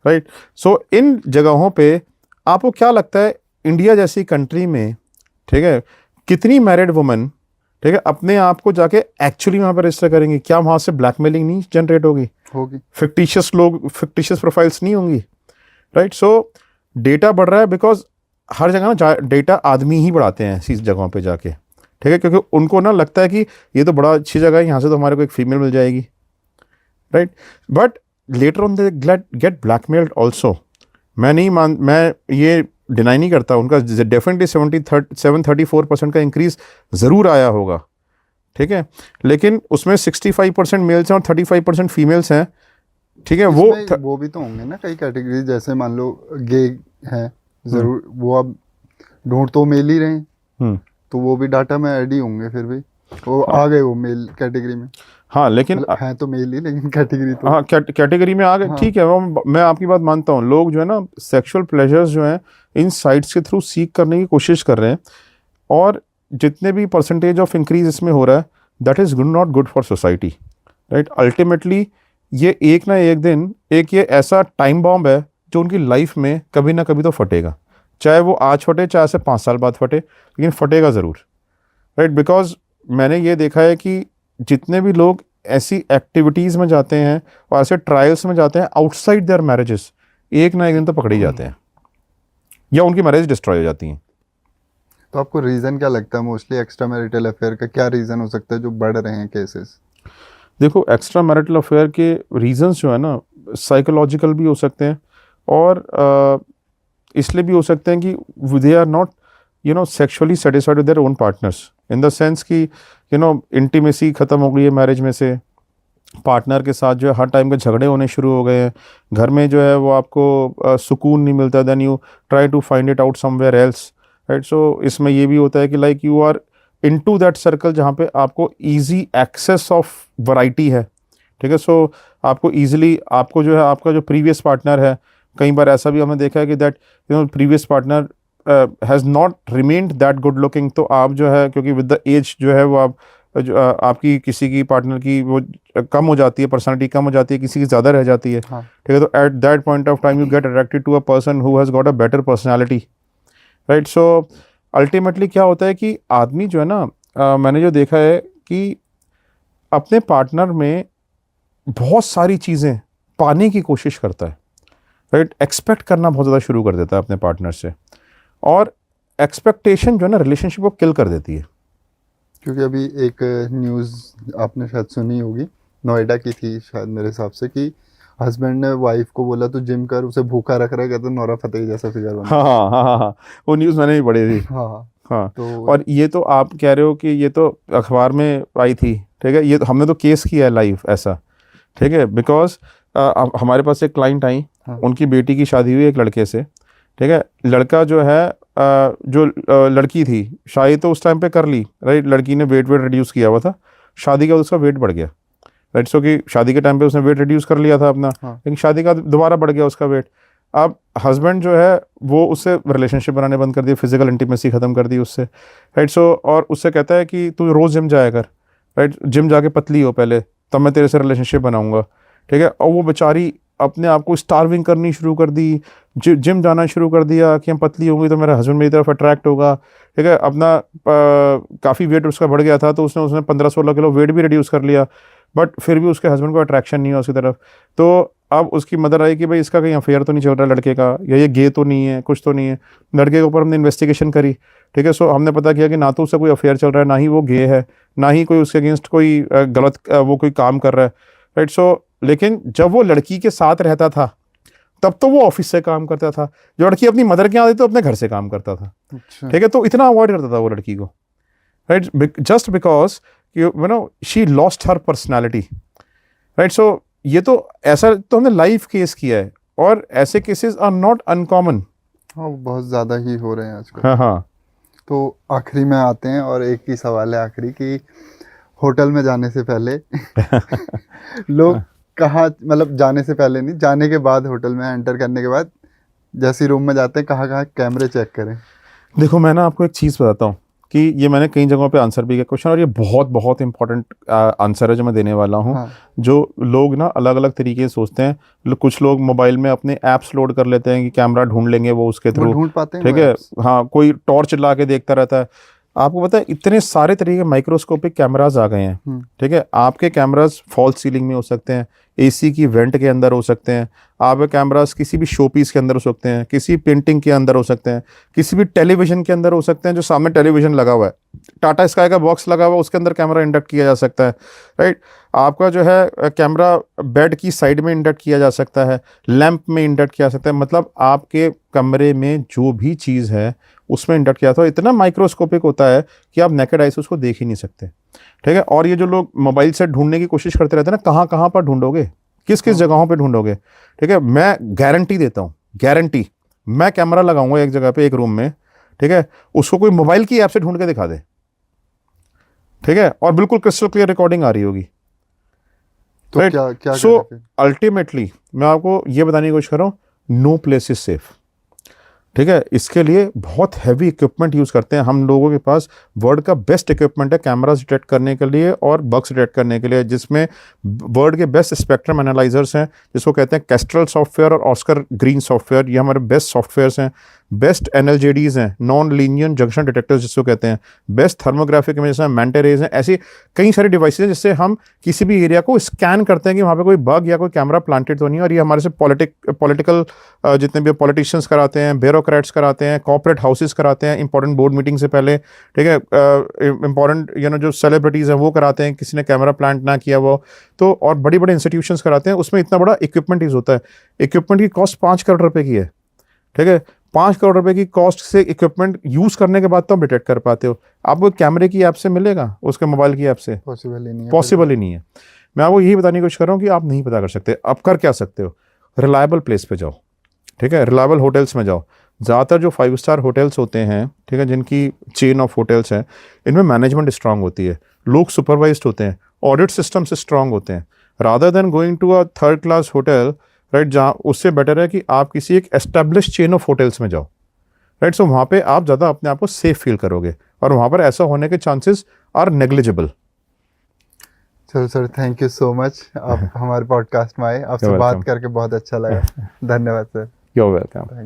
राइट। सो इन जगहों पे आपको क्या लगता है इंडिया जैसी कंट्री में, ठीक है, कितनी मैरिड वुमन, ठीक है, अपने आप को जाके एक्चुअली वहाँ पर रजिस्टर करेंगी? क्या वहाँ से ब्लैकमेलिंग नहीं जनरेट होगी? फिक्टिशियस लोग, फिक्टिशियस प्रोफाइल्स नहीं होंगी, राइट। सो डेटा बढ़ रहा है बिकॉज हर जगह ना डेटा आदमी ही बढ़ाते हैं ऐसी जगहों पे जाके, ठीक है, क्योंकि उनको ना लगता है कि ये तो बड़ा अच्छी जगह है, यहाँ से तो हमारे को एक फीमेल मिल जाएगी, right. But later on they get blackmailed also. मैं ये डिनाई नहीं करता, उनका डेफिनेटली 734% का इंक्रीज ज़रूर आया होगा, ठीक है, लेकिन उसमें 65% मेल्स हैं और 35% फीमेल्स हैं, ठीक है। वो भी तो होंगे ना कई कैटेगरी, जैसे मान लो गे हैं, जरूर वो अब ढूंढ तो मेल ही रहे हैं, तो वो भी डाटा में ऐड ही होंगे, फिर भी वो आ गए वो मेल कैटेगरी में। हाँ, लेकिन हैं तो मेल ही, लेकिन कैटेगरी तो, हाँ, कैटेगरी में आ गए, ठीक है, मैं आपकी बात मानता हूँ। लोग जो है ना सेक्सुअल प्लेजर्स जो हैं इन साइट्स के थ्रू सीख करने की कोशिश कर रहे हैं, और जितने भी परसेंटेज ऑफ इंक्रीज इसमें हो रहा है, that is not good for society, right. Ultimately ये एक ना एक दिन एक ये ऐसा टाइम बॉम्ब है जो उनकी लाइफ में कभी ना कभी तो फटेगा, चाहे वो आज फटे, चाहे से 5 साल बाद फटे, लेकिन फटेगा ज़रूर, राइट। बिकॉज मैंने ये देखा है कि जितने भी लोग ऐसी एक्टिविटीज़ में जाते हैं और ऐसे ट्रायल्स में जाते हैं आउटसाइड देयर मैरिजेस, एक ना एक दिन तो पकड़े ही जाते हैं या उनकी मैरिज डिस्ट्रॉय हो जाती हैं। तो आपको रीज़न क्या लगता है मोस्टली एक्स्ट्रा मैरिटल अफेयर का क्या रीज़न हो सकता है जो बढ़ रहे हैं केसेस? देखो, एक्स्ट्रा मैरिटल अफेयर के रीजंस जो है ना साइकोलॉजिकल भी हो सकते हैं, और इसलिए भी हो सकते हैं कि they are not sexually satisfied with their own partners, in the sense कि इंटीमेसी ख़त्म हो गई है मैरिज में से, पार्टनर के साथ जो है हर टाइम के झगड़े होने शुरू हो गए हैं, घर में जो है वो आपको सुकून नहीं मिलता, then you try to find it out somewhere else, right. So इसमें ये भी होता है कि like you are into that circle जहाँ पे आपको इजी एक्सेस ऑफ वैरायटी है, ठीक है। सो आपको ईजिली, आपको जो है आपका जो प्रीवियस पार्टनर है, कई बार ऐसा भी हमने देखा है कि that previous partner has not remained that good looking, तो आप जो है क्योंकि विद द एज जो है वो आपकी किसी की पार्टनर की वो कम हो जाती है, पर्सनालिटी कम हो जाती है, किसी की ज़्यादा रह जाती है, ठीक है। तो at that point of time you get attracted to a person who has got a better personality, right. So ultimately क्या होता है कि आदमी जो है ना मैंने जो देखा है कि अपने पार्टनर में बहुत सारी चीज़ें पाने की कोशिश करता है, राइट। एक्सपेक्ट करना बहुत ज़्यादा शुरू कर देता है अपने पार्टनर से, और एक्सपेक्टेशन जो है ना रिलेशनशिप को किल कर देती है। क्योंकि अभी एक न्यूज़ आपने शायद सुनी होगी, नोएडा की थी शायद मेरे हिसाब से, कि हस्बैंड ने वाइफ को बोला तो जिम कर, उसे भूखा रख रहा है, कहते नोरा फतेही जैसा फिगर बना। हाँ हाँ हाँ हाँ, वो न्यूज़ मैंने भी पढ़ी थी। हाँ, तो और ये तो आप कह रहे हो कि ये तो अखबार में आई थी, ठीक है, ये तो हमने तो केस किया है लाइव ऐसा, ठीक है। बिकॉज हमारे पास एक क्लाइंट आई, उनकी बेटी की शादी हुई एक लड़के से, ठीक है। लड़का जो है जो लड़की थी शादी तो उस टाइम पे कर ली, राइट। लड़की ने वेट रिड्यूस किया हुआ था, शादी के बाद उसका वेट बढ़ गया, राइट। सो कि शादी के टाइम पे उसने वेट रिड्यूस कर लिया था अपना, लेकिन शादी का दोबारा बढ़ गया उसका वेट। अब हस्बैंड जो है वो उससे रिलेशनशिप बनाने बंद कर दिया, फिजिकल इंटीमेसी ख़त्म कर दी उससे, राइट। सो और उससे कहता है कि तू रोज़ जिम जाया कर, राइट, जिम जाके पतली हो पहले, तब मैं तेरे से रिलेशनशिप बनाऊंगा, ठीक है। और वो बेचारी अपने आप को स्टार्विंग करनी शुरू कर दी, जिम जाना शुरू कर दिया कि हम पतली होंगी तो मेरा हस्बैंड मेरी तरफ अट्रैक्ट होगा, ठीक है। अपना काफ़ी वेट उसका बढ़ गया था, तो उसने 15-16 किलो वेट भी रिड्यूस कर लिया, बट फिर भी उसके हस्बैंड को अट्रैक्शन नहीं हुआ उसकी तरफ। तो अब उसकी मदर आई कि भाई इसका कहीं अफेयर तो नहीं चल रहा लड़के का, या ये गे तो नहीं है, कुछ तो नहीं है। लड़के के ऊपर हमने इन्वेस्टिगेशन करी, ठीक है। सो हमने पता किया कि ना तो उससे कोई अफेयर चल रहा है, ना ही वो गे है, ना ही कोई उसके अगेंस्ट कोई गलत वो कोई काम कर रहा है, राइट। सो लेकिन जब वो लड़की के साथ रहता था तब तो वो ऑफिस से काम करता था, जो लड़की अपनी मदर के यहाँ आती तो अपने घर से काम करता था, ठीक है। तो इतना अवॉइड करता था वो लड़की को, right, just because she lost her personality, right. So ये तो ऐसा तो हमने लाइव केस किया है, और ऐसे केसेस आर नॉट अनकॉमन। हाँ, बहुत ज़्यादा ही हो रहे हैं आजकल। हाँ हाँ। तो आखिरी में आते हैं, और एक ही सवाल है आखिरी, कि होटल में जाने से पहले लोग कहाँ, मतलब जाने से पहले नहीं, जाने के बाद, होटल में एंटर करने के बाद जैसे रूम में जाते हैं, कहाँ कहाँ कैमरे चेक करें? देखो मैं ना आपको एक चीज़ बताता हूँ, कि ये मैंने कई जगहों पे आंसर भी किया क्वेश्चन, और ये बहुत बहुत इंपॉर्टेंट आंसर है जो मैं देने वाला हूँ। हाँ। जो लोग ना अलग अलग तरीके से सोचते हैं, कुछ लोग मोबाइल में अपने ऐप्स लोड कर लेते हैं कि कैमरा ढूंढ लेंगे वो उसके वो थ्रू, ढूंढ पाते हैं ठीक वो है। apps? हाँ, कोई टॉर्च ला के देखता रहता है। आपको पता है इतने सारे तरीके माइक्रोस्कोपिक कैमराज आ गए हैं, ठीक है। आपके कैमराज फॉल्स सीलिंग में हो सकते हैं, एसी की वेंट के अंदर हो सकते हैं, आपके कैमराज किसी भी शो पीस के अंदर हो सकते हैं, किसी पेंटिंग के अंदर हो सकते हैं, किसी भी टेलीविजन के अंदर हो सकते हैं, जो सामने टेलीविजन लगा हुआ है, टाटा स्काई का बॉक्स लगा हुआ है उसके अंदर कैमरा इंडक्ट किया जा सकता है, राइट। आपका जो है कैमरा बेड की साइड में इंडक्ट किया जा सकता है, लैंप में इंडक्ट किया जा सकता है, मतलब आपके कमरे में जो भी चीज़ है उसमें इंडक्ट किया था। इतना माइक्रोस्कोपिक होता है कि आप नेकेड आई से उसको देख ही नहीं सकते, ठीक है। और ये जो लोग मोबाइल से ढूंढने की कोशिश करते रहते हैं ना, कहाँ कहाँ पर ढूंढोगे, किस किस जगहों पे ढूंढोगे, ठीक है। मैं गारंटी देता हूँ, गारंटी, मैं कैमरा लगाऊंगा एक जगह पे एक रूम में, ठीक है, उसको कोई मोबाइल की ऐप से ढूंढ के दिखा दे, ठीक है, और बिल्कुल क्रिस्टल क्लियर रिकॉर्डिंग आ रही होगी। तो Right? क्या क्या So, करें फिर? अल्टीमेटली मैं आपको ये बताने की कोशिश कर रहा हूँ, नो प्लेस इज सेफ, ठीक है। इसके लिए बहुत हैवी इक्विपमेंट यूज़ करते हैं हम लोगों के पास। वर्ल्ड का बेस्ट इक्विपमेंट है कैमरास डिटेक्ट करने के लिए और बग्स डिटेक्ट करने के लिए, जिसमें वर्ल्ड के बेस्ट स्पेक्ट्रम एनालाइजर्स हैं, जिसको कहते हैं कैस्ट्रल सॉफ्टवेयर और ऑस्कर ग्रीन सॉफ्टवेयर। ये हमारे बेस्ट सॉफ्टवेयर्स हैं। बेस्ट एनएलजेडीज हैं, नॉन लीनियर जंक्शन डिटेक्टर्स जिसको कहते हैं। बेस्ट थर्मोग्राफिक इमेजेस हैं, मैंटेरेज हैं। ऐसी कई सारी डिवाइसेज हैं जिससे हम किसी भी एरिया को स्कैन करते हैं कि वहाँ पे कोई बग या कोई कैमरा प्लांटेड तो नहीं है। और ये हमारे से पॉलिटिकल जितने भी पॉलिटिशियंस कराते हैं, ब्यूरोक्रेट्स कराते हैं, कॉर्पोरेट हाउसेस कराते हैं इंपॉर्टेंट बोर्ड मीटिंग से पहले, ठीक है। इंपॉर्टेंट जो सेलिब्रिटीज़ हैं वो कराते हैं, किसी ने कैमरा प्लांट ना किया वो तो, और बड़ी बड़ी इंस्टीट्यूशंस कराते हैं। उसमें इतना बड़ा इक्विपमेंट यूज़ होता है। इक्विपमेंट की कॉस्ट 5 करोड़ रुपए की है, ठीक है। 5 करोड़ रुपए की कॉस्ट से इक्विपमेंट यूज़ करने के बाद तो आप डिटेक्ट कर पाते हो। आपको कैमरे की ऐप से मिलेगा, उसके मोबाइल की ऐप से पॉसिबल ही नहीं है। पॉसिबल ही नहीं है। मैं आपको यही बताने की कोशिश कर रहा हूँ कि आप नहीं पता कर सकते। अब कर क्या सकते हो, रिलायबल प्लेस पे जाओ, ठीक है, रिलायबल होटल्स में जाओ। ज़्यादातर जो 5 स्टार होटल्स होते हैं, ठीक है, जिनकी चेन ऑफ होटल्स हैं, इनमें मैनेजमेंट स्ट्रांग होती है, लोग सुपरवाइज्ड होते हैं, ऑडिट सिस्टम से स्ट्रांग होते हैं। Rather than going to a 3rd class hotel, right, जहाँ उससे बेटर है कि आप किसी एक एस्टेब्लिश चेन ऑफ होटल्स में जाओ, राइट। सो वहाँ पे आप ज़्यादा अपने आप को सेफ फील करोगे और वहाँ पर ऐसा होने के चांसेस आर नेग्लिजिबल। चलो sir, thank you so much, आप हमारे पॉडकास्ट में आए, आपसे You're बात welcome. करके बहुत अच्छा लगा। धन्यवाद सर। You're welcome.